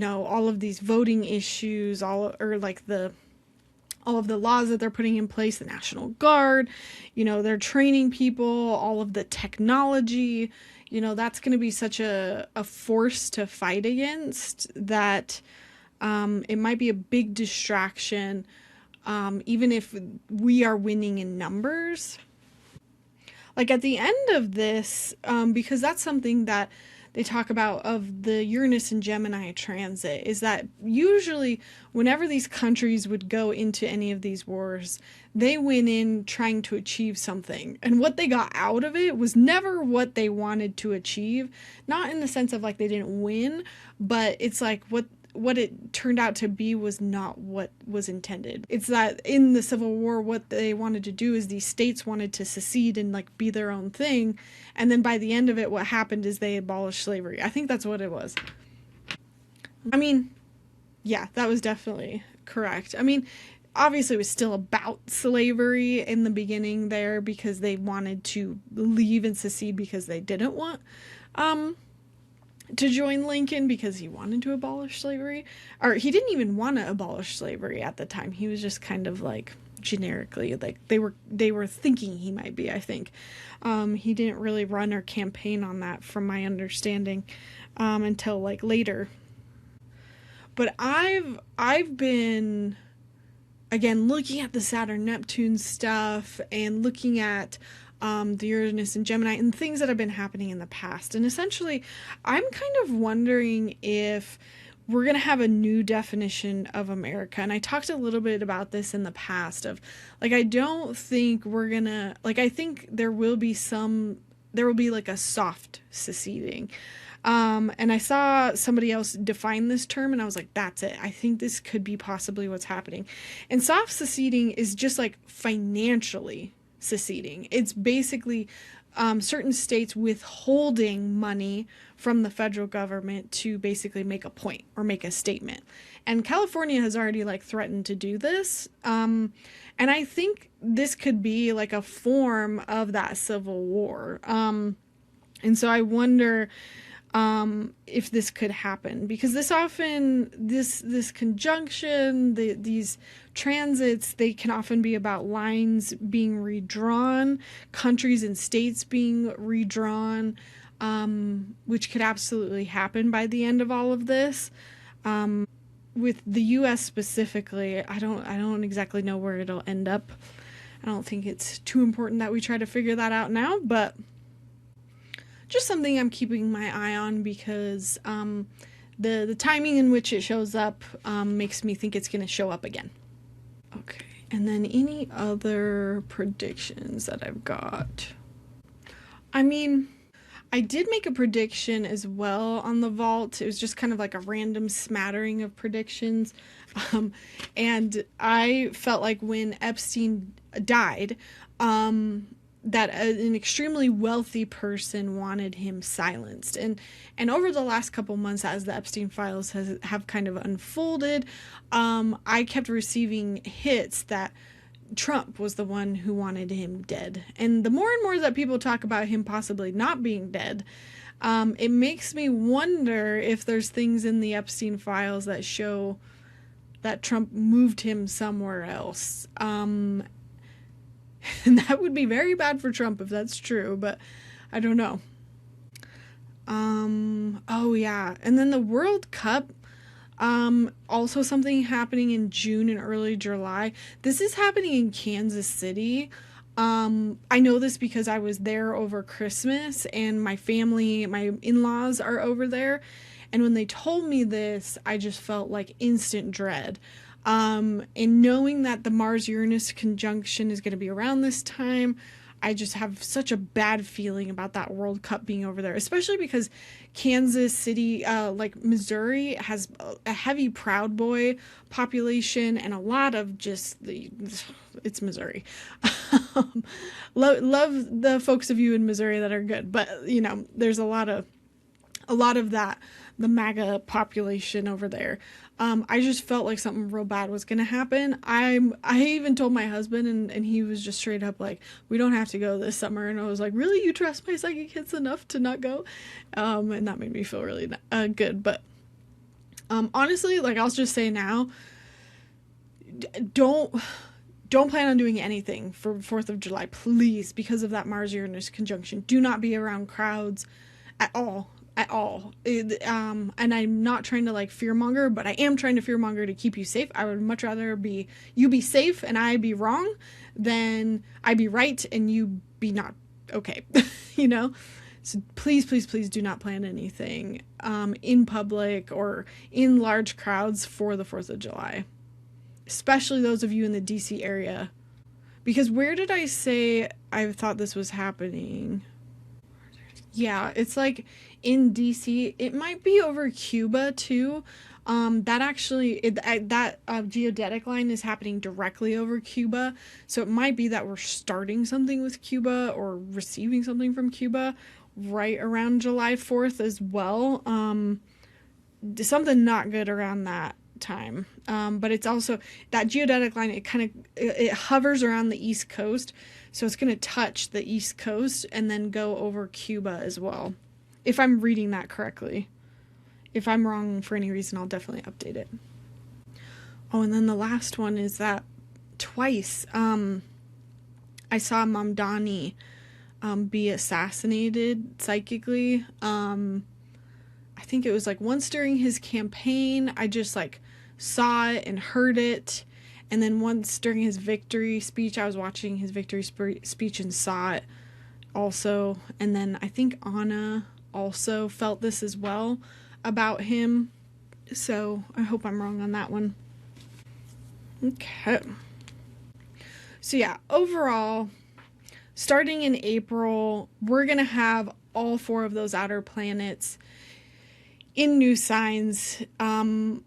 all of these voting issues, all of the laws that they're putting in place, the National Guard, they're training people, all of the technology, that's going to be such a force to fight against that it might be a big distraction, even if we are winning in numbers. Like at the end of this, because that's something that they talk about of the Uranus and Gemini transit, is that usually whenever these countries would go into any of these wars, they went in trying to achieve something. And what they got out of it was never what they wanted to achieve. Not in the sense of like they didn't win, but it's like what it turned out to be was not what was intended. It's that in the Civil War, what they wanted to do is these states wanted to secede and like be their own thing. And then by the end of it, what happened is they abolished slavery. I think that's what it was. I mean, yeah, that was definitely correct. I mean, obviously it was still about slavery in the beginning there because they wanted to leave and secede because they didn't want, to join Lincoln because he wanted to abolish slavery. Or he didn't even want to abolish slavery at the time. He was just kind of like generically, like they were thinking he might be, I think. He didn't really run or campaign on that from my understanding until like later. But I've been again looking at the Saturn Neptune stuff and looking at the Uranus and Gemini and things that have been happening in the past. And essentially, I'm kind of wondering if we're going to have a new definition of America. And I talked a little bit about this in the past of, like, I don't think we're going to, like, I think there will be like a soft seceding. And I saw somebody else define this term and I was like, that's it. I think this could be possibly what's happening. And soft seceding is just like financially seceding. It's basically certain states withholding money from the federal government to basically make a point or make a statement. And California has already like threatened to do this. And I think this could be like a form of that civil war. And so I wonder if this could happen, because this conjunction, these transits, they can often be about lines being redrawn, countries and states being redrawn, which could absolutely happen by the end of all of this. With the US specifically, I don't exactly know where it'll end up. I don't think it's too important that we try to figure that out now, but just something I'm keeping my eye on because the timing in which it shows up makes me think it's going to show up again. Okay, and then any other predictions that I've got? I mean, I did make a prediction as well on the vault. It was just kind of like a random smattering of predictions. And I felt like when Epstein died, that an extremely wealthy person wanted him silenced. And over the last couple months, as the Epstein files have kind of unfolded, I kept receiving hits that Trump was the one who wanted him dead. And the more and more that people talk about him possibly not being dead, it makes me wonder if there's things in the Epstein files that show that Trump moved him somewhere else. And that would be very bad for Trump if that's true, but I don't know. Oh yeah. And then the World Cup, also something happening in June and early July. This is happening in Kansas City. I know this because I was there over Christmas and my family, my in-laws are over there. And when they told me this, I just felt like instant dread. And knowing that the Mars-Uranus conjunction is going to be around this time, I just have such a bad feeling about that World Cup being over there, especially because Kansas City, like Missouri, has a heavy Proud Boy population and a lot of just it's Missouri. Love the folks of you in Missouri that are good, but there's a lot of that, the MAGA population over there. I just felt like something real bad was going to happen. I even told my husband and he was just straight up like, we don't have to go this summer. And I was like, really? You trust my psychic hits enough to not go? And that made me feel really good. But Honestly, like, I'll just say now, don't don't plan on doing anything for 4th of July, please, because of that Mars Uranus conjunction. Do not be around crowds at all. At all. And I'm not trying to like fearmonger, but I am trying to fearmonger to keep you safe. I would much rather be you be safe and I be wrong than I be right and you be not okay. You know? So please, please, please do not plan anything in public or in large crowds for the 4th of July. Especially those of you in the DC area. Because where did I say I thought this was happening? Yeah, it's like in DC. It might be over Cuba too. That actually, that geodetic line is happening directly over Cuba. So it might be that we're starting something with Cuba or receiving something from Cuba right around July 4th as well. Something not good around that time. But it's also that geodetic line, it hovers around the East Coast. So it's going to touch the East Coast and then go over Cuba as well. If I'm reading that correctly. If I'm wrong for any reason, I'll definitely update it. Oh, and then the last one is that twice I saw Mamdani be assassinated psychically. I think it was like once during his campaign, I just like saw it and heard it. And then once during his victory speech, I was watching his victory speech and saw it also. And then I think Anna also felt this as well about him. So I hope I'm wrong on that one. Okay. So yeah, overall, starting in April, we're going to have all 4 of those outer planets in new signs.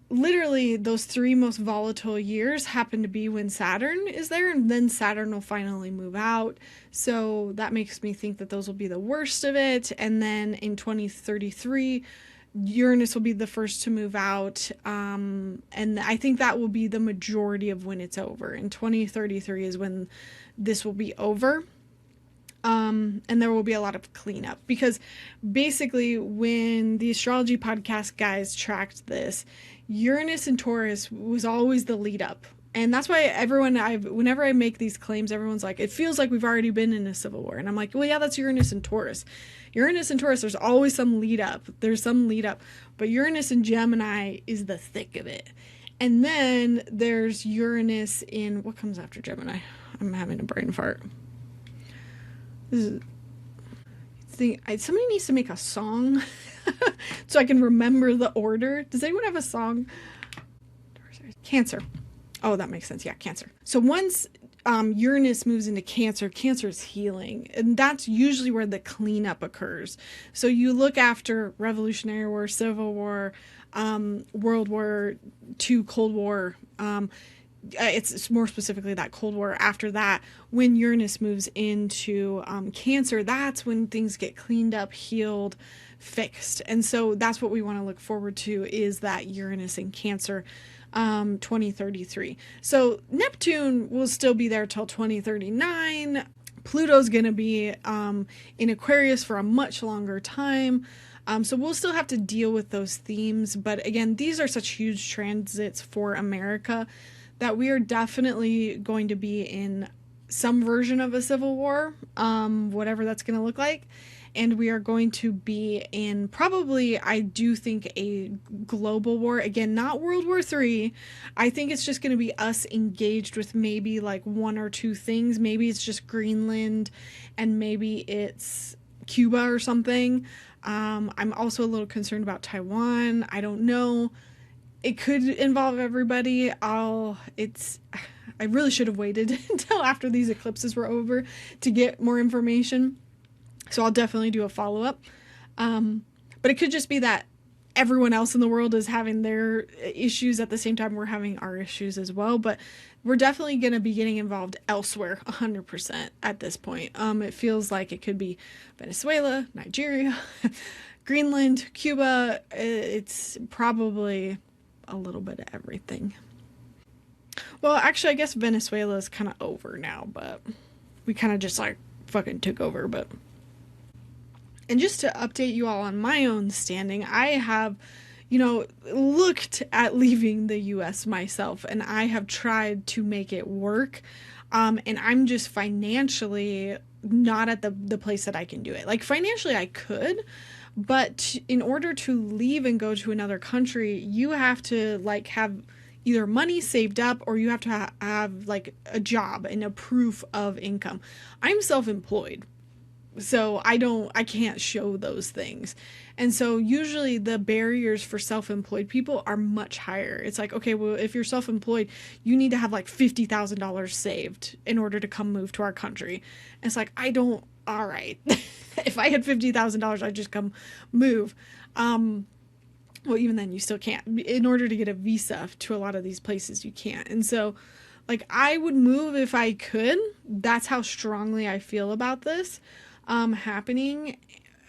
Literally those 3 most volatile years happen to be when Saturn is there, and then Saturn will finally move out. So that makes me think that those will be the worst of it. And then in 2033, Uranus will be the first to move out. And I think that will be the majority of when it's over. In 2033 is when this will be over. And there will be a lot of cleanup, because basically when the astrology podcast guys tracked this, Uranus and Taurus was always the lead up. And that's why whenever I make these claims, everyone's like, it feels like we've already been in a civil war. And I'm like, well, yeah, that's Uranus and Taurus. Uranus and Taurus, there's always some lead up. There's some lead up. But Uranus and Gemini is the thick of it. And then there's Uranus in, what comes after Gemini? I'm having a brain fart. Somebody needs to make a song so I can remember the order. Does anyone have a song? Cancer. Oh, that makes sense. Yeah, Cancer. So once Uranus moves into Cancer, Cancer is healing. And that's usually where the cleanup occurs. So you look after Revolutionary War, Civil War, World War II, Cold War, it's more specifically that Cold War. After that, when Uranus moves into Cancer, that's when things get cleaned up, healed, fixed. And so that's what we want to look forward to, is that Uranus in Cancer 2033. So Neptune will still be there till 2039. Pluto's going to be in Aquarius for a much longer time. So we'll still have to deal with those themes. But again, these are such huge transits for America that we are definitely going to be in some version of a civil war, whatever that's going to look like. And we are going to be in probably, I do think, a global war. Again, not World War III. I think it's just going to be us engaged with maybe like 1 or 2 things. Maybe it's just Greenland and maybe it's Cuba or something. I'm also a little concerned about Taiwan. I don't know. It could involve everybody. I really should have waited until after these eclipses were over to get more information. So I'll definitely do a follow-up. But it could just be that everyone else in the world is having their issues at the same time we're having our issues as well. But we're definitely going to be getting involved elsewhere 100% at this point. It feels like it could be Venezuela, Nigeria, Greenland, Cuba. It's probably a little bit of everything. Well, actually, I guess Venezuela is kind of over now, but we kind of just like fucking took over. And just to update you all on my own standing, I have looked at leaving the US myself, and I have tried to make it work. And I'm just financially not at the place that I can do it. Like, financially I could, but in order to leave and go to another country, you have to like have either money saved up, or you have to have like a job and a proof of income. I'm self-employed, so I can't show those things. And so usually the barriers for self-employed people are much higher. It's like, okay, well, if you're self-employed, you need to have like $50,000 saved in order to come move to our country. And it's like, all right. If I had $50,000, I'd just come move. Well, even then you still can't. In order to get a visa to a lot of these places, you can't. And so, like, I would move if I could. That's how strongly I feel about this happening.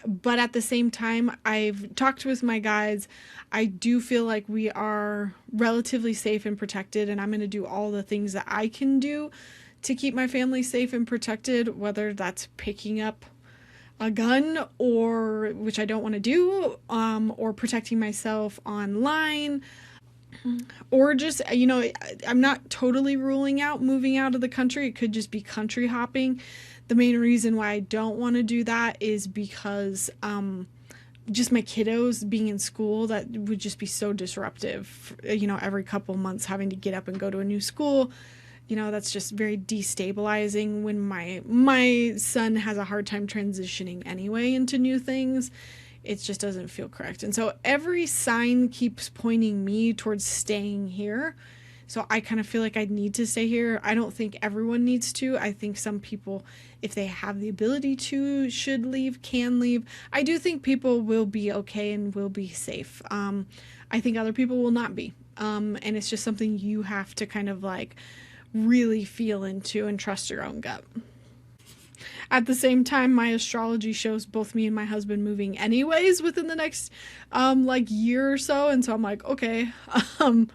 But at the same time, I've talked with my guides. I do feel like we are relatively safe and protected, and I'm going to do all the things that I can do to keep my family safe and protected, whether that's picking up a gun, or which I don't want to do, or protecting myself online, or just, I'm not totally ruling out moving out of the country. It could just be country hopping. The main reason why I don't want to do that is because just my kiddos being in school, that would just be so disruptive, every couple months having to get up and go to a new school. That's just very destabilizing when my son has a hard time transitioning anyway into new things. It just doesn't feel correct. And so every sign keeps pointing me towards staying here. So I kind of feel like I need to stay here. I don't think everyone needs to. I think some people, if they have the ability to, should leave, can leave. I do think people will be okay and will be safe. I think other people will not be. And it's just something you have to kind of like really feel into and trust your own gut. At the same time, my astrology shows both me and my husband moving anyways within the next year or so. And so I'm like, okay,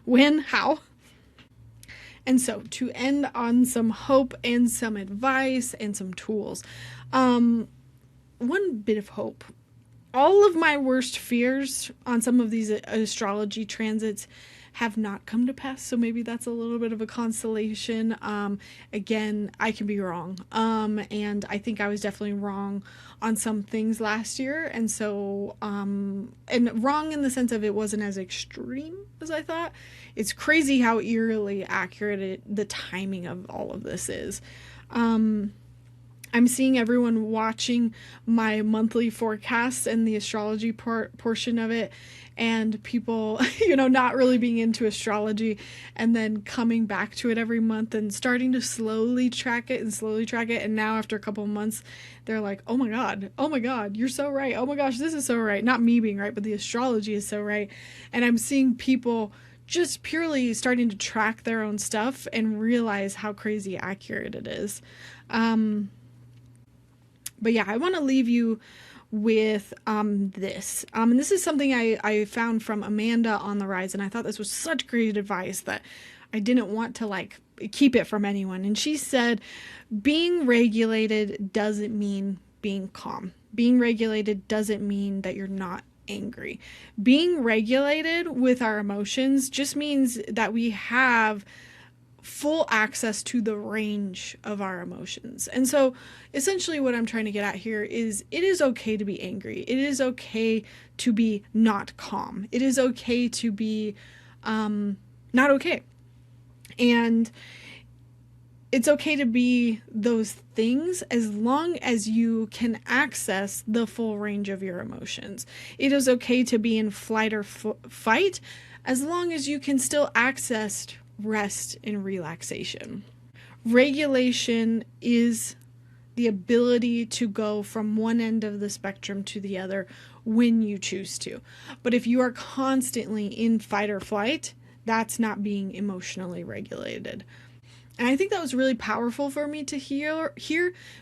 when, how? And so to end on some hope and some advice and some tools, one bit of hope. All of my worst fears on some of these astrology transits have not come to pass, so maybe that's a little bit of a consolation. Again, I can be wrong, and I think I was definitely wrong on some things last year, and so and wrong in the sense of it wasn't as extreme as I thought. It's crazy how eerily accurate the timing of all of this is. I'm seeing everyone watching my monthly forecasts and the astrology portion of it, and people, not really being into astrology, and then coming back to it every month and starting to slowly track it. And now after a couple of months, they're like, oh my God, you're so right. Oh my gosh, this is so right. Not me being right, but the astrology is so right. And I'm seeing people just purely starting to track their own stuff and realize how crazy accurate it is. But yeah, I want to leave you with this. And this is something I found from Amanda on the Rise, and I thought this was such great advice that I didn't want to keep it from anyone. And she said, being regulated doesn't mean being calm. Being regulated doesn't mean that you're not angry. Being regulated with our emotions just means that we have full access to the range of our emotions. And so essentially what I'm trying to get at here is it is okay to be angry. It is okay to be not calm. It is okay to be not okay. And it's okay to be those things as long as you can access the full range of your emotions. It is okay to be in flight or fight as long as you can still access rest and relaxation. Regulation is the ability to go from one end of the spectrum to the other when you choose to. But if you are constantly in fight or flight, that's not being emotionally regulated. And I think that was really powerful for me to hear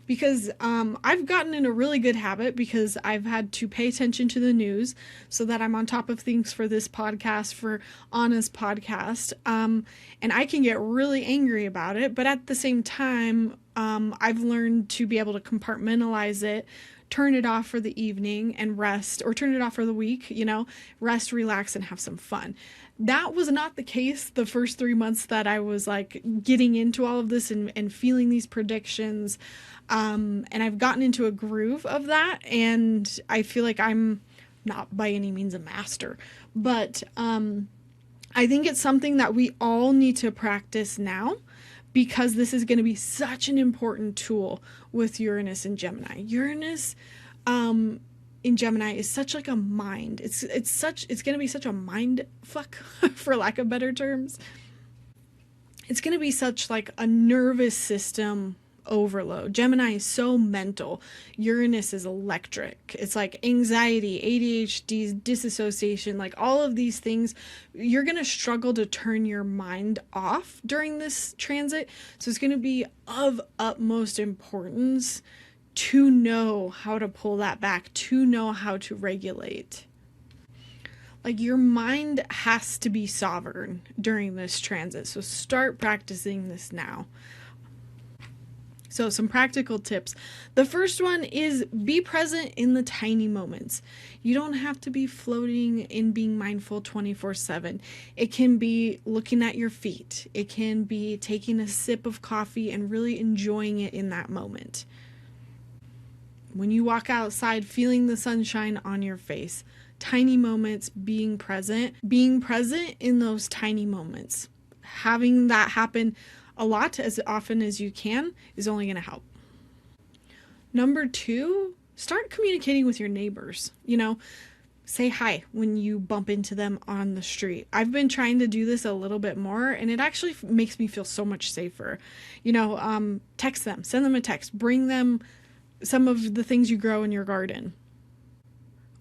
because I've gotten in a really good habit because I've had to pay attention to the news so that I'm on top of things for this podcast, for Anna's podcast. And I can get really angry about it. But at the same time, I've learned to be able to compartmentalize it, turn it off for the evening and rest, or turn it off for the week, rest, relax, and have some fun. That was not the case the first 3 months that I was like getting into all of this and feeling these predictions. And I've gotten into a groove of that, and I feel like I'm not by any means a master, but I think it's something that we all need to practice now, because this is going to be such an important tool with Uranus and Gemini. Uranus in Gemini is such like a mind. It's going to be such a mind fuck, for lack of better terms. It's going to be such like a nervous system overload. Gemini is so mental. Uranus is electric. It's like anxiety, ADHD, disassociation, like all of these things. You're going to struggle to turn your mind off during this transit. So it's going to be of utmost importance to know how to pull that back, to know how to regulate. Like your mind has to be sovereign during this transit. So start practicing this now. So some practical tips. The first one is be present in the tiny moments. You don't have to be floating in being mindful 24/7. It can be looking at your feet. It can be taking a sip of coffee and really enjoying it in that moment. When you walk outside, feeling the sunshine on your face. Tiny moments, being present in those tiny moments. Having that happen a lot, as often as you can, is only going to help. Number 2, start communicating with your neighbors. Say hi when you bump into them on the street. I've been trying to do this a little bit more, and it actually makes me feel so much safer. Text them, send them a text, bring them some of the things you grow in your garden.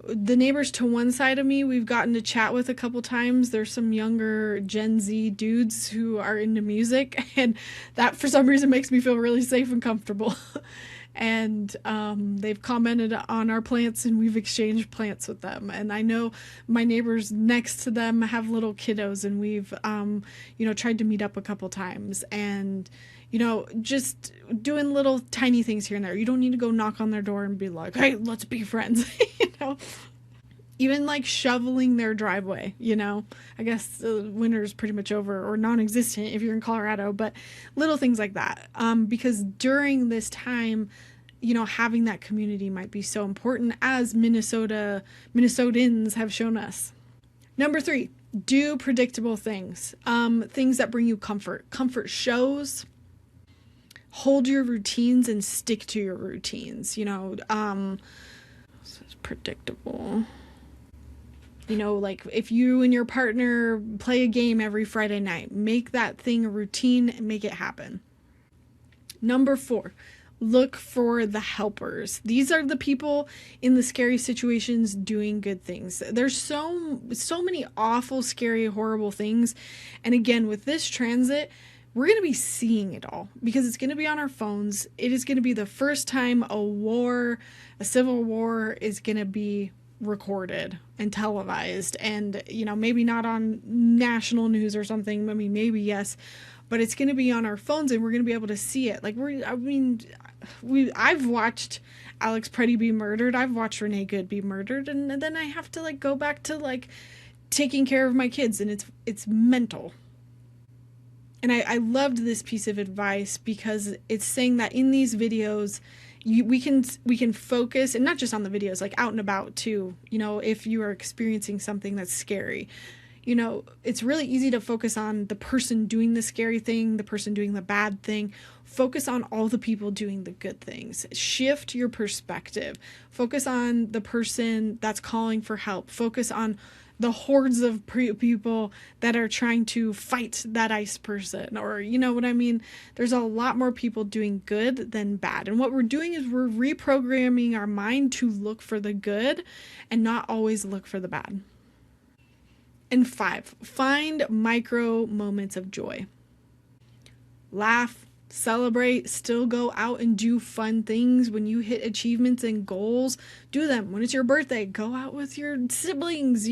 The neighbors to one side of me, we've gotten to chat with a couple times. There's some younger Gen Z dudes who are into music, and that for some reason makes me feel really safe and comfortable. And they've commented on our plants, and we've exchanged plants with them. And I know my neighbors next to them have little kiddos, and we've tried to meet up a couple times, and just doing little tiny things here and there. You don't need to go knock on their door and be like, hey, let's be friends. Even like shoveling their driveway, I guess winter is pretty much over, or non-existent if you're in Colorado, but little things like that. Because during this time, having that community might be so important, as Minnesotans have shown us. Number 3, do predictable things. Things that bring you comfort. Comfort shows. Hold your routines and stick to your routines. This is predictable. Like if you and your partner play a game every Friday night, make that thing a routine and make it happen. Number 4, look for the helpers. These are the people in the scary situations doing good things. There's so many awful, scary, horrible things. And again, with this transit, we're going to be seeing it all, because it's going to be on our phones. It is going to be the first time a civil war is going to be recorded and televised, and maybe not on national news or something. I mean, maybe yes, but it's going to be on our phones, and we're going to be able to see it. Like I've watched Alex Preddy be murdered. I've watched Renee Good be murdered, and then I have to go back to taking care of my kids, and it's mental. And I loved this piece of advice, because it's saying that in these videos, we can focus, and not just on the videos, like out and about too. If you are experiencing something that's scary, it's really easy to focus on the person doing the scary thing, the person doing the bad thing. Focus on all the people doing the good things. Shift your perspective. Focus on the person that's calling for help. Focus on the hordes of people that are trying to fight that ice person, or what I mean. There's a lot more people doing good than bad, and what we're doing is we're reprogramming our mind to look for the good and not always look for the bad. And 5, find micro moments of joy. Laugh, celebrate, still go out and do fun things. When you hit achievements and goals, do them. When it's your birthday, go out with your siblings,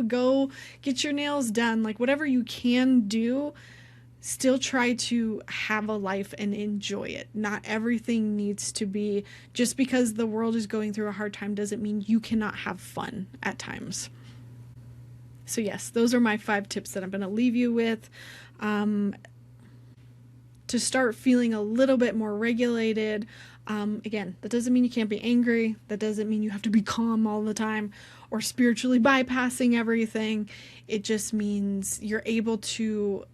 go get your nails done. Like whatever you can do, still try to have a life and enjoy it. Not everything needs to be, just because the world is going through a hard time doesn't mean you cannot have fun at times. So yes, those are my 5 tips that I'm going to leave you with. To start feeling a little bit more regulated. Again, that doesn't mean you can't be angry. That doesn't mean you have to be calm all the time or spiritually bypassing everything. It just means you're able to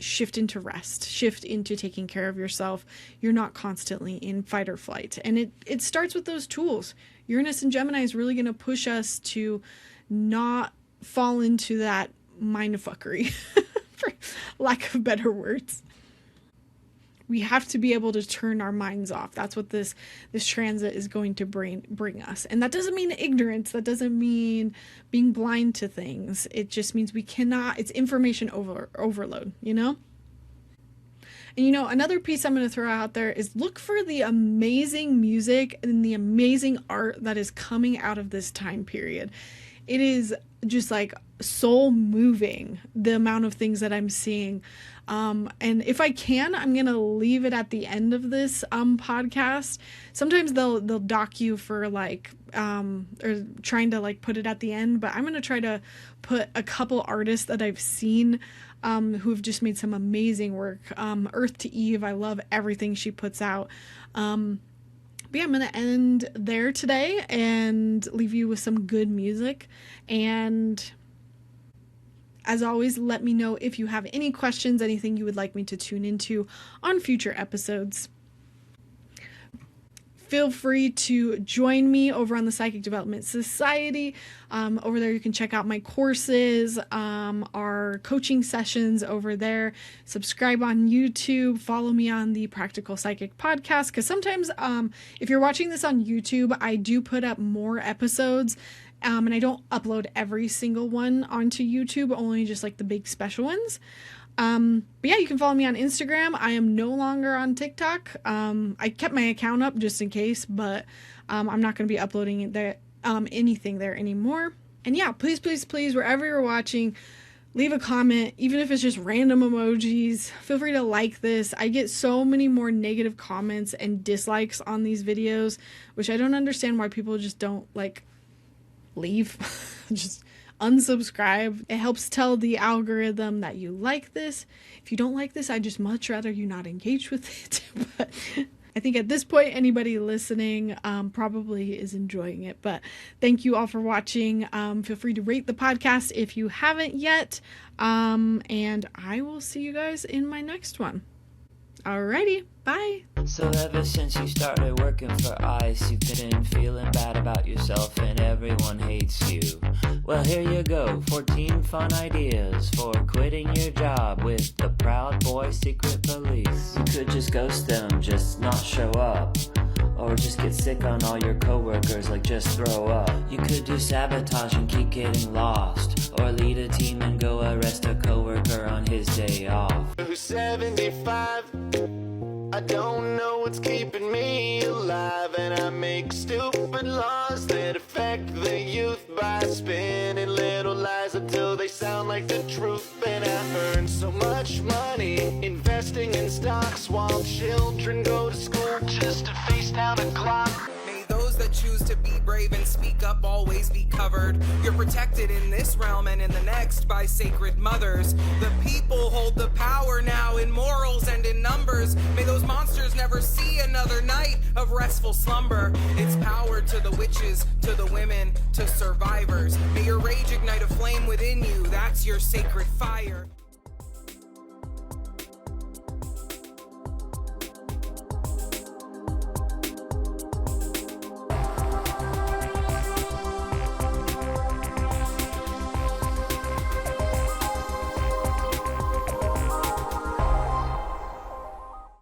shift into rest, shift into taking care of yourself. You're not constantly in fight or flight. And it starts with those tools. Uranus and Gemini is really going to push us to not fall into that mindfuckery, for lack of better words. We have to be able to turn our minds off. That's what this transit is going to bring us. And that doesn't mean ignorance. That doesn't mean being blind to things. It just means we cannot, it's information overload, you know? And you know, another piece I'm going to throw out there is look for the amazing music and the amazing art that is coming out of this time period. It is just like soul moving, the amount of things that I'm seeing. And if I can, I'm going to leave it at the end of this podcast. Sometimes they'll dock you for like, or trying to like put it at the end, but I'm going to try to put a couple artists that I've seen who have just made some amazing work. Earth to Eve, I love everything she puts out. But yeah, I'm going to end there today and leave you with some good music. And as always, let me know if you have any questions, anything you would like me to tune into on future episodes. Feel free to join me over on the Psychic Development Society. Over there, you can check out my courses, our coaching sessions over there. Subscribe on YouTube. Follow me on the Practical Psychic podcast. Because sometimes, if you're watching this on YouTube, I do put up more episodes. And I don't upload every single one onto YouTube, only just like the big special ones. But yeah, you can follow me on Instagram. I am no longer on TikTok. I kept my account up just in case, but I'm not going to be uploading there, anything there anymore. And yeah, please, please, please, wherever you're watching, leave a comment, even if it's just random emojis. Feel free to like this. I get so many more negative comments and dislikes on these videos, which I don't understand why people just don't like leave. Just unsubscribe. It helps tell the algorithm that you like this. If you don't like this, I'd just much rather you not engage with it. But I think at this point, anybody listening probably is enjoying it. But thank you all for watching. Feel free to rate the podcast if you haven't yet. And I will see you guys in my next one. Alrighty, bye. So ever since you started working for ICE, you've been feeling bad about yourself and everyone hates you. Well, here you go, 14 fun ideas for quitting your job with the Proud Boy Secret Police. You could just ghost them, just not show up. Or just get sick on all your coworkers, like just throw up. You could do sabotage and keep getting lost. Or lead a team and go arrest a coworker on his day off. Who's 75? I don't know what's keeping me alive. And I make stupid laws that affect the youth by spinning little lies until they sound like the truth. And I earn so much money investing in stocks while children go to school just to face down a clock. May those that choose to be brave and speak up always be covered. You're protected in this realm and in the next by sacred mothers. The people hold the power now in morals and in numbers. May those monsters never see another night of restful slumber. It's power to the witches, to the women, to survivors. May your rage ignite a flame within you, that's your sacred fire.